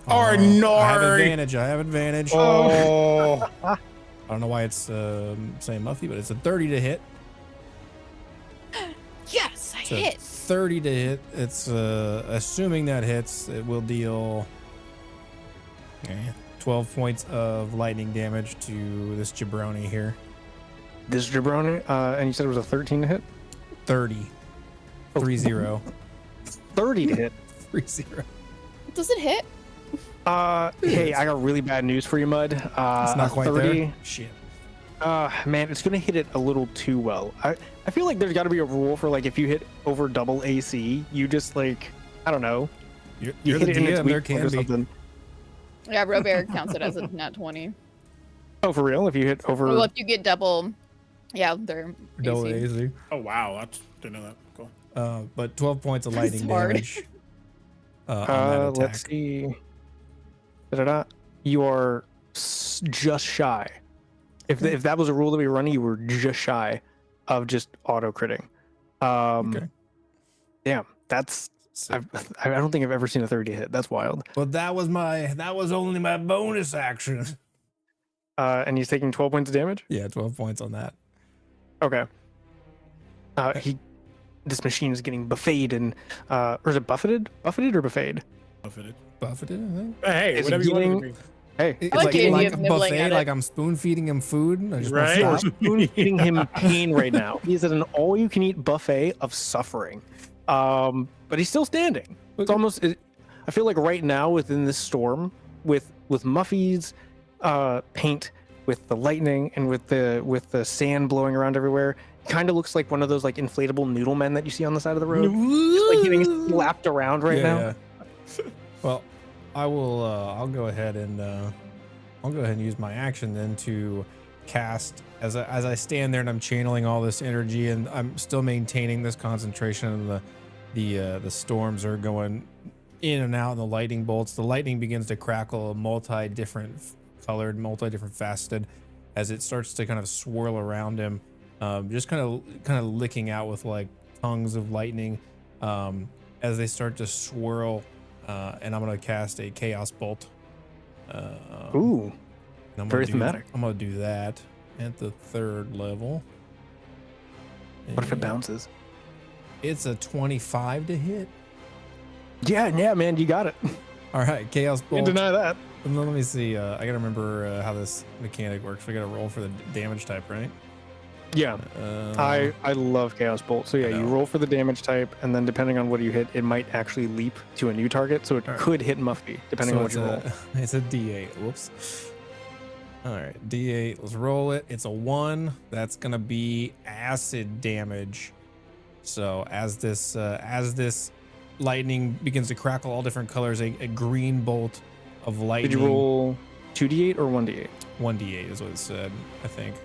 Arnard! I have advantage. Oh, I don't know why it's saying Muffy, but it's a 30 to hit. Yes, I It's a hit. 30 to hit. It's assuming that hits, it will deal 12 points of lightning damage to this jabroni here. This jabroni, and you said it was a 13 to hit? 30. 3-0. 30 to hit. 3-0. Does it hit? Hey, I got really bad news for you, Mud. It's not quite 30. there. Shit. Man, it's gonna hit it a little too well. I feel like there's got to be a rule for like if you hit over double AC, you just like I don't know. You're the hit it in its DM. There weak point can or be. something. Yeah, Robert counts it as a nat 20. Oh, for real? If you hit over, Well, if you get double, yeah, they're Double AC. AC. oh wow, that's didn't know that. Cool. But 12 points of lightning Smart. damage. On that attack. let's see. Da-da-da. You are just shy. If that was a rule that we were running, you were just shy of just auto critting. Okay. Damn, that's So, I don't think I've ever seen a 30 hit. That's wild. but that was only my bonus action. And he's taking 12 points of damage. Yeah, 12 points on that. Okay. This machine is getting buffeted and or is it buffeted or buffeted? Buffeted. Buffeted, I think. Hey, Is whatever he you want it to getting- be. Hey, It's like like, the idea like of a nibbling buffet, at like it. I'm spoon feeding him food. I just want Right. you are stop. spoon feeding him pain right now. He's at an all-you-can-eat buffet of suffering. But he's still standing. It's Okay. almost. I feel like right now within this storm, with Muffy's paint, with the lightning, and with the sand blowing around everywhere, kind of looks like one of those like inflatable noodle men that you see on the side of the road, just like getting slapped around right now. Yeah. Well, I will. I'll go ahead and use my action then to cast as I stand there and I'm channeling all this energy and I'm still maintaining this concentration. And the storms are going in and out, and the lightning bolts. The lightning begins to crackle, multi-different colored, multi-different faceted, as it starts to kind of swirl around him, just kind of licking out with like tongues of lightning. as they start to swirl, and I'm gonna cast a chaos bolt. Ooh, and I'm very gonna thematic. I'm gonna do that at the 3rd level. What if it And bounces? It's a 25 to hit. Yeah, man, you got it. All right, chaos Can't bolt. deny that. And then let me see. I gotta remember how this mechanic works. We gotta roll for the damage type, right? Yeah, I love Chaos Bolt. So yeah, you know. roll for the damage type, and then depending on what you hit, it might actually leap to a new target. So it could hit Muffy, depending on what you roll. It's a D8. Whoops. All right, D8. Let's roll it. It's a 1. That's gonna be acid damage. So as this lightning begins to crackle all different colors, a green bolt of lightning. Did you roll 2d8 or 1d8? 1d8 is what it said, I think.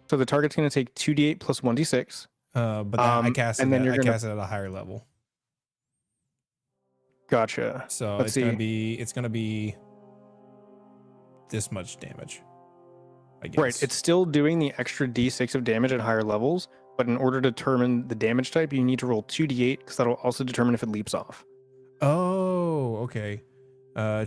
So the target's going to take 2d8 plus 1d6. But I cast and then it. you're I gonna- cast it at a higher level. Gotcha. So Let's it's gonna be this much damage, I guess. Right, it's still doing the extra d6 of damage at higher levels, but in order to determine the damage type, you need to roll 2d8 because that'll also determine if it leaps off. Oh, okay.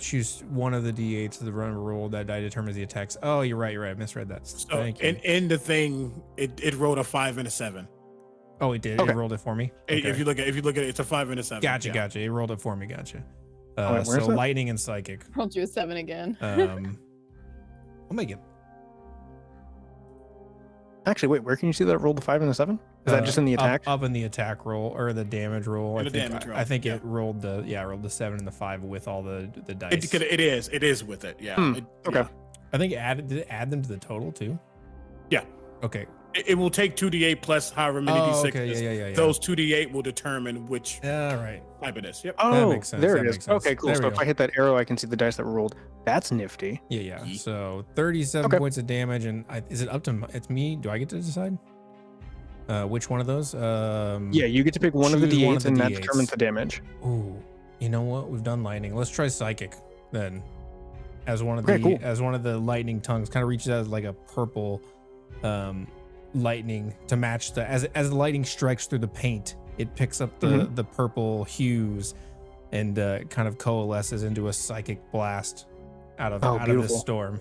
Choose one of the d8s of the run roll that die determines the attacks. Oh, you're right. I misread that. So Thank you. in the thing, it rolled a 5 and a 7. Oh, it did. Okay. It rolled it for me. If you look at it, it's a 5 and a 7. Gotcha. Yeah. Gotcha. It rolled it for me. Gotcha. Wait, where's So that? lightning and psychic. Rolled you a 7 again. I'll make it. Actually, wait, where can you see that it rolled the 5 and the 7? Is that just in the attack? Up in the attack roll or the damage roll. In I the think, damage roll, I think yeah. it rolled the 7 and the 5 with all the dice. It is with it. Yeah. Okay. I think did it add them to the total too? Yeah. Okay. It will take 2d8 plus however many d6. Okay. Yeah. Those 2d8 will determine which All right. type it is. Yep. Oh, makes sense. there That it is. makes sense. Okay, cool. There So we if go. I hit that arrow, I can see the dice that were rolled. That's nifty. Yeah. Yeet. So 37 Okay. points of damage, and is it up to it's me? Do I get to decide? Which one of those? Yeah, you get to pick one of the choose one d8s, of the and that D8s. determines the damage. Ooh, you know what? We've done lightning. Let's try psychic then. As one of Okay, the cool. as one of the lightning tongues, kind of reaches out as like a purple lightning to match as the lightning strikes through the paint, it picks up the purple hues and kind of coalesces into a psychic blast out of this beautiful. storm.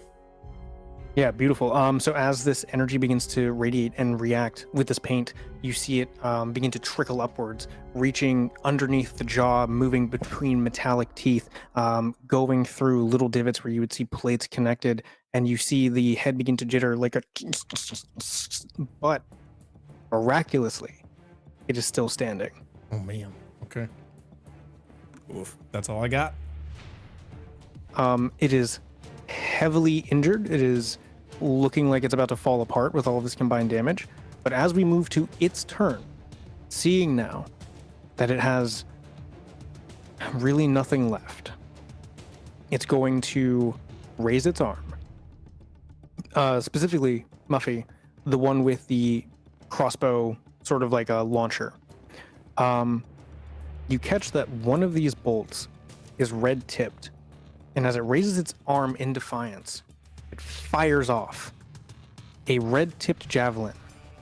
Yeah, beautiful. So as this energy begins to radiate and react with this paint, you see it begin to trickle upwards, reaching underneath the jaw, moving between metallic teeth, going through little divots where you would see plates connected, and you see the head begin to jitter like a... But miraculously, it is still standing. Oh man. Okay. Oof. That's all I got. It is heavily injured. It is looking like it's about to fall apart with all of this combined damage. But as we move to its turn, seeing now that it has really nothing left, it's going to raise its arm. Specifically, Muffy, the one with the crossbow, sort of like a launcher. You catch that one of these bolts is red tipped, and as it raises its arm in defiance, it fires off a red tipped javelin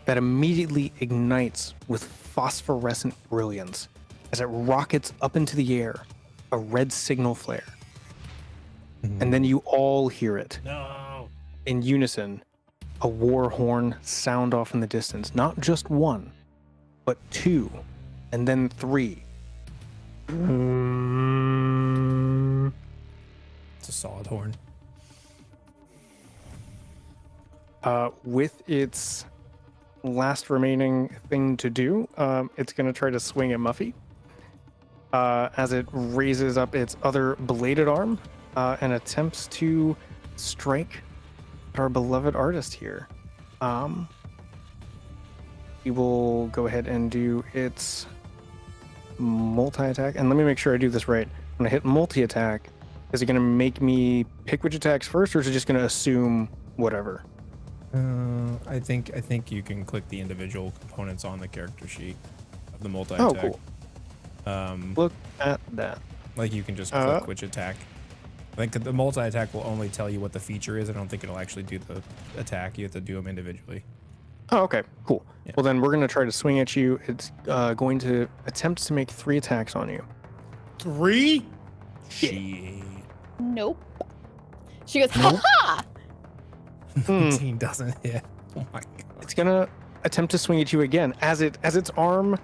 that immediately ignites with phosphorescent brilliance as it rockets up into the air, a red signal flare. And then you all hear it. No. In unison, a war horn sound off in the distance. Not just one, but two, and then three. It's a solid horn. With its last remaining thing to do, it's going to try to swing at Muffy as it raises up its other bladed arm and attempts to strike our beloved artist here. We will go ahead and do its multi-attack. And let me make sure I do this right. I'm going to hit multi-attack. Is it going to make me pick which attacks first, or is it just going to assume whatever? I think you can click the individual components on the character sheet of the multi Oh, attack. cool. Look at that. Like you can just click which attack. I think the multi attack will only tell you what the feature is. I don't think it'll actually do the attack. You have to do them individually. Oh, okay, cool. Yeah. Well, then we're going to try to swing at you. It's going to attempt to make 3 attacks on you. 3? She Nope. She goes, Nope. ha ha! 19 doesn't hit. Oh my god. It's going to attempt to swing at you again as its arm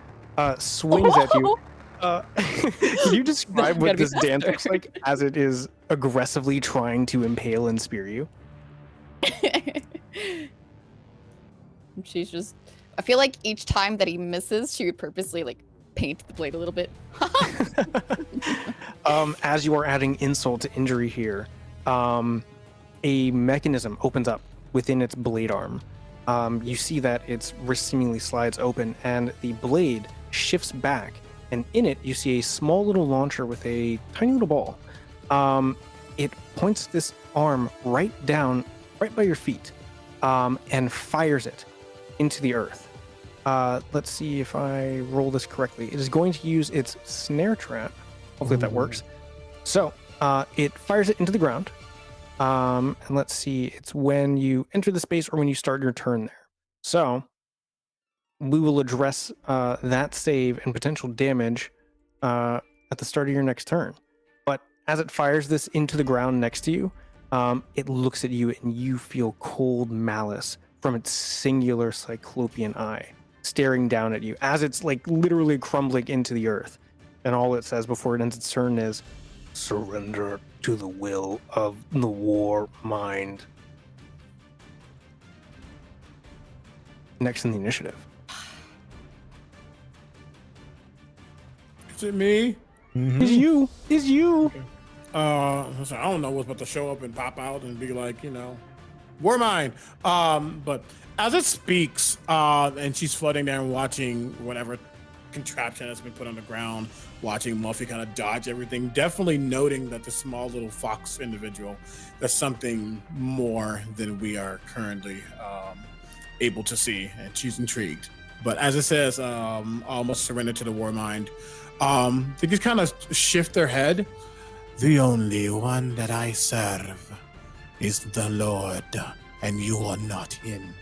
swings at you. Can you describe what Gotta be this dance faster. looks like as it is aggressively trying to impale and spear you? She's just. I feel like each time that he misses, she would purposely like paint the blade a little bit. As you are adding insult to injury here, a mechanism opens up within its blade arm. You see that its wrist seemingly slides open and the blade shifts back, and in it you see a small little launcher with a tiny little ball. It points this arm right down, right by your feet, and fires it into the earth. Let's see if I roll this correctly. It is going to use its snare trap. Hopefully that works. So it fires it into the ground. And let's see, it's when you enter the space or when you start your turn there. So we will address that save and potential damage at the start of your next turn. But as it fires this into the ground next to you, it looks at you and you feel cold malice from its singular cyclopean eye staring down at you as it's like literally crumbling into the earth. And all it says before it ends its turn is, "Surrender to the will of the war mind." Next in the initiative. Is it me? Mhm. Is you. Is you. So I don't know what's about to show up and pop out and be like, war mine. But as it speaks, and she's floating there and watching whatever contraption that's been put on the ground, watching Muffy kind of dodge everything, definitely noting that the small little fox individual, there's something more than we are currently able to see, and she's intrigued. But as it says, almost surrender to the war mind, they just kind of shift their head. The only one that I serve is the Lord, and you are not him.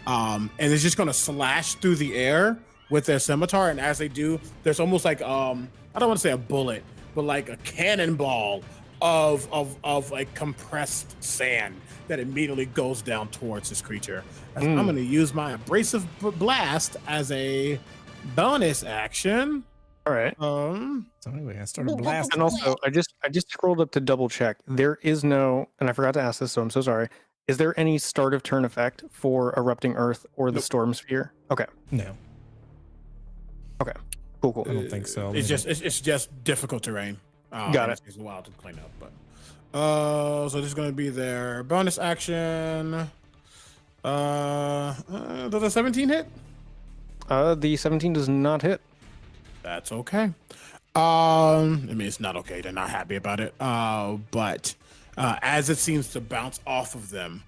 And it's just going to slash through the air with their scimitar, and as they do, there's almost like I don't want to say a bullet, but like a cannonball of like compressed sand that immediately goes down towards this creature. I'm going to use my abrasive blast as a bonus action. All right. So anyway, I started blasting. And also, I just scrolled up to double check. There is no, and I forgot to ask this, so I'm so sorry. Is there any start of turn effect for Erupting Earth or the Nope. Storm Sphere? Okay. No, Okay. Cool. I don't think so. It's just difficult terrain. Got it. It takes a while to clean up, but so this is going to be their bonus action. Does a 17 hit? The 17 does not hit. That's okay. I mean, it's not okay. They're not happy about it. But as it seems to bounce off of them,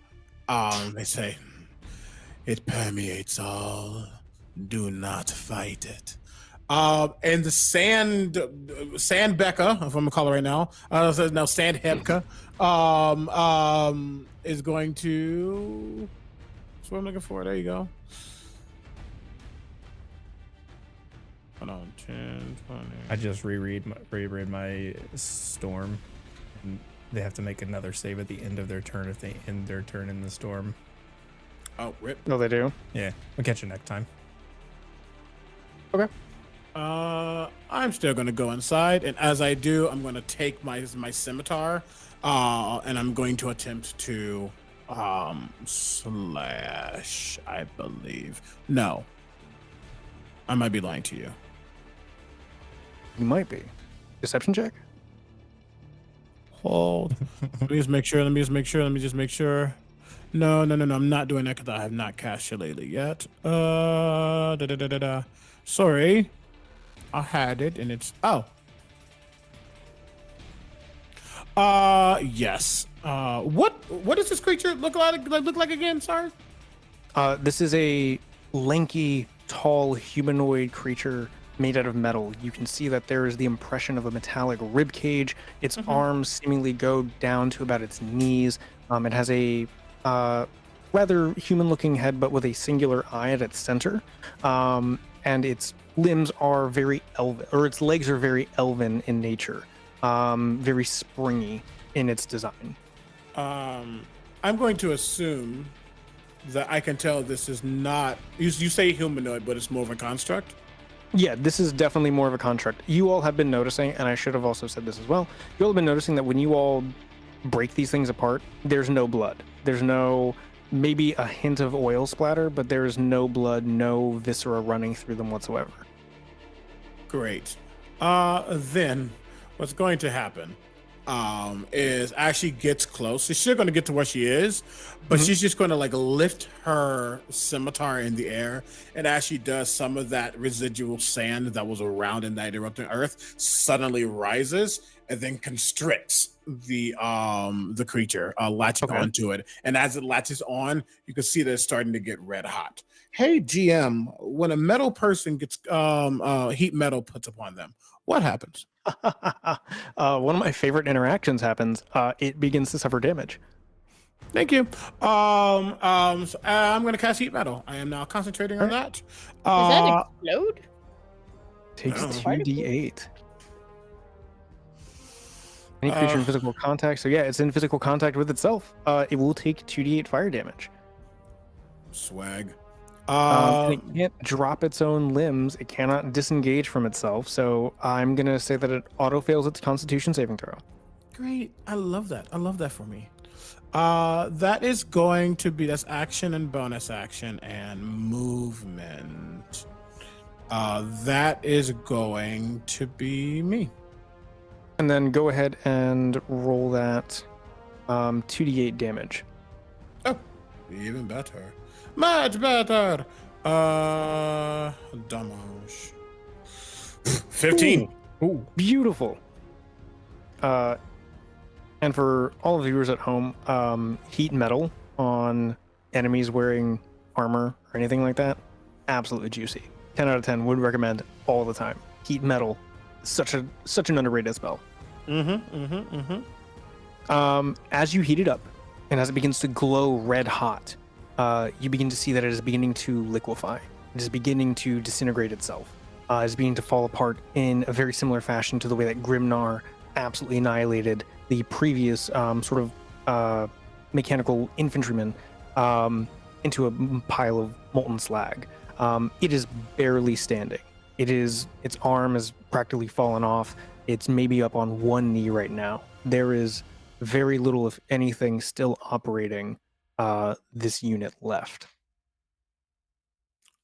they say, "It permeates all. Do not fight it." And the Sand Becca, if I'm gonna call it right now, Sand Hebka, is going to. That's what I'm looking for. There you go. Hold on, 10, 20. I just reread my storm, and they have to make another save at the end of their turn if they end their turn in the storm. Oh, rip. No, they do. Yeah, we'll catch you next time. Okay. I'm still gonna go inside, and as I do, I'm gonna take my scimitar, and I'm going to attempt to slash. I believe. No, I might be lying to you. You might be. Deception check? Hold. Let me just make sure. No. I'm not doing that because I have not cast Shillelagh yet. Sorry. I had it and it's yes. What does this creature look like again, sorry? This is a lanky, tall humanoid creature made out of metal. You can see that there is the impression of a metallic rib cage. Its arms seemingly go down to about its knees. It has a rather human-looking head, but with a singular eye at its center. And its limbs are very elven, or its legs are very elven in nature, very springy in its design. I'm going to assume that I can tell this is not. You say humanoid, but it's more of a construct. Yeah, this is definitely more of a construct. You all have been noticing, and I should have also said this as well. You all have been noticing that when you all break these things apart, there's no blood. There's no, maybe a hint of oil splatter, but there is no blood, no viscera running through them whatsoever. Great. Then what's going to happen is as she gets close, she's still going to get to where she is, but she's just going to like lift her scimitar in the air, and as she does, some of that residual sand that was around in that erupting earth suddenly rises and then constricts the creature, latching onto it. And as it latches on, you can see that it's starting to get red hot. Hey GM, when a metal person gets heat metal puts upon them, what happens? One of my favorite interactions happens. It begins to suffer damage. Thank you. So, I'm going to cast heat metal. I am now concentrating on that. Does that explode? Takes 2d8. Any creature in physical contact. So yeah, it's in physical contact with itself. It will take 2d8 fire damage. Swag. And it can't drop its own limbs. It cannot disengage from itself. So I'm going to say that it auto fails its Constitution saving throw. Great. I love that. I love that for me. That is going to be, that's action and bonus action and movement. That is going to be me. And then go ahead and roll that 2d8 damage. Oh, even better. Much better. Damage. 15. Ooh, beautiful. And for all of the viewers at home, heat metal on enemies wearing armor or anything like that, absolutely juicy. 10 out of 10, would recommend all the time. Heat metal, such an underrated spell. As you heat it up, and as it begins to glow red hot, you begin to see that it is beginning to liquefy. It is beginning to disintegrate itself. It is beginning to fall apart in a very similar fashion to the way that Grimnar absolutely annihilated the previous sort of mechanical infantryman into a pile of molten slag. It is barely standing. Its arm is practically fallen off. It's maybe up on one knee right now. There is very little, if anything, still operating this unit left.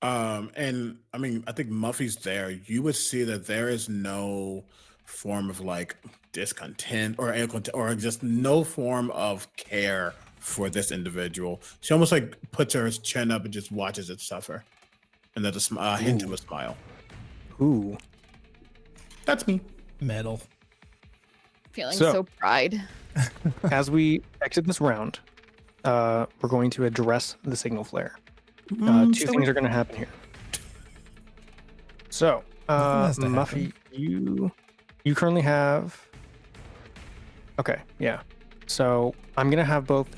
And I mean, I think Muffy's there. You would see that there is no form of like discontent or just no form of care for this individual. She almost like puts her chin up and just watches it suffer, and there's a hint of a smile. Ooh, that's me. Metal. Feeling so pride. As we exit this round, we're going to address the signal flare. Two things are going to happen here. So, Muffy, you currently have. Okay, yeah. So I'm going to have both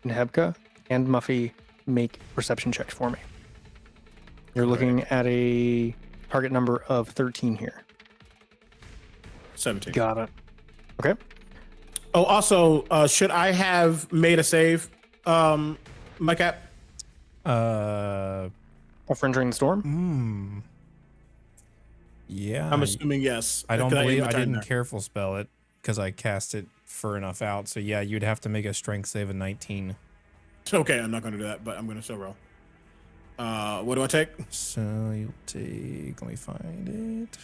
Nebka and Muffy make perception checks for me. You're looking at a target number of 13 here. 17. Got it. Okay. Oh, also, should I have made a save, my cat? For entering the storm? Yeah. I'm assuming yes. I don't believe I didn't careful spell it because I cast it fur enough out. So yeah, you'd have to make a strength save of 19. Okay, I'm not going to do that, but I'm going to still roll. What do I take? So you'll take. Let me find it.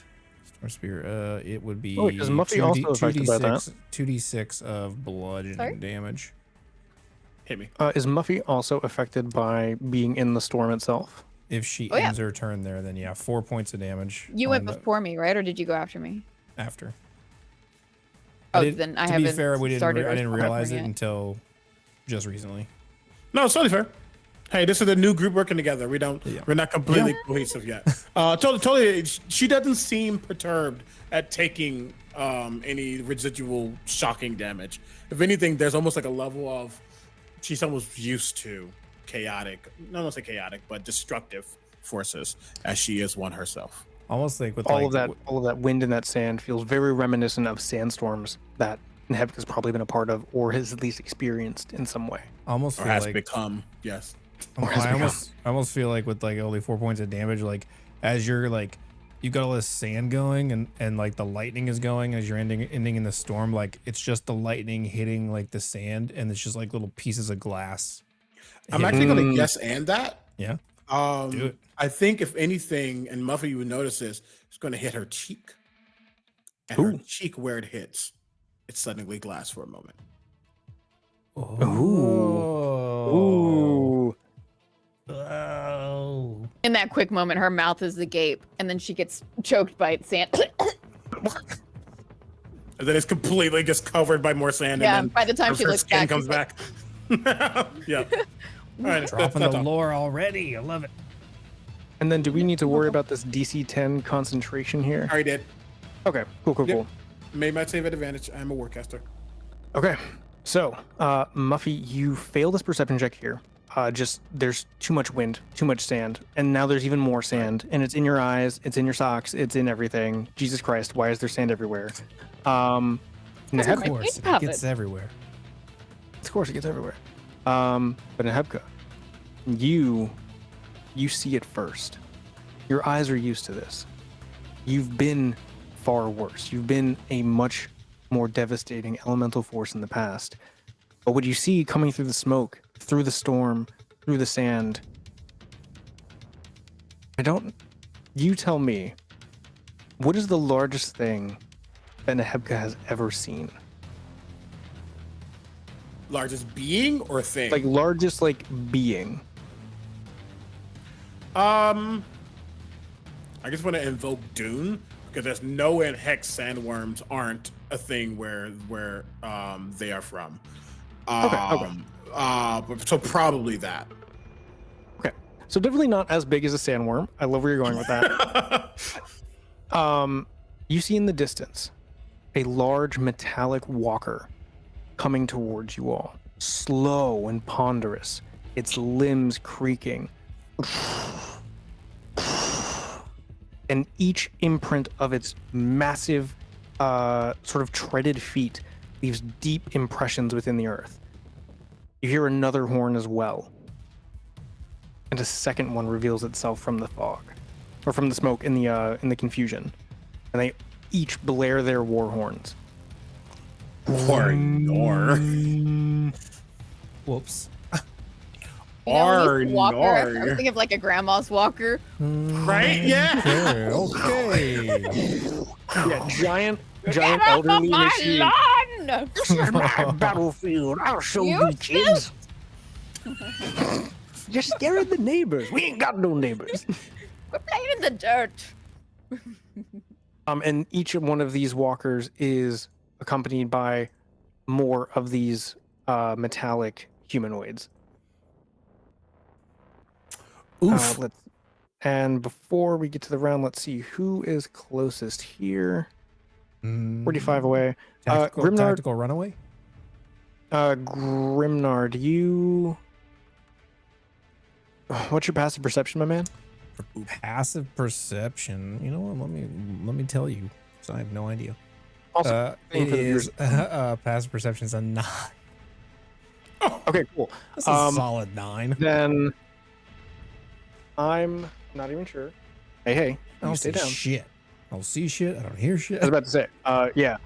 Storm Spear. It would be. Oh, is Muffy also affected by that? 2d6 of bludgeoning damage. Hit me. Is Muffy also affected by being in the storm itself? If she ends her turn there, then yeah, 4 points of damage. You went before me, right? Or did you go after me? After. Oh, then I haven't. To be fair, I didn't realize it yet. until just recently. No, it's totally fair. Hey, this is a new group working together. We're not completely cohesive yet. Totally. She doesn't seem perturbed at taking any residual shocking damage. If anything, there's almost like a level of she's almost used to chaotic, not want to say chaotic, but destructive forces, as she is one herself. Almost like with all of that wind and that sand feels very reminiscent of sandstorms that Nebka's probably been a part of, or has at least experienced in some way. Almost Or feel has like become, yes. I almost feel like with like only 4 points of damage, like as you're like you got all this sand going and like the lightning is going as you're ending in the storm, like it's just the lightning hitting like the sand and it's just like little pieces of glass. I'm hitting. actually going to yes and that. Yeah. Do it. I think if anything, and Muffy, you would notice this, it's going to hit her cheek. And her cheek where it hits, it's suddenly glass for a moment. Ooh. Oh. In that quick moment, her mouth is agape, and then she gets choked by sand. And then it's completely just covered by more sand. Yeah, and then by the time she her looks skin back, comes she's like- back. Yeah. All right, Dropping that's the all. lore already. I love it. And then do we need to worry about this DC 10 concentration here? I already did. Okay, cool. Yep. Made my save advantage. I'm a warcaster. Okay, so Muffy, you fail this perception check here. Just there's too much wind, too much sand, and now there's even more sand, and it's in your eyes, it's in your socks, it's in everything. Jesus Christ, why is there sand everywhere? Of Nehebka, course, Pop it gets it. everywhere. of course it gets everywhere. But Nehebka, you see it first. Your eyes are used to this. You've been far worse. You've been a much more devastating elemental force in the past. But what you see coming through the smoke, through the storm, through the sand, you tell me, what is the largest thing that Nehebka has ever seen? Largest being or thing? Like largest, like being. I just want to invoke Dune because there's no way in heck sandworms aren't a thing where they are from. Okay. So probably that. Okay. So definitely not as big as a sandworm. I love where you're going with that. You see in the distance a large metallic walker coming towards you all, slow and ponderous, its limbs creaking. And each imprint of its massive, sort of treaded feet leaves deep impressions within the earth. You hear another horn as well. And a second one reveals itself from the fog, or from the smoke in the confusion. And they each blare their war horns. Whoops. You know, when Or you say walker, I was nor. thinking of like a grandma's walker. Right? Yeah. Okay. Yeah, giant Get off elderly of my machine. lawn! This is my battlefield. I'll show You you kids. You're scaring the neighbors. We ain't got no neighbors. We're playing in the dirt. And each one of these walkers is accompanied by more of these metallic humanoids. Oof. And before we get to the round, let's see who is closest here. 45 away. Tactical runaway? Grimnard, you. What's your passive perception, my man? Passive perception. You know what? Let me tell you. So I have no idea. Also, It for the is viewers. passive perception is a 9. Okay, cool. That's a solid 9. Then I'm not even sure. Hey, I don't you stay see down. shit. I don't see shit. I don't hear shit. I was about to say, yeah.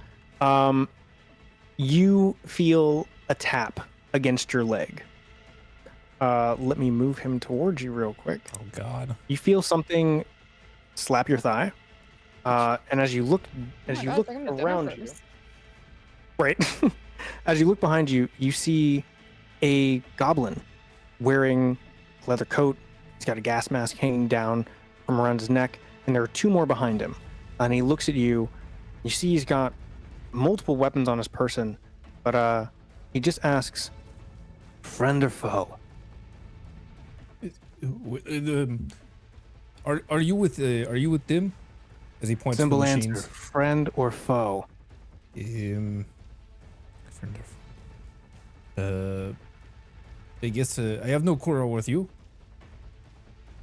You feel a tap against your leg. Let me move him towards you real quick. Oh God. You feel something slap your thigh, and as you look, Oh my God, look bring him to dinner around you, first. right? As you look behind you, you see a goblin wearing a leather coat. He's got a gas mask hanging down from around his neck, and there are two more behind him. And he looks at you. You see he's got multiple weapons on his person, but he just asks, "Friend or foe?" Are you with them? As he points to the Simple answer: machines. friend or foe. Friend of I guess I have no quarrel with you,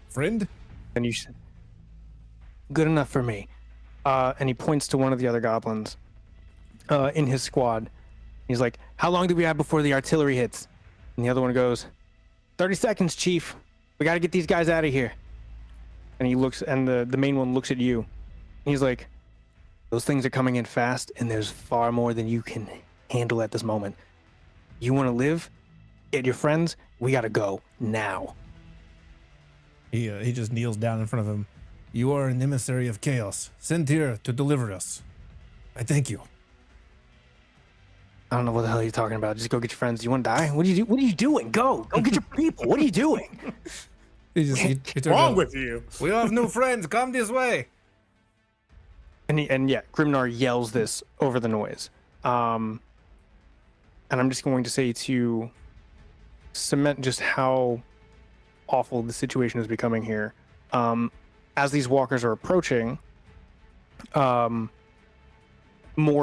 friend. And good enough for me. And he points to one of the other goblins in his squad. He's like, how long do we have before the artillery hits? And the other one goes, 30 seconds, Chief. We got to get these guys out of here. And he looks, and the main one looks at you. And he's like, those things are coming in fast, and there's far more than you can handle at this moment. You want to live? Get your friends? We got to go now. He just kneels down in front of him. You are an emissary of chaos, sent here to deliver us. I thank you. I don't know what the hell you're talking about. Just go get your friends. You want to die? What are you doing? Go get your people. What are you doing? He What's wrong with you? We have new friends. Come this way. And Grimnar yells this over the noise. And I'm just going to say to cement just how awful the situation is becoming here. As these walkers are approaching, more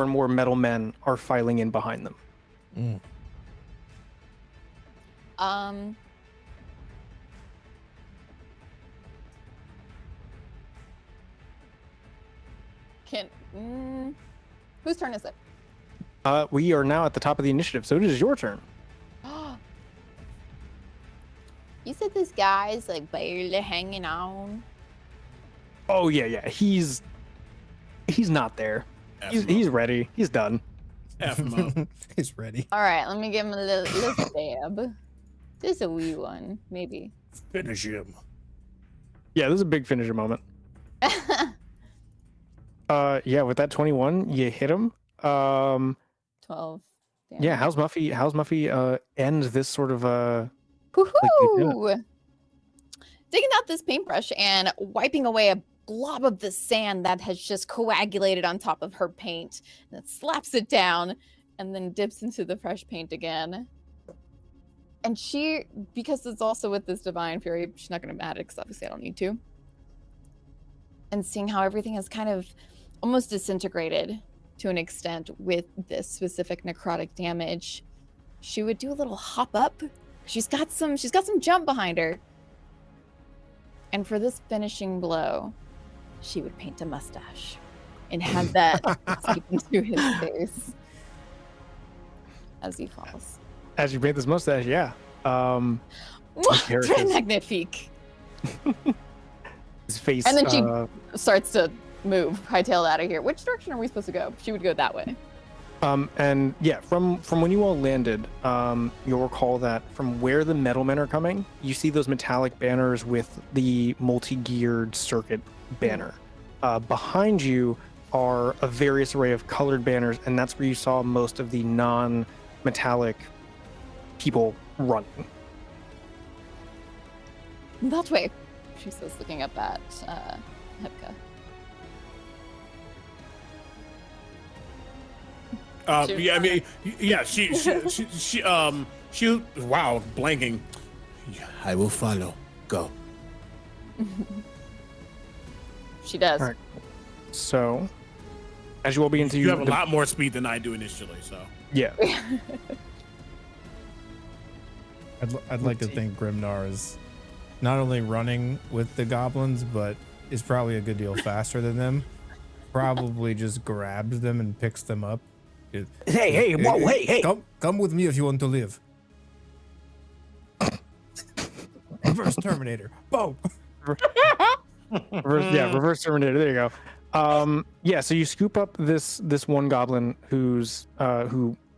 and more metal men are filing in behind them. Whose turn is it? We are now at the top of the initiative, so it is your turn. You said this guy's like barely hanging on. Oh yeah. He's not there. He's ready. He's done. F him up. He's ready. All right, let me give him a little stab. Just a wee one, maybe. Finish him. Yeah, this is a big finisher moment. With that 21, you hit him. 12. Damn. Yeah, how's Muffy end this sort of Woohoo! Digging out this paintbrush and wiping away a blob of the sand that has just coagulated on top of her paint. And it slaps it down and then dips into the fresh paint again. And she, because it's also with this divine fury, she's not going to add it because obviously I don't need to. And seeing how everything is kind of almost disintegrated to an extent with this specific necrotic damage, she would do a little hop up. She's got some jump behind her. And for this finishing blow, she would paint a mustache and have that seep into his face as he falls. as you paint this mustache, yeah. Très magnifique. His face. And then she starts to move, hightail out of here. Which direction are we supposed to go? She would go that way. And yeah, from when you all landed, you'll recall that from where the metal men are coming, you see those metallic banners with the multi-geared circuit banner. Behind you are a various array of colored banners, and that's where you saw most of the non-metallic people running. That way, she says, looking up at Hepka. Yeah, I mean, yeah, she wow, blanking. I will follow. Go. She does. All right. So, as you all begin to... You have a lot more speed than I do initially, so. Yeah. I'd like to think Grimnar is not only running with the goblins, but is probably a good deal faster than them. Probably just grabs them and picks them up. Hey, whoa, hey. Come with me if you want to live. Reverse Terminator. Boom. Reverse Terminator. There you go. So you scoop up this one goblin who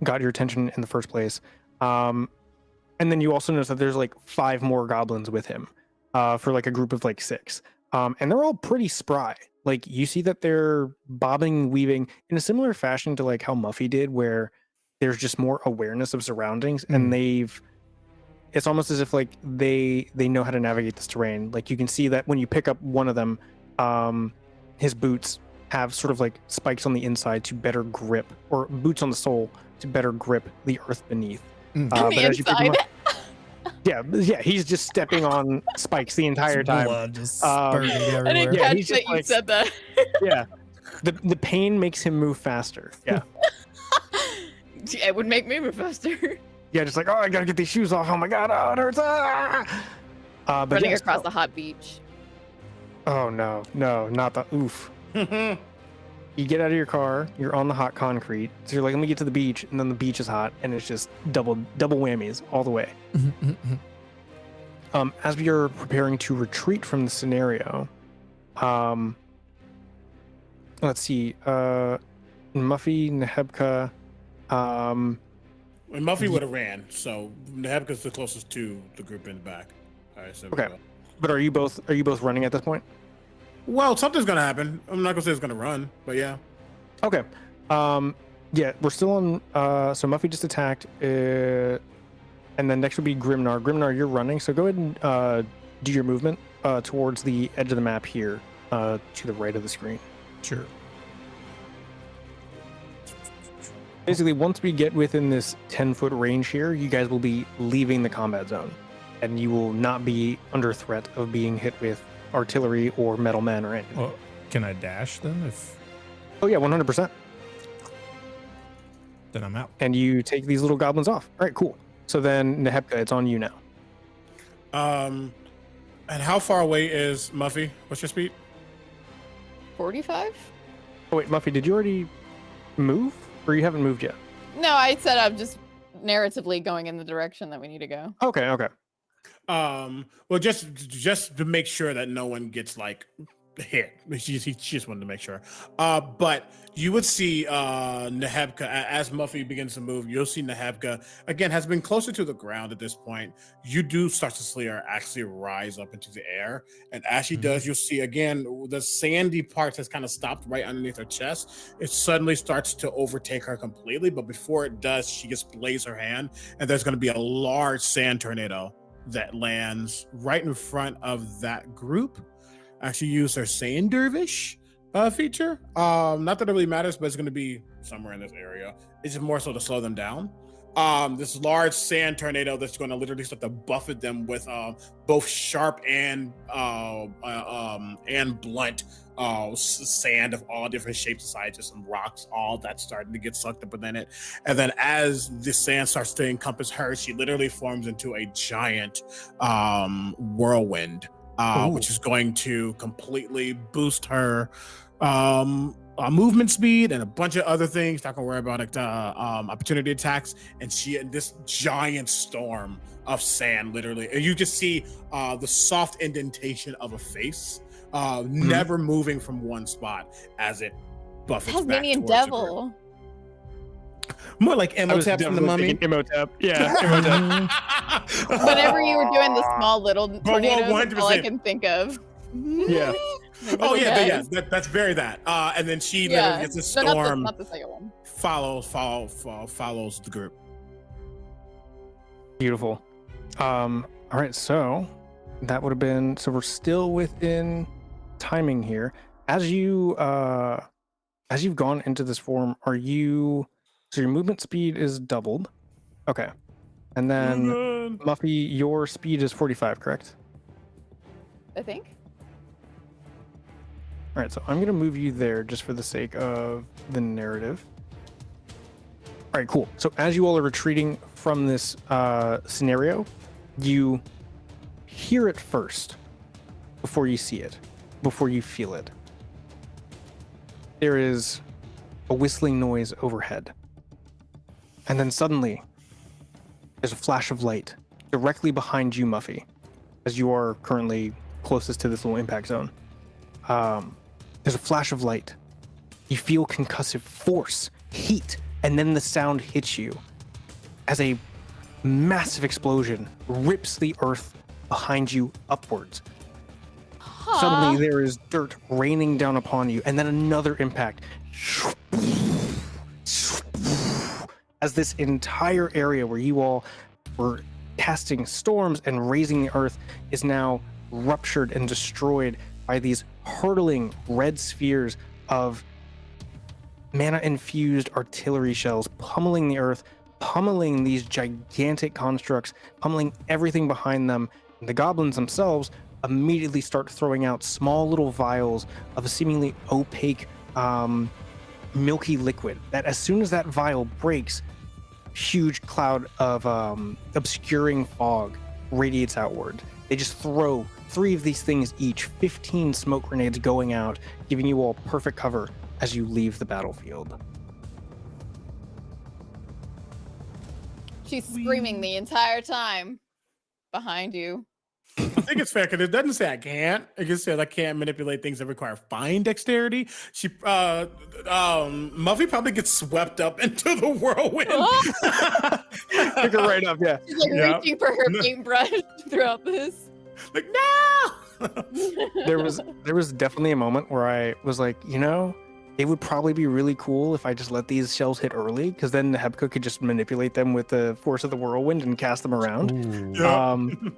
got your attention in the first place. And then you also notice that there's like 5 more goblins with him, for like a group of like 6. And they're all pretty spry. Like, you see that they're bobbing and weaving in a similar fashion to like how Muffy did, where there's just more awareness of surroundings, and it's almost as if like they know how to navigate this terrain. Like, you can see that when you pick up one of them, his boots have sort of like spikes on the inside to better grip, or boots on the sole to better grip the earth beneath. On the inside. Yeah, he's just stepping on spikes the entire time. Blood just spurting everywhere. I didn't catch he's that just you like- said that. Yeah, the pain makes him move faster. Yeah, It would make me move faster. Yeah, just like, oh, I gotta get these shoes off. Oh my god, oh, it hurts. But Running yes, across the hot beach. oh no, not the oof. You get out of your car, you're on the hot concrete. So you're like, let me get to the beach, and then the beach is hot, and it's just double whammies all the way. As we are preparing to retreat from the scenario, let's see, Muffy, Nehebka, And Muffy would have ran, so Nehebka's the closest to the group in the back. All right, so okay. But are you both running at this point? Well, something's gonna happen. I'm not gonna say it's gonna run, but yeah. Okay. Yeah, we're still on. So Muffy just attacked, and then next would be Grimnar. Grimnar, you're running, so go ahead and do your movement towards the edge of the map here, to the right of the screen. Sure. Basically, once we get within this 10-foot range here, you guys will be leaving the combat zone, and you will not be under threat of being hit with artillery or metal men or anything. Well, can I dash then? Oh yeah, 100%. Then I'm out. And you take these little goblins off. All right, cool. So then, Nehebka, it's on you now. And how far away is Muffy? What's your speed? 45? Oh wait, Muffy, did you already move, or you haven't moved yet? No, I said I'm just narratively going in the direction that we need to go. Okay. Well, just to make sure that no one gets like hit. She just wanted to make sure. But you would see Nehebka as Muffy begins to move. You'll see Nehebka again has been closer to the ground at this point. You do start to see her actually rise up into the air, and as she does, you'll see again the sandy part has kind of stopped right underneath her chest. It suddenly starts to overtake her completely, but before it does, she just displays her hand, and there's going to be a large sand tornado that lands right in front of that group. Actually use their Sand Dervish feature. Not that it really matters, but it's going to be somewhere in this area. It's just more so to slow them down. This large sand tornado that's going to literally start to buffet them with both sharp and blunt sand of all different shapes and sizes, some rocks, all that's starting to get sucked up within it. And then as the sand starts to encompass her, she literally forms into a giant whirlwind, which is going to completely boost her movement speed and a bunch of other things. Not gonna worry about it. Opportunity attacks, and this giant storm of sand, literally, and you just see the soft indentation of a face, never moving from one spot as it buffets Tasmanian back towards devil. More like Imhotep from the Mummy. Imhotep, yeah. Imhotep. Whenever you were doing the small little tornadoes, that's all I 100%. can think of. Yeah. Oh yeah, that's very that. And then she literally gets a storm. Not the second one. Follows the group. Beautiful. All right, so that would have been. So we're still within timing here. As you've gone into this form, are you? So your movement speed is doubled. Okay, and then Muffy, your speed is 45, correct? I think. All right, so I'm going to move you there just for the sake of the narrative. All right, cool. So as you all are retreating from this scenario, you hear it first before you see it, before you feel it. There is a whistling noise overhead. And then suddenly, there's a flash of light directly behind you, Muffy, as you are currently closest to this little impact zone. There's a flash of light. You feel concussive force, heat, and then the sound hits you as a massive explosion rips the earth behind you upwards. Suddenly there is dirt raining down upon you, and then another impact. As this entire area where you all were casting storms and raising the earth is now ruptured and destroyed by these hurtling red spheres of mana-infused artillery shells pummeling the earth, pummeling these gigantic constructs, pummeling everything behind them. And the goblins themselves immediately start throwing out small little vials of a seemingly opaque, milky liquid that as soon as that vial breaks, huge cloud of obscuring fog radiates outward. They just throw 3 of these things each, 15 smoke grenades going out, giving you all perfect cover as you leave the battlefield. She's screaming the entire time behind you. I think it's fair because it doesn't say I can't. It just says I can't manipulate things that require fine dexterity. She, Muffy probably gets swept up into the whirlwind. Pick her right up, yeah. She's like reaching for her paintbrush throughout this. Like, no! There was definitely a moment where I was like, you know, it would probably be really cool if I just let these shells hit early, because then Hebka could just manipulate them with the force of the whirlwind and cast them around.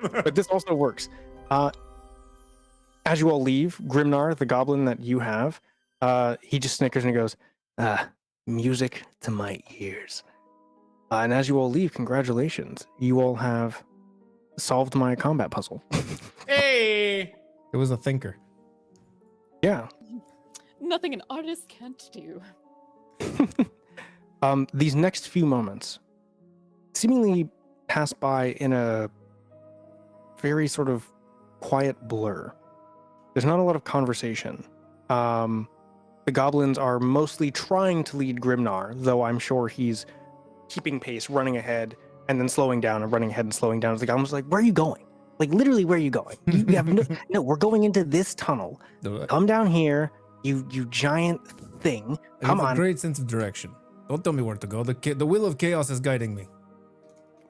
But this also works. As you all leave, Grimnar, the goblin that you have, he just snickers and he goes, music to my ears. And as you all leave, congratulations. You all have solved my combat puzzle. Hey! It was a thinker. Yeah. Nothing an artist can't do. These next few moments seemingly pass by in a very sort of quiet blur. There's not a lot of conversation. The goblins are mostly trying to lead Grimnar, though I'm sure he's keeping pace, running ahead, and then slowing down and running ahead and slowing down. The goblin's like, where are you going? Like, literally, where are you going? You have no, we're going into this tunnel. Come down here, you giant thing. Come I have on. a great sense of direction. Don't tell me where to go. The will of chaos is guiding me.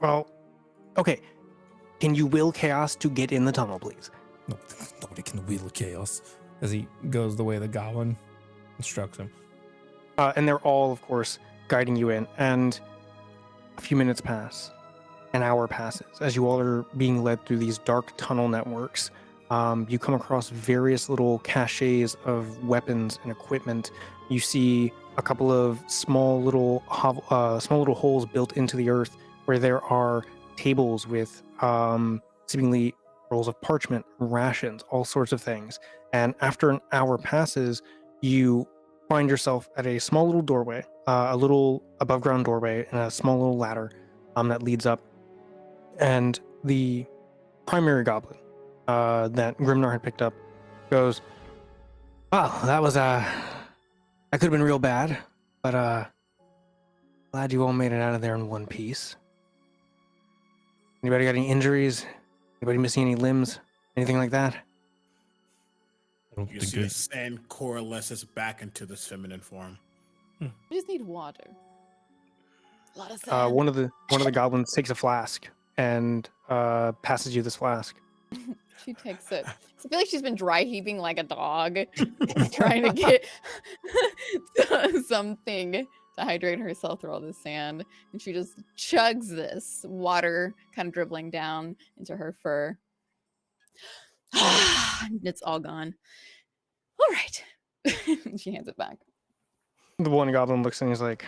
Well, okay. Can you will chaos to get in the tunnel, please? No, nobody can will chaos. As he goes the way the goblin instructs him. And they're all, of course, guiding you in. And a few minutes pass. An hour passes as you all are being led through these dark tunnel networks. You come across various little caches of weapons and equipment. You see a couple of small little holes built into the earth where there are tables with seemingly rolls of parchment, rations, all sorts of things. And after an hour passes, you find yourself at a small little doorway, a little above ground doorway, and a small little ladder that leads up. And the primary goblin that Grimnar had picked up goes, "Wow, that was that could have been real bad, but glad you all made it out of there in one piece. Anybody got any injuries? Anybody missing any limbs? Anything like that?" You see the sand coalesces back into this feminine form. We just need water. A lot of sand. One of the goblins takes a flask and passes you this flask. She takes it. I feel like she's been dry heaving like a dog, trying to get something to hydrate herself through all this sand. And she just chugs this water, kind of dribbling down into her fur. It's all gone. All right. She hands it back. The one goblin looks and he's like,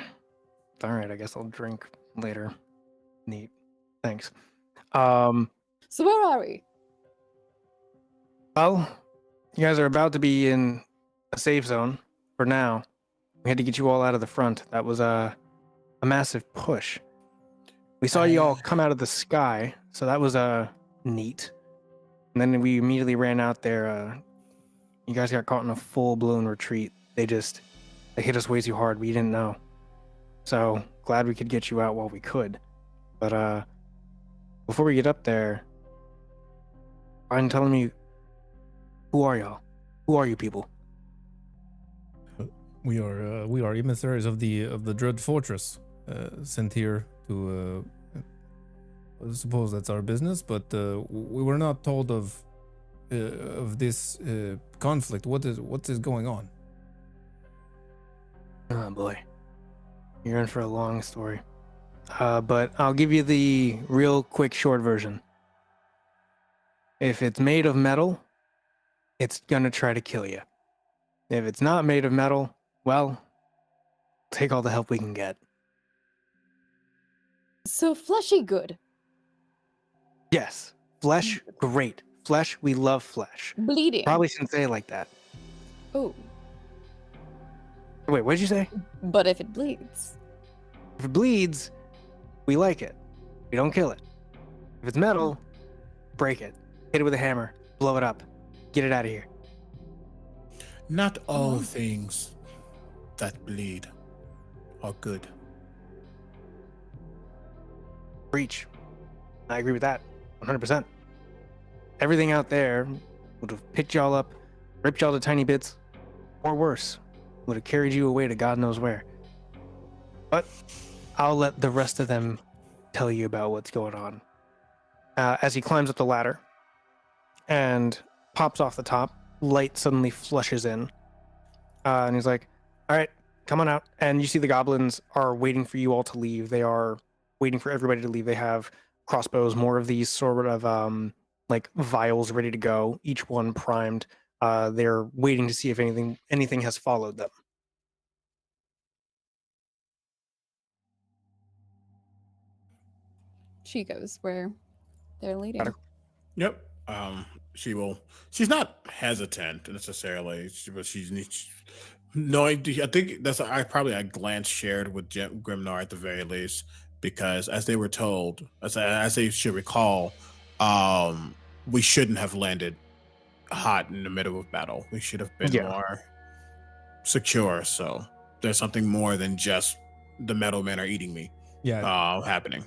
"All right, I guess I'll drink later. Neat. Thanks." So where are we? Well, you guys are about to be in a safe zone for now. We had to get you all out of the front. That was a massive push. We saw you all come out of the sky, so that was neat. And then we immediately ran out there. You guys got caught in a full-blown retreat. They hit us way too hard. We didn't know. So glad we could get you out while we could. But before we get up there, mind telling me, who are y'all? Who are you people? We are emissaries of the Dread Fortress, sent here to. I suppose that's our business, but we were not told of this conflict. What is going on? Oh boy, you're in for a long story. But I'll give you the real quick short version. If it's made of metal, it's gonna try to kill you. If it's not made of metal, well, take all the help we can get. So fleshy good. Yes, flesh, great. Flesh, we love flesh. Bleeding. Probably shouldn't say it like that. Oh, Wait, what did you say? but if it bleeds. If it bleeds, We like it. We don't kill it. If it's metal, break it. Hit it with a hammer. Blow it up. Get it out of here. Not all things that bleed are good. Breach. I agree with that. 100%. Everything out there would have picked y'all up, ripped y'all to tiny bits, or worse, would have carried you away to God knows where. But I'll let the rest of them tell you about what's going on. As he climbs up the ladder and pops off the top, light suddenly flushes in. And he's like, all right, come on out. And you see the goblins are waiting for you all to leave. They are waiting for everybody to leave. They have crossbows, more of these sort of like vials ready to go, each one primed. They're waiting to see if anything has followed them. She goes where they're leading. Better. Yep. She's not hesitant necessarily, but she's knowing. I think I glanced shared with Grimnar at the very least, because as they were told, as they should recall, we shouldn't have landed hot in the middle of battle. We should have been more secure. So there's something more than just the metal men are eating me. Happening.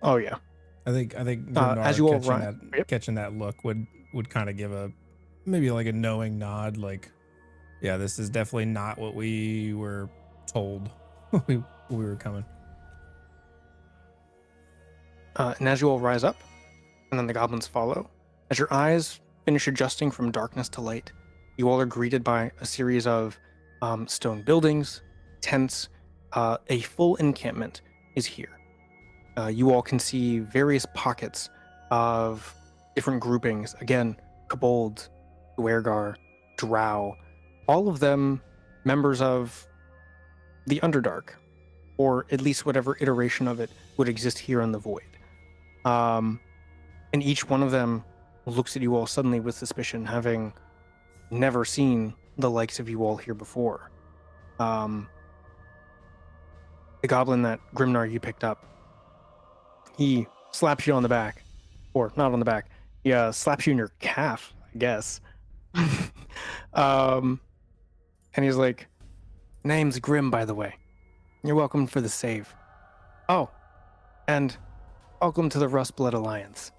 Oh yeah. I think Grimnar as you all run, catching that look would kind of give maybe like a knowing nod, like, yeah, this is definitely not what we were told we were coming. And as you all rise up, and then the goblins follow, as your eyes finish adjusting from darkness to light, you all are greeted by a series of stone buildings, tents. A full encampment is here. You all can see various pockets of different groupings. Again, kobolds, Duergar, drow, all of them members of the Underdark, or at least whatever iteration of it would exist here in the Void. And each one of them looks at you all suddenly with suspicion, having never seen the likes of you all here before. The goblin that Grimnar you picked up, he slaps you on the back, or not on the back. He slaps you in your calf, I guess. And he's like, "Name's Grim, by the way. You're welcome for the save. Oh, and welcome to the Rustblood Alliance."